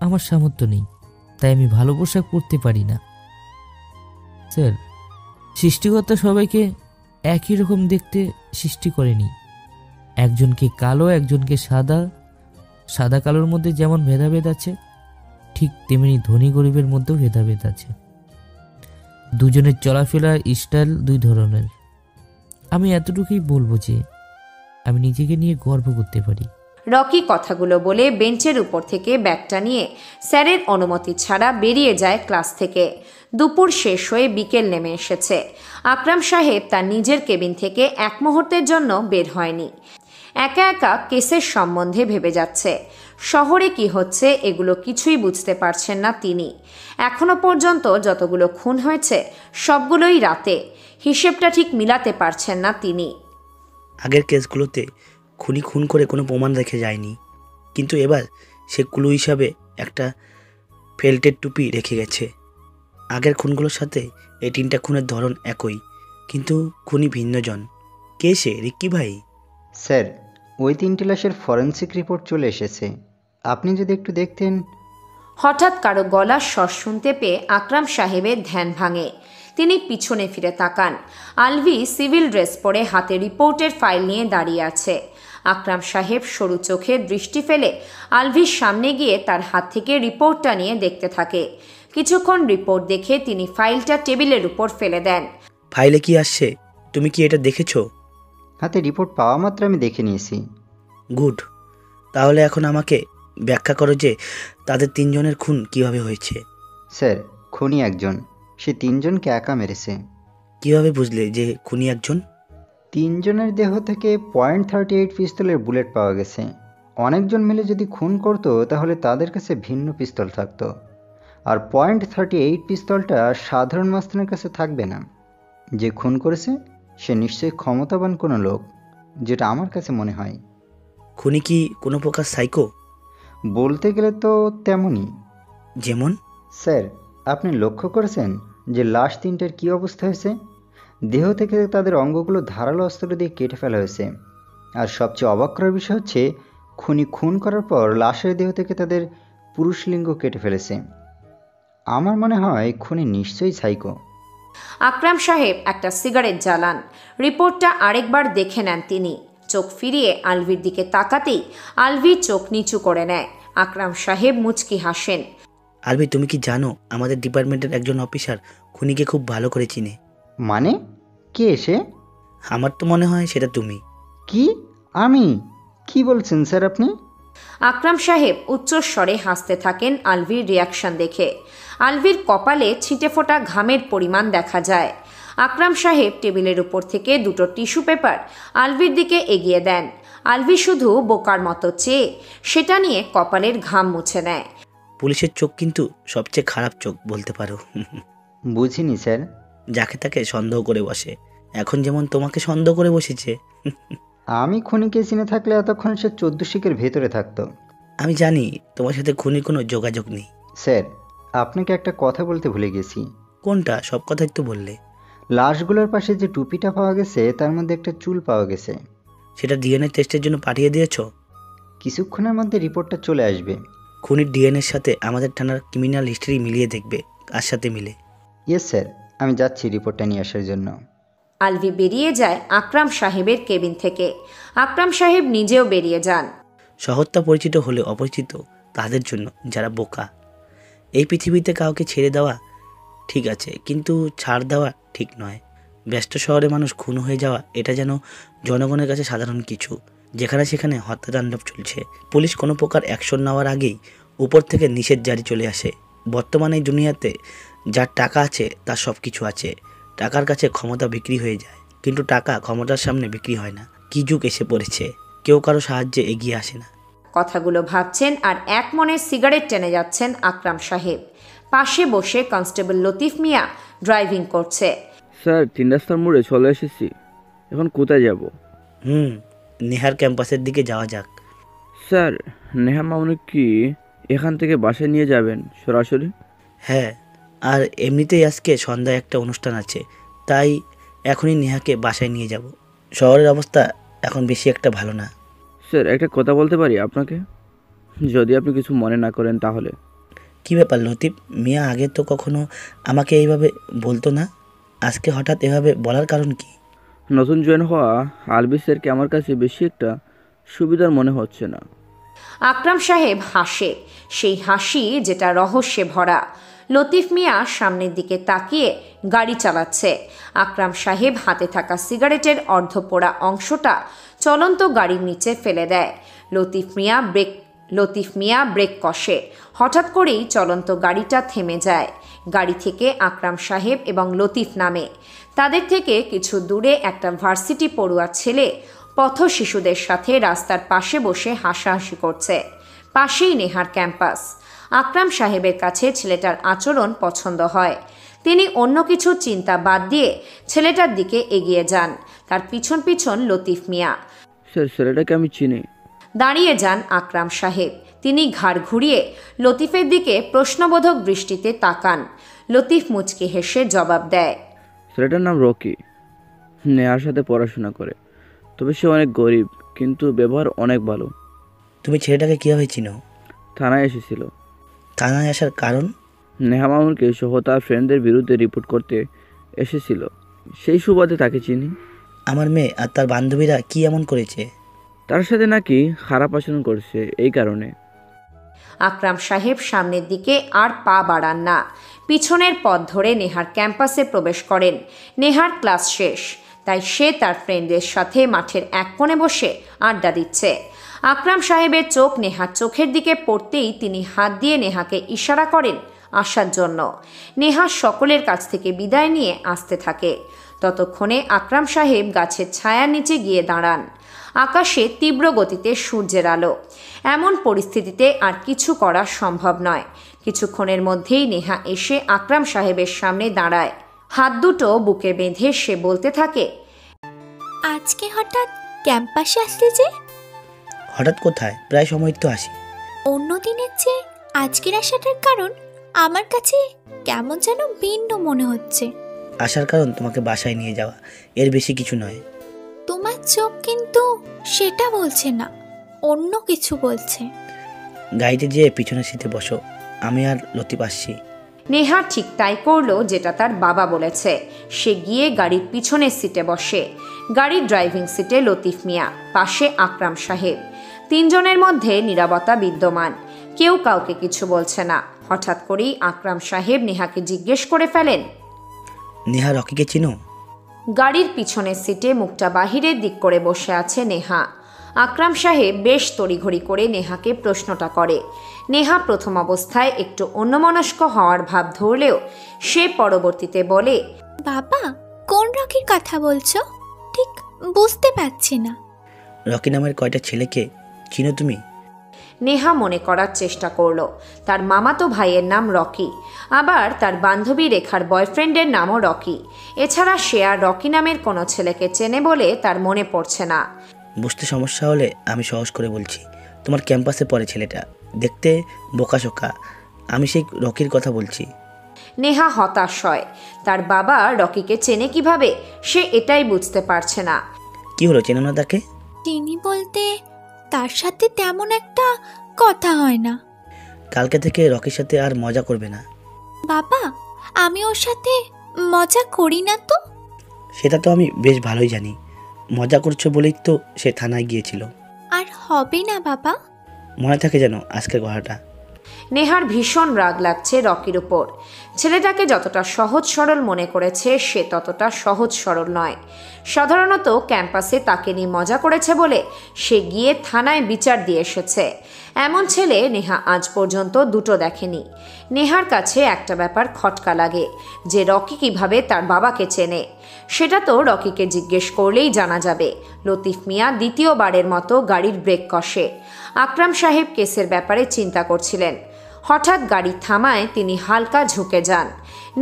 আমার সামর্থ্য নেই, তাই আমি ভালো পোশাক পরতে পারি না। স্যার, সৃষ্টিকর্তা সবাইকে একই রকম দেখতে সৃষ্টি করেনি। একজনকে কালো, একজনকে সাদা। সাদা কালোর মধ্যে যেমন ভেদাভেদ আছে, ঠিক তেমনি ধনী গরিবের মধ্যেও ভেদাভেদ আছে। দুজনের চলাফেরার স্টাইল দুই ধরনের। আমি এতটুকুই বলবো যে আমি নিজেকে নিয়ে গর্ব করতে পারি। রকি কথাগুলো বলে বেঞ্চের উপর থেকে ব্যাগটা নিয়ে স্যারের অনুমতি ছাড়া বেরিয়ে যায় ক্লাস থেকে। দুপুর শেষ হয়ে বিকেল নেমে এসেছে। আকরাম সাহেব তার নিজের কেবিন থেকে এক মুহূর্তের জন্য বের হয়নি। একা একা কেসের সম্বন্ধে ভেবে যাচ্ছে। শহরে কি হচ্ছে এগুলো কিছুই বুঝতে পারছেন না তিনি। এখনো পর্যন্ত যতগুলো খুন হয়েছে সবগুলোই রাতে। হিসেবটা ঠিক মিলাতে পারছেন না তিনি। আগের কেসগুলোতে খুনি খুন করে কোনো প্রমাণ রেখে যায়নি, কিন্তু এবার সে ক্লু হিসাবে একটা ফেল্টের টুপি রেখে গেছে। আগের খুনগুলোর সাথে এই 3টা খুনের ধরন একই, কিন্তু খুনি ভিন্নজন। কে সে? রিক্কি ভাই? স্যার, ওই 3টি লাশের ফরেনসিক রিপোর্ট চলে এসেছে, আপনি যদি একটু দেখতেন। হঠাৎ কারো গলার স্বর শুনতে পেয়ে আকরাম সাহেবের ধ্যান ভাঙে। তিনি পিছনে ফিরে তাকান। আলভি সিভিল ড্রেস পরে হাতে রিপোর্টের ফাইল নিয়ে দাঁড়িয়ে আছে। আকরাম সাহেব সরু চোখে দৃষ্টি ফেলে আলভির সামনে গিয়ে তার হাত থেকে রিপোর্টটা নিয়ে দেখতে থাকে। কিছুক্ষণ রিপোর্ট দেখে তিনি ফাইলটা টেবিলের উপর ফেলে দেন। ফাইলে কি আসছে? তুমি কি এটা দেখেছো? হাতে রিপোর্ট পাওয়া মাত্র আমি দেখে নিয়েছি। গুড। তাহলে এখন আমাকে ব্যাখ্যা করো যে তাদের 3 জনের খুন কিভাবে হয়েছে। স্যার, খুনি একজন, সে 3 জনকে একা মেরেছে। কিভাবে বুঝলে যে খুনি একজন? 3 জনের দেহ থেকে .38 পিস্তলের বুলেট পাওয়া গেছে। অনেকজন মিলে যদি খুন করতো তাহলে তাদের কাছে ভিন্ন পিস্তল থাকতো, আর .38 পিস্তলটা সাধারণ মাস্তানের কাছে থাকবে না। যে খুন করেছে সে নিশ্চয়ই ক্ষমতাবান কোনো লোক, যেটা আমার কাছে মনে হয়। খুনি কি কোনো প্রকার সাইকো? বলতে গেলে তো তেমনই। যেমন? স্যার, আপনি লক্ষ্য করেছেন যে লাশ 3টার কী অবস্থা হয়েছে? দেহ থেকে তাদের অঙ্গগুলো ধারালো অস্ত্র দিয়ে কেটে ফেলা হয়েছে। আর সবচেয়ে অবাক করার বিষয় হচ্ছে খুনি খুন করার পর লাশের দেহ থেকে তাদের পুরুষ লিঙ্গ কেটে ফেলেছে। আমার মনে হয় খুনি নিশ্চয়ই সাইকো। আকরাম সাহেব একটা সিগারেট জ্বালান। রিপোর্টটা আরেকবার দেখে নেন তিনি। চোখ ফিরিয়ে আলভির দিকে তাকাতেই আলভি চোখ নিচু করে নেয়। আকরাম সাহেব মুচকি হাসেন। আলভি, তুমি কি জানো আমাদের ডিপার্টমেন্টের একজন অফিসার খুনিকে খুব ভালো করে চিনে? মানে কে এসে? আমার তো মনে হয় সেটা তুমি। কি? আমি? কি বলছেন স্যার আপনি? আকরাম সাহেব উচ্চস্বরে হাসতে থাকেন আলভির রিয়াকশন দেখে। আলভির কপালে ছিটে ফোটা ঘামের পরিমাণ দেখা যায়। আকরাম সাহেব টেবিলের উপর থেকে দুটো টিস্যু পেপার আলভির দিকে এগিয়ে দেন। আলভি শুধু বোকার মতো চেয়ে সেটা নিয়ে কপালের ঘাম মুছে নেয়। পুলিশের চোখ কিন্তু সবচেয়ে খারাপ চোখ বলতে পারো। বুঝিনি স্যার। যাকে তাকে সন্দেহ করে বসে, এখন যেমন তোমাকে সন্দেহ করে বসেছে। আমি খুনিকে চিনে থাকলে এতক্ষণ সে 14 শিকের ভেতরে থাকতো। আমি জানি তোমার সাথে খুনির কোনো যোগাযোগ নেই। স্যার, আপনাকে একটা কথা বলতে ভুলে গেছি। কোনটা? সব কথাই তো বললে। লাশগুলোর পাশে যে টুপিটা পাওয়া গেছে তার মধ্যে একটা চুল পাওয়া গেছে। সেটা ডিএনএ টেস্টের জন্য পাঠিয়ে দিয়েছো? কিছুক্ষণের মধ্যে রিপোর্টটা চলে আসবে। খুনির ডিএনএর সাথে আমাদের থানার ক্রিমিনাল হিস্ট্রি মিলিয়ে দেখবে কার সাথে মিলে। ইয়েস স্যার, আমি যাচ্ছি রিপোর্টটা নিয়ে আসার জন্য। আলভি বেরিয়ে যায় আকরাম সাহেবের কেবিন থেকে। আকরাম সাহেব নিজেও বেরিয়ে যান। শহরটা পরিচিত হলে অপরিচিত তাদের জন্য যারা বোকা। এই পৃথিবীতে কাউকে ছেড়ে দেওয়া ঠিক আছে, কিন্তু ছাড় দেওয়া ঠিক নয়। ব্যস্ত শহরে মানুষ খুন হয়ে যাওয়া এটা যেন জনগণের কাছে সাধারণ কিছু, যেখানে সেখানে হত্যাতাণ্ডব চলছে। পুলিশ কোনো প্রকার অ্যাকশন নেওয়ার আগেই উপর থেকে নিষেধ জারি চলে আসে। বর্তমানে এই দুনিয়াতে যার টাকা আছে তার সব কিছু আছে। টাকার কাছে ক্ষমতা বিক্রি হয়ে যায়, কিন্তু টাকা ক্ষমতার সামনে বিক্রি হয় না। কি যুগ এসে পড়েছে, কেউ কারো সাহায্যে এগিয়ে আসে না। কথাগুলো ভাবছেন আর এক মনে সিগারেট টেনে যাচ্ছেন আকরাম সাহেব। পাশে বসে কনস্টেবল লতিফ মিয়া ড্রাইভিং করছে। স্যার, 3 রাস্তার মোড়ে চলে এসেছি, এখন কোথায় যাব? নেহার ক্যাম্পাসের দিকে যাওয়া যাক। স্যার, নেহা মামুনি কি এখান থেকে বাসায় নিয়ে যাবেন সরাসরি? হ্যাঁ, আর এমনিতেই আজকে সন্ধ্যায় একটা অনুষ্ঠান আছে, তাই এখনই নেহাকে বাসায় নিয়ে যাব। শহরের অবস্থা এখন বেশি একটা ভালো না। স্যার, একটা কথা বলতে পারি আপনাকে, যদি আপনি কিছু মনে না করেন তাহলে? কি ব্যাপার লতিফ মিয়া, আগে তো কখনো আমাকে এইভাবে বলতো না, আজকে হঠাৎ এভাবে বলার কারণ কি? নতুন জয়েন হওয়া আলভি স্যারকে আমার কাছে বেশি একটা সুবিধার মনে হচ্ছে না। আকরাম সাহেব হাসে, সেই হাসি যেটা রহস্যে ভরা। লতিফ মিয়া সামনের দিকে তাকিয়ে গাড়ি চালাচ্ছে। আকরাম সাহেব হাতে থাকা সিগারেটের অর্ধপোড়া অংশটা চলন্ত গাড়ির নিচে ফেলে দেয়। লতিফ মিয়া ব্রেক কষে। হঠাৎ করেই চলন্ত গাড়িটা থেমে যায়। গাড়ি থেকে আকরাম সাহেব এবং লতিফ নামে। তাদের থেকে কিছু দূরে একটা ভার্সিটি পড়ুয়া ছেলে পথ শিশুদের সাথে রাস্তার পাশে বসে হাসাহাসি করছে। পাশেই নেহার ক্যাম্পাস। আকরাম সাহেবের কাছে ছেলেটার আচরণ পছন্দ হয়। তিনি অন্য কিছু চিন্তা বাদ দিয়ে ছেলেটার দিকে এগিয়ে যান। তার পিছন পিছন লতিফ মিয়া। স্যার, ছেলেটাকে আমি চিনি। দাঁড়িয়ে যান আকরাম সাহেব। তিনি ঘাড় ঘুরিয়ে লতিফের দিকে প্রশ্নবোধক দৃষ্টিতে তাকান। লতিফ মুচকি হেসে জবাব দেয়, ছেলেটার নাম রকি, নেহার সাথে পড়াশোনা করে। তবে সে অনেক গরিব, কিন্তু ব্যবহার অনেক ভালো। তুমি ছেলেটাকে কীভাবে চিনো? থানায় এসেছিল। থানায় আসার কারণ? নেহা মামুনকে সহ তার ফ্রেন্ডদের বিরুদ্ধে রিপোর্ট করতে এসেছিল, সেই সুবাদে তাকে চিনি। আমার মেয়ে আর তার বান্ধবীরা কি এমন করেছে? তার সাথে নাকি খারাপ আচরণ করছে, এই কারণে। আকরাম সাহেব সামনের দিকে আর পা বাড়ান না। পিছনের পথ ধরে নেহার ক্যাম্পাসে প্রবেশ করেন। নেহার ক্লাস শেষ, তাই সে তার ফ্রেন্ডদের সাথে মাঠের এক কোণে বসে আড্ডা দিচ্ছে। আকরাম সাহেবের চোখ নেহার চোখের দিকে পড়তেই তিনি হাত দিয়ে নেহাকে ইশারা করেন আসার জন্য। নেহা সকলের কাছ থেকে বিদায় নিয়ে আসতে থাকে। ততক্ষণে আকরাম সাহেব গাছের ছায়ার নিচে গিয়ে দাঁড়ান। আকাশে তীব্র গতিতে সূর্যের আলো। এমন পরিস্থিতিতে আর কিছু করা সম্ভব নয়। কিছুক্ষণের মধ্যেই নেহা এসে আকরাম সাহেবের সামনে দাঁড়ায়। হাত দুটো বুকে বেঁধে সে বলতে থাকে, আজকে হঠাৎ ক্যাম্পাসে আসলে যে? হঠাৎ কোথায়, প্রায় সময় তো আসি। অন্য দিনের চেয়ে আজকের আসাটার কারণ আমার কাছে কেমন যেন ভিন্ন মনে হচ্ছে। আসার কারণ তোমাকে বাসায় নিয়ে যাওয়া, এর বেশি কিছু নয়। তোমার চোখ কিন্তু সেটা বলছে না, অন্য কিছু বলছে। গাড়িতে যেয়ে পিছনের সিটে বসো, আমি আর লতিফ আসছি। নেহা ঠিক তাই করলো যেটা তার বাবা বলেছে। সে গিয়ে গাড়ির পিছনের সিটে বসে। গাড়ির ড্রাইভিং সিটে লতিফ মিয়া, পাশে আকরাম সাহেব। তিনজনের মধ্যে নীরবতা বিদ্যমান, কেউ কাউকে কিছু বলছে না। হঠাৎ করেই আকরাম সাহেব নেহাকে জিজ্ঞেস করে ফেলেন, নেহা রকিকে চিনো? গাড়ির পিছনের সিটে মুখটা বাহিরের দিক করে বসে আছে নেহা। আকরাম সাহেব বেশ তড়িঘড়ি করে নেহাকে প্রশ্নটা করে। নেহা প্রথম অবস্থায় একটু অন্যমনস্ক হওয়ার ভাব ধরলেও সে পরবর্তীতে বলে, বাবা কোন রকির কথা বলছো? ঠিক বুঝতে পারছি না। রকি নামের কয়টা ছেলেকে চিনো তুমি? নেহা মনে করার চেষ্টা করলো। তার মামাতো ভাইয়ের নাম রকি, আবার তার বান্ধবী রেখার বয়ফ্রেন্ডের নামও রকি। এছাড়া সে আর রকি নামের কোনো ছেলেকে চেনে বলে তার মনে পড়ছে না। বুঝতে সমস্যা হলে আমি সহজ করে বলছি। তোমার ক্যাম্পাসে পড়ে ছেলেটা, দেখতে বোকাশোকা। আমি সেই রকির কথা বলছি। নেহা হতাশ হয়। তার বাবা রকিকে চেনে কিভাবে সে এটাই বুঝতে পারছে না। কি হলো, চেনো না তাকে? চিনি বলতে তার সাথে তেমন একটা কথা হয় না। কালকে থেকে রকির সাথে আর মজা করবে না। বাবা আমি ওর সাথে মজা করি না তো। সেটা তো আমি বেশ ভালোই জানি। মজা করছো বলেই তো সে থানায় গিয়েছিল। আর হবে না বাবা। মনে থাকে যেন আজকের কথাটা। নেহার ভীষণ রাগ লাগছে রকির উপর। ছেলেটাকে যতটা সহজ সরল মনে করেছে সে ততটা সহজ সরল নয়। সাধারণত ক্যাম্পাসে তাকে নিয়ে মজা করেছে বলে সে গিয়ে থানায় বিচার দিয়ে এসেছে। এমন ছেলে নেহা আজ পর্যন্ত দুটো দেখেনি। নেহার কাছে একটা ব্যাপার খটকা লাগে, যে রকি কিভাবে তার বাবাকে চেনে। সেটা তো রকিকে জিজ্ঞেস করলেই জানা যাবে। লতিফ মিয়া দ্বিতীয়বারের মতো গাড়ির ব্রেক কষে। আকরাম সাহেব কেসের ব্যাপারে চিন্তা করছিলেন। হঠাৎ গাড়ি থামায় তিনি হালকা ঝুঁকে যান।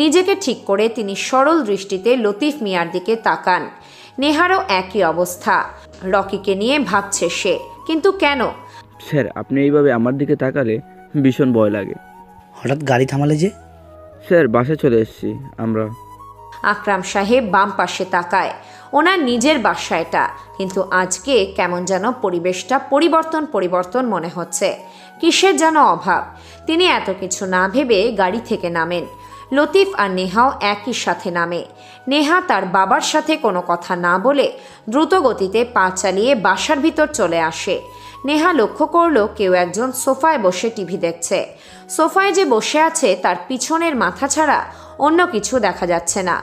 নিজেকে ঠিক করে তিনি সরল দৃষ্টিতে লতিফ মিয়ার দিকে তাকান। নেহারও একই অবস্থা। রকিকে নিয়ে ভাবছে সে, কিন্তু কেন? স্যার, আপনি এইভাবে আমার দিকে তাকালে ভীষণ ভয় লাগে। হঠাৎ গাড়ি থামালে যে? স্যার, বাসায় চলে এসেছি আমরা। আকরাম সাহেব বাম পাশে তাকায়। ওনার নিজের বাসা এটা, কিন্তু আজকে কেমন যেন পরিবেশটা পরিবর্তন মনে হচ্ছে। কিসের যেন অভাব। তিনি এত কিছু না ভেবে গাড়ি থেকে নামেন। লতিফ আর নেহাও একই সাথে নামে। নেহা তার বাবার সাথে কোনো কথা না বলে দ্রুত গতিতে পা চালিয়ে বাসার ভিতর চলে আসে। নেহা লক্ষ্য করলো কেউ একজন সোফায় বসে টিভি দেখছে। সোফায় যে বসে আছে তার পিছনের মাথা ছাড়া অন্য কিছু দেখা যাচ্ছে না।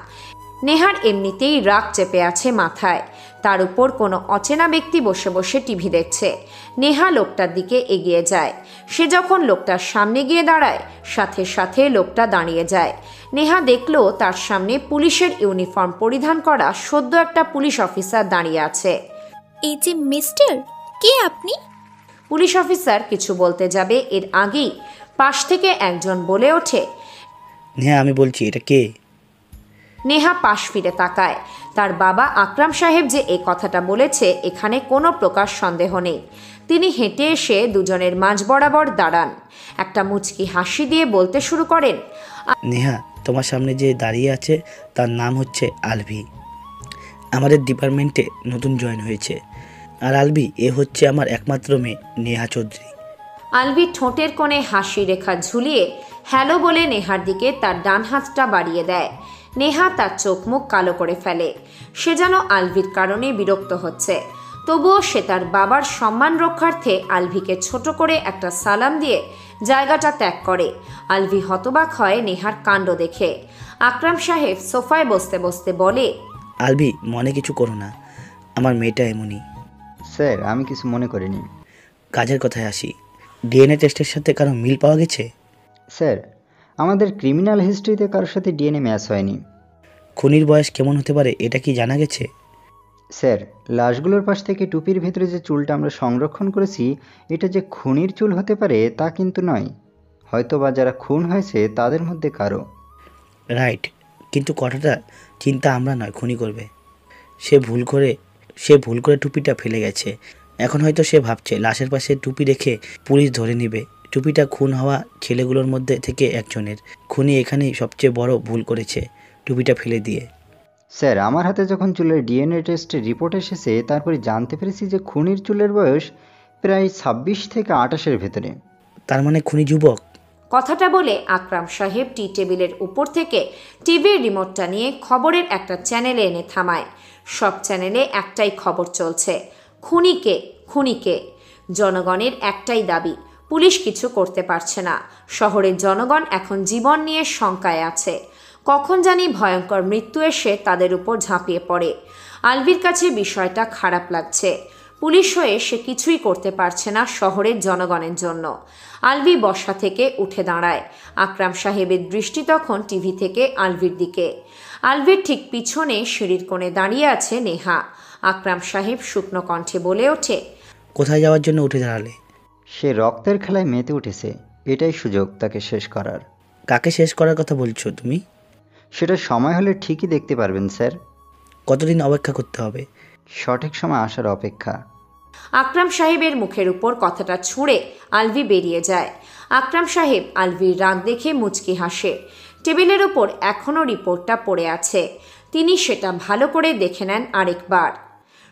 নেহার এমনিতেই রাগ চেপে আছে মাথায়, তার উপর কোনো অচেনা ব্যক্তি বসে বসে টিভি দেখছে। নেহা লোকটার দিকে এগিয়ে যায়। সে যখন লোকটার সামনে গিয়ে দাঁড়ায় সাথে সাথে লোকটা দাঁড়িয়ে যায়। নেহা দেখলো তার সামনে পুলিশের ইউনিফর্ম পরিধান করা সদ্য একটা পুলিশ অফিসার দাঁড়িয়ে আছে। এই যে মিস্টার, কে আপনি? পুলিশ অফিসার কিছু বলতে যাবে এর আগেই পাশ থেকে একজন বলে ওঠে, নেহা আমি বলছি, এটা কে? নেহা পাশ ফিরে তাকায়। তার বাবা আকরাম সাহেব যে এই কথাটা বলেছে এখানে কোনো প্রকার সন্দেহ নেই। তিনি হেঁটে এসে দুজনের মাঝ বরাবর দাঁড়ান। একটা মুচকি হাসি দিয়ে বলতে শুরু করেন, নেহা তোমার সামনে যে দাঁড়িয়ে আছে তার নাম হচ্ছে আলভি। আমাদের ডিপার্টমেন্টে নতুন জয়েন হয়েছে। আর আলভি এ হচ্ছে আমার একমাত্র মেয়ে নেহা চৌধুরী। আলভি ঠোঁটের কোণে হাসি রেখা ঝুলিয়ে হ্যালো বলে নেহার দিকে তার ডান হাতটা বাড়িয়ে দেয়। নেহা তার চোখ মুখ কালো করে ফেলে। সে যেন আলভির কারণে বিরক্ত হচ্ছে। তবুও সে তার বাবার সম্মান রক্ষার্থে আলভিকে ছোট করে একটা সালাম দিয়ে জায়গাটা ত্যাগ করে। আলভি হতবাক হয় নেহার কাণ্ড দেখে। আকরাম সাহেব সোফায় বসতে বসতে বলে, আলভি মনে কিছু করো না, আমার মেয়েটা এমনই। স্যার, আমি কিছু মনে করিনি। কাজের কথায় আসি, ডিএনএ টেস্টের সাথে কারো মিল পাওয়া গেছে? স্যার, আমাদের ক্রিমিনাল হিস্ট্রিতে কারোর সাথে ডিএনএ ম্যাচ হয়নি। খুনির বয়স কেমন হতে পারে এটা কি জানা গেছে? স্যার, লাশগুলোর পাশ থেকে টুপির ভেতরে যে চুলটা আমরা সংরক্ষণ করেছি এটা যে খুনির চুল হতে পারে তা কিন্তু নয়। হয়তো বা যারা খুন হয়েছে তাদের মধ্যে কারো। রাইট, কিন্তু কথাটা চিন্তা আমরা নয়, খুনি করবে। সে ভুল করে টুপিটা ফেলে গেছে। এখন হয়তো সে ভাবছে লাশের পাশে টুপি রেখে পুলিশ ধরে নেবে। টুপিটা খুন হওয়া ছেলেগুলোর মধ্যে থেকে একজনের। খুনি এখানেই সবচেয়ে বড় ভুল করেছে, টুপিটা ফেলে দিয়ে। স্যার, আমার হাতে যখন চুলের ডিএনএ টেস্টের রিপোর্ট এসেছে, তারপরে জানতে পেরেছি যে খুনির চুলের বয়স প্রায় 26 থেকে 28-এর ভেতরে। তার মানে খুনি যুবক? কথাটা বলে আকরাম সাহেব টি টেবিলের উপর থেকে টিভির রিমোটটা নিয়ে খবরের একটা চ্যানেলে এনে থামায়। সব চ্যানেলে একটাই খবর চলছে, খুনিকে খুনিকে। জনগণের একটাই দাবি, পুলিশ কিছু করতে পারছে না। শহরের জনগণ এখন জীবন নিয়ে শঙ্কায় আছে। কখন জানি ভয়ঙ্কর মৃত্যু এসে তাদের উপর ঝাঁপিয়ে পড়ে। আলভির কাছে বিষয়টা খারাপ লাগছে। পুলিশ হয়ে সে কিছুই করতে পারছে না শহরের জনগণের জন্য। আলভি বসা থেকে উঠে দাঁড়ায়। আকরাম সাহেবের দৃষ্টি তখন টিভি থেকে আলভির দিকে। আলভির ঠিক পিছনে সিঁড়ির কোণে দাঁড়িয়ে আছে নেহা। আকরাম সাহেব শুকনো কণ্ঠে বলে ওঠে, কোথায় যাওয়ার জন্য উঠে দাঁড়ালে? সে রক্তের খেলায় মেতে উঠেছে, এটাই সুযোগ তাকে শেষ করার। কাকে শেষ করার কথা বলছো তুমি? সেটা সময় হলে ঠিকই দেখতে পারবেন স্যার। কতদিন অপেক্ষা করতে হবে? সঠিক সময় আসার অপেক্ষা। আকরাম সাহেবের মুখের উপর কথাটা ছুঁড়ে আলভি বেরিয়ে যায়। আকরাম সাহেব আলভির রাগ দেখে মুচকি হাসে। টেবিলের উপর এখনও রিপোর্টটা পড়ে আছে। তিনি সেটা ভালো করে দেখে নেন আরেকবার।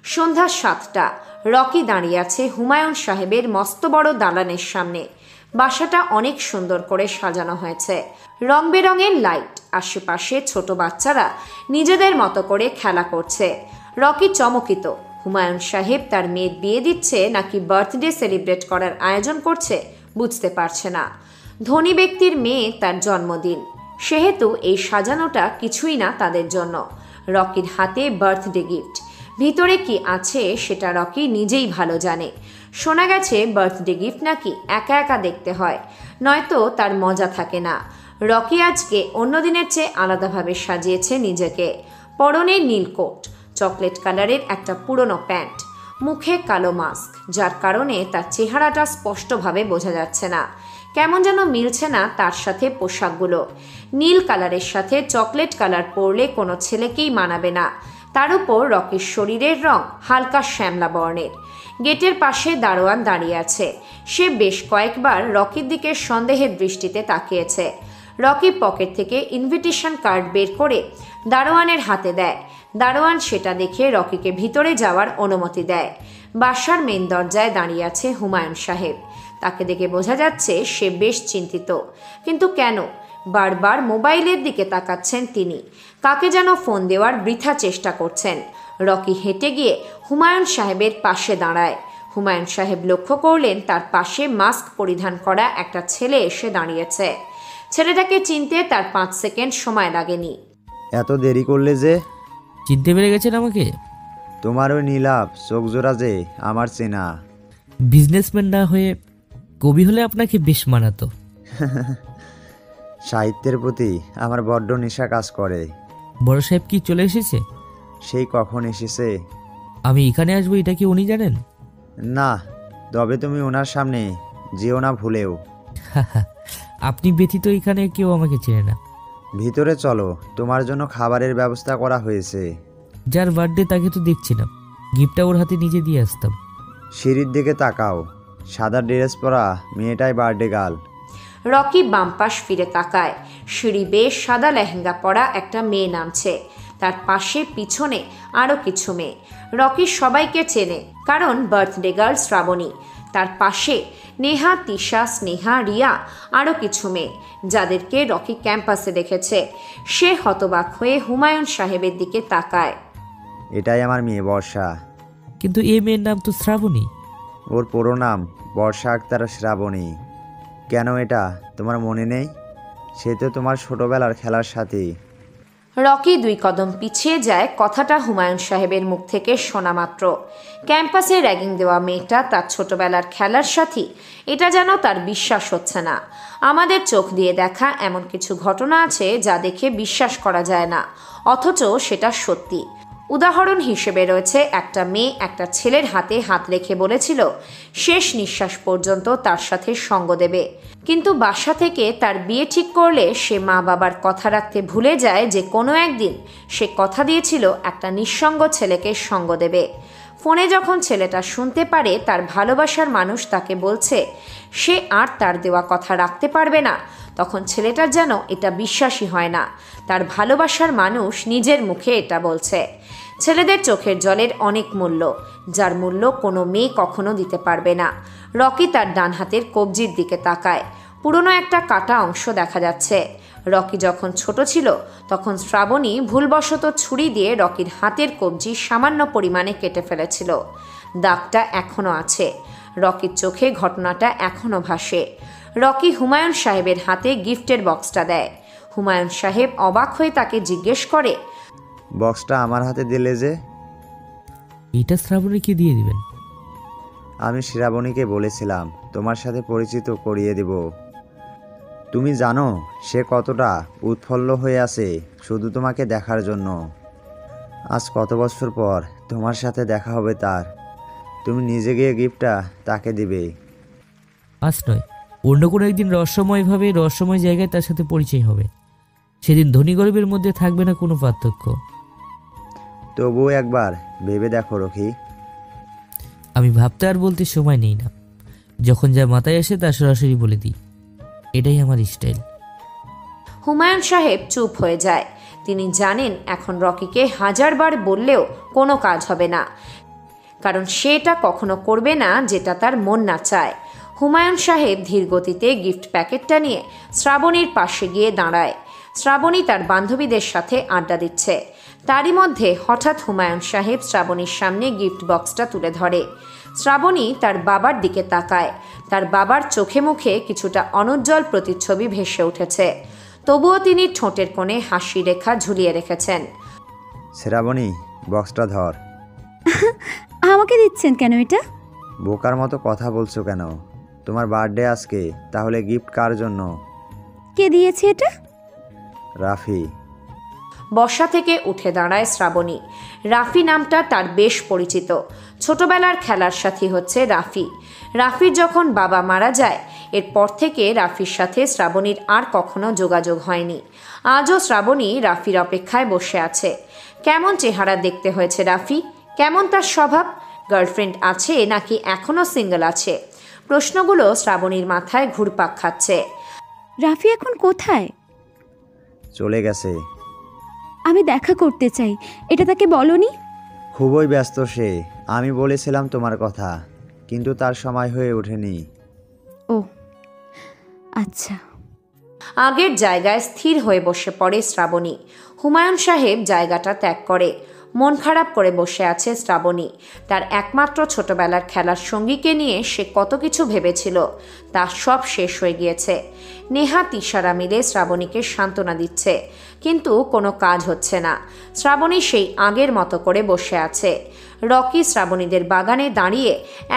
সন্ধ্যা 7টা। রকি দাঁড়িয়ে আছে হুমায়ুন সাহেবের মস্ত বড় দালানের সামনে। বাসাটা অনেক সুন্দর করে সাজানো হয়েছে, রং বেরঙের লাইট। আশেপাশে ছোট বাচ্চারা নিজেদের মতো করে খেলা করছে। রকি চমকিত। হুমায়ুন সাহেব তার মেয়ের বিয়ে দিচ্ছে নাকি বার্থডে সেলিব্রেট করার আয়োজন করছে বুঝতে পারছে না। ধনী ব্যক্তির মেয়ে, তার জন্মদিন, সেহেতু এই সাজানোটা কিছুই না তাদের জন্য। রকির হাতে বার্থডে গিফট। ভিতরে কি আছে সেটা রকি নিজেই ভালো জানে। শোনা গেছে বার্থডে গিফট নাকি একা একা দেখতে হয়, নয়তো তার মজা থাকে না। রকি আজকে অন্যদিনের চেয়ে আলাদাভাবে সাজিয়েছে নিজেকে। পরনে নীল কোট, চকলেট কালারের একটা পুরনো প্যান্ট, মুখে কালো মাস্ক, যার কারণে তার চেহারাটা স্পষ্টভাবে বোঝা যাচ্ছে না। কেমন যেন মিলছে না তার সাথে পোশাকগুলো। নীল কালারের সাথে চকলেট কালার পরলে কোনো ছেলেকেই মানাবে না। তার উপর রকির শরীরের রং হালকা শ্যামলা বর্ণের। গেটের পাশে দারোয়ান দাঁড়িয়ে আছে। সে বেশ কয়েকবার রকির দিকে সন্দেহের দৃষ্টিতে তাকিয়েছে। রকি পকেট থেকে ইনভিটেশন কার্ড বের করে দারোয়ানের হাতে দেয়। দারোয়ান সেটা দেখে রকিকে ভিতরে যাওয়ার অনুমতি দেয়। বাসার মেন দরজায় দাঁড়িয়ে আছে হুমায়ুন সাহেব। তাকে দেখে বোঝা যাচ্ছে সে বেশ চিন্তিত। কিন্তু কেন? বারবার মোবাইলের দিকে তাকাচ্ছেন তিনি। কাকে যেন ফোন দেওয়ার বৃথা চেষ্টা করছেন। রকি হেঁটে গিয়ে হুমায়ুন সাহেবের পাশে দাঁড়ায়। হুমায়ুন সাহেব লক্ষ্য করলেন তার পাশে মাস্ক পরিধান করা একটা ছেলে এসে দাঁড়িয়েছে। ছেলেটাকে চিনতে তার 5 সেকেন্ড সময় লাগেনি। এত দেরি করলে যে? চিনতে পেরে গেছেন আমাকে? তোমার ওই নীলাভ চোখ জোড়া যে আমার চেনা। বিজনেসম্যান না হয়ে কবি হলে আপনাকে বেশ মানাতো। সাহিত্যের প্রতি আমার বড্ড নেশা কাজ করে। বড় সাহেব কি চলে এসেছে? সেই কখন এসেছে? আমি এখানে আসবো এটা কি উনি জানেন? না, তবে তুমি ওনার সামনে যেও না ভুলেও। আপনি ব্যতীত এখানে কেউ আমাকে চেনে না। ভিতরে চলো, তোমার জন্য খাবারের ব্যবস্থা করা হয়েছে। যার বার্থডে তাকে তো দেখছিলাম, গিফটটা ওর হাতে নিজে দিয়ে আসতাম। সিঁড়ির দিকে তাকাও, সাদা ড্রেস পরা মেয়েটাই বার্থডে গার্ল। রকি বাম পাশ ফিরে তাকায়। সিঁড়ি বেয়ে সাদা লেহেঙ্গা পরা একটা মেয়ে নামছে। তার পাশে পিছনে আরও কিছু মেয়ে। রকি সবাইকে চেনে, কারণ বার্থডে গার্ল শ্রাবণী। তার পাশে নেহা, তিশা, স্নেহা, রিয়া, আরও কিছু মেয়ে যাদেরকে রকি ক্যাম্পাসে দেখেছে। সে হতবাক হয়ে হুমায়ুন সাহেবের দিকে তাকায়। এটাই আমার মেয়ে বর্ষা। কিন্তু এই মেয়ের নাম তো শ্রাবণী। ওর পুরো নাম বর্ষা আক্তার শ্রাবণী। কেন এটা তোমার মনে নেই? সে তো তোমার ছোটবেলার খেলার সাথী। রকি 2 কদম পিছিয়ে যায় কথাটা হুমায়ুন সাহেবের মুখ থেকে শোনা মাত্র। ক্যাম্পাসে র্যাগিং দেওয়া মেয়েটা তার ছোটবেলার খেলার সাথী, এটা যেন তার বিশ্বাস হচ্ছে না। আমাদের চোখ দিয়ে দেখা এমন কিছু ঘটনা আছে যা দেখে বিশ্বাস করা যায় না, অথচ সেটা সত্যি। উদাহরণ হিসেবে রয়েছে একটা মেয়ে একটা ছেলের হাতে হাত রেখে বলেছিল শেষ নিঃশ্বাস পর্যন্ত তার সাথে সঙ্গ দেবে, কিন্তু বাসা থেকে তার বিয়ে ঠিক করলে সে মা বাবার কথা রাখতে ভুলে যায় যে কোনো একদিন সে কথা দিয়েছিল একটা নিঃসঙ্গ ছেলেকে সঙ্গ দেবে। ফোনে যখন ছেলেটা শুনতে পারে তার ভালোবাসার মানুষ তাকে বলছে সে আর তার দেওয়া কথা রাখতে পারবে না, তখন ছেলেটার যেন এটা বিশ্বাসই হয় না তার ভালোবাসার মানুষ নিজের মুখে এটা বলছে। ছেলেদের চোখের জলের অনেক মূল্য, যার মূল্য কোনো মেয়ে কখনো দিতে পারবে না। রকি তার ডান হাতের কবজির দিকে তাকায়। পুরনো একটা কাটা অংশ দেখা যাচ্ছে। রকি যখন ছোট ছিল তখন শ্রাবণী ভুলবশত ছুরি দিয়ে রকির হাতের কবজি সামান্য পরিমাণে কেটে ফেলেছিল। দাগটা এখনও আছে। রকির চোখে ঘটনাটা এখনও ভাসে। রকি হুমায়ুন সাহেবের হাতে গিফটের বক্সটা দেয়। হুমায়ুন সাহেব অবাক হয়ে তাকে জিজ্ঞেস করে, বক্সটা আমার হাতে দিলে যে? এটা শ্রাবণীকে দিয়ে দিবেন? আমি শ্রাবণীকে বলেছিলাম তোমার সাথে পরিচিত করিয়ে দেব। তুমি জানো সে কতটা উৎফুল্ল হয়ে আছে শুধু তোমাকে দেখার জন্য। আজ কত বছর পর তোমার সাথে দেখা হবে তার। তুমি নিজে গিয়ে গিফটটা তাকে দিবে। আজ নয়, অন্য কোনো একদিন রহস্যময় জায়গায় তার সাথে পরিচয় হবে। সেদিন ধনী গরিবের মধ্যে থাকবে না কোনো পার্থক্য। তবুও একবার ভেবে দেখো রকি। আমি ভাবতে আর বলতে সময় নেই না, যখন যা মাথায় আসে তা সরাসরি বলে দিই, এটাই আমার স্টাইল। হুমায়ুন সাহেব চুপ হয়ে যায়। তিনি জানেন এখন রকিকে 1000 বার বললেও কোনো কাজ হবে না, কারণ সেটা কখনো করবে না যেটা তার মন না চায়। হুমায়ুন সাহেব ধীর গতিতে গিফট প্যাকেটটা নিয়ে শ্রাবণীর পাশে গিয়ে দাঁড়ায়। শ্রাবণী তার বান্ধবীদের সাথে আড্ডা দিচ্ছে। তারই মধ্যে হঠাৎ হুমায়ুন সাহেব শ্রাবণীর সামনে গিফট বক্সটা তুলে ধরে। শ্রাবণী তার বাবার দিকে তাকায়। তার বাবার চোখে মুখে কিছুটা অনুজ্জ্বল প্রতিচ্ছবি ভেসে উঠেছে, তবুও তিনি ঠোঁটের কোণে হাসি রেখা ঝুলিয়ে রেখেছেন। শ্রাবণী, বক্সটা ধর। আমাকে দিচ্ছেন কেন এটা? বোকার মতো কথা বলছো কেন? তোমার বার্থডে আজকে, তাহলে গিফট কার জন্য? কে দিয়েছে এটা? রাফি। বসা থেকে উঠে দাঁড়ায় শ্রাবণী। রাফি নামটা তার বেশ পরিচিত। ছোটবেলার খেলার সাথী হচ্ছে রাফি। রাফির যখন বাবা মারা যায় এরপর থেকে রাফির সাথে শ্রাবণীর আর কখনো যোগাযোগ হয়নি। আজও শ্রাবণী রাফির অপেক্ষায় বসে আছে। কেমন চেহারা দেখতে হয়েছে রাফি? কেমন তার স্বভাব? গার্লফ্রেন্ড আছে নাকি এখনও সিঙ্গেল আছে? প্রশ্নগুলো শ্রাবণীর মাথায় ঘুরপাক খাচ্ছে। রাফি এখন কোথায়? চলে গেছে। আমি দেখা করতে চাই, এটা তাকে বলনি? খুবই ব্যস্ত সে। আমি বলেছিলাম তোমার কথা, কিন্তু তার সময় হয়ে ওঠেনি। ও আচ্ছা। আগের জায়গায় স্থির হয়ে বসে পড়ে শ্রাবণী। হুমায়ুন সাহেব জায়গাটা ত্যাগ করে। মন খারাপ করে বসে আছে শ্রাবণী। তার একমাত্র ছোটবেলার খেলার সঙ্গীকে নিয়ে সে কত কিছু ভেবেছিল, তা সব শেষ হয়ে গিয়েছে। নেহা তিশারা মিলে শ্রাবণীকে সান্ত্বনা দিচ্ছে, কিন্তু কোনো কাজ হচ্ছে না। শ্রাবণী সেই আগের মতো করে বসে আছে। রকি শ্রাবণীদের বাগানে দাঁড়িয়ে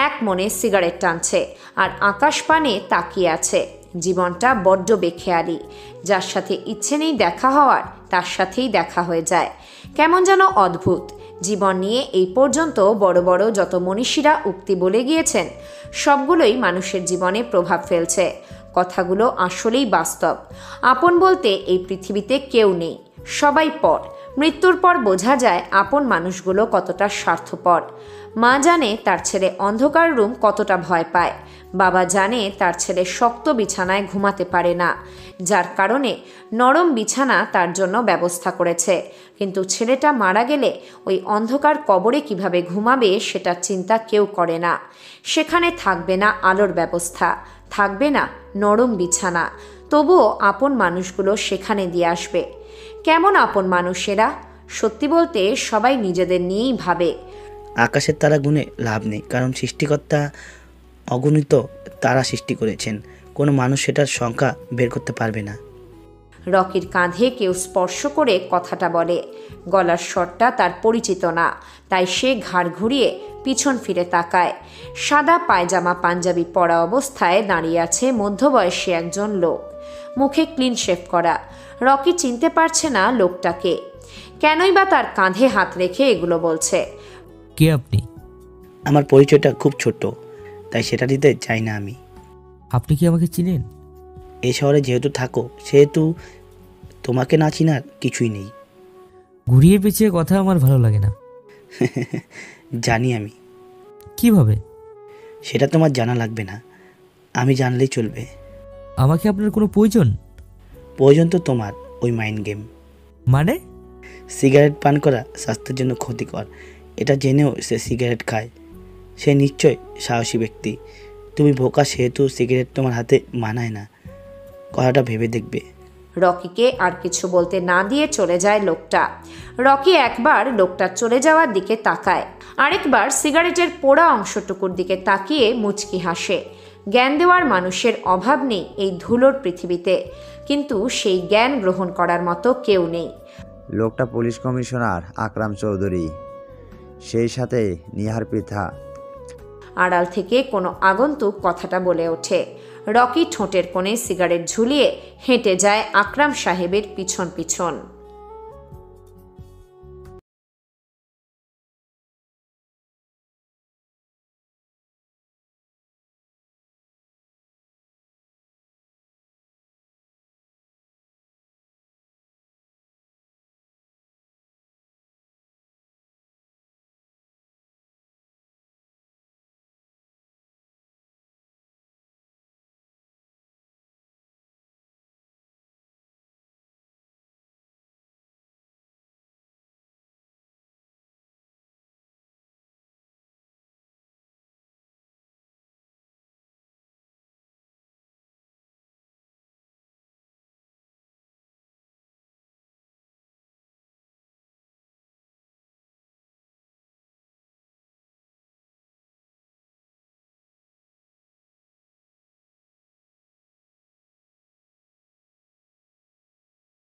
এক মনে সিগারেট টানছে আর আকাশ পানে তাকিয়ে আছে। জীবনটা বড্ড বেখেয়ালি। যার সাথে ইচ্ছে নেই দেখা হওয়ার তার সাথেই দেখা হয়ে যায়। কেমন যেন অদ্ভুত। জীবন নিয়ে এই পর্যন্ত বড় বড় যত মনীষীরা উক্তি বলে গিয়েছেন সবগুলোই মানুষের জীবনে প্রভাব ফেলছে। কথাগুলো আসলেই বাস্তব। আপন বলতে এই পৃথিবীতে কেউ নেই, সবাই পর। মৃত্যুর পর বোঝা যায় আপন মানুষগুলো কতটা স্বার্থপর। মা জানে তার ছেলে অন্ধকার রুম কতটা ভয় পায়। বাবা জানে তার ছেলে শক্ত বিছানায় ঘুমাতে পারে না, যার কারণে নরম বিছানা তার জন্য ব্যবস্থা করেছে। কিন্তু ছেলেটা মারা গেলে ওই অন্ধকার কবরে কিভাবে ঘুমাবে সেটার চিন্তা কেউ করে না। সেখানে থাকবে না আলোর ব্যবস্থা, থাকবে না নরম বিছানা, তবুও আপন মানুষগুলো সেখানে দিয়ে আসবে। কেমন আপন মানুষেরা? সত্যি বলতে সবাই নিজেদের নিয়েই ভাবে। আকাশের তারা গুণে লাভ নেই, কারণ সৃষ্টিকর্তা অগণিত তারা সৃষ্টি করেছেন। কোনো মানুষ সেটার সংখ্যা বের করতে পারবে না। রকির কাঁধে কেউ স্পর্শ করে কথাটা বলে। গলার স্বরটা তার পরিচিত না, তাই সে ঘাড় ঘুরিয়ে পিছন ফিরে তাকায়। সাদা পায়জামা পাঞ্জাবি পরা অবস্থায় দাঁড়িয়ে আছে মধ্যবয়সী একজন লোক, মুখে ক্লিন শেভ করা। রকি চিনতে পারছে না লোকটাকে। কেনই বা তার কাঁধে হাত রেখে এগুলো বলছে? কে আপনি? আমার পরিচয়টা খুব ছোট, তাই সেটা দিতে চাই না আমি। আপনি কি আমাকে চিনেন? এই শহরে যেহেতু থাকো সেহেতু তোমাকে না চিনার কিছুই নেই। ঘুরিয়ে পেঁচিয়ে কথা আমার ভালো লাগে না। জানি আমি। কিভাবে? সেটা তোমার জানা লাগবে না, আমি জানলেই চলবে। আমাকে আপনার কোনো প্রয়োজন? প্রয়োজন তো তোমার ওই মাইন্ড গেম। মানে? সিগারেট পান করা স্বাস্থ্যের জন্য ক্ষতিকর, এটা জেনেও সে সিগারেট খায়। সে নিশ্চয় সাহসী ব্যক্তি। তুমি বোকা, সেহেতু সিগারেট তোমার হাতে মানায় না। কথাটা ভেবে দেখবে। রকিকে আর কিছু বলতে না দিয়ে চলে যায় লোকটা। রকি একবার লোকটার চলে যাওয়ার দিকে তাকায়, আরেকবার সিগারেটের পোড়া অংশটুকুর দিকে তাকিয়ে মুচকি হাসে। জ্ঞান দেওয়ার মানুষের অভাব নেই এই ধুলোর পৃথিবীতে, কিন্তু সেই জ্ঞান গ্রহণ করার মতো কেউ নেই। লোকটা পুলিশ কমিশনার আকরাম চৌধুরী, সেই সাথে নিহার পৃথা। আড়াল থেকে কোনো আগন্তুক কথাটা বলে ওঠে। রকি ঠোঁটের কোণে সিগারেট ঝুলিয়ে হেঁটে যায় আকরাম সাহেবের পিছন পিছন।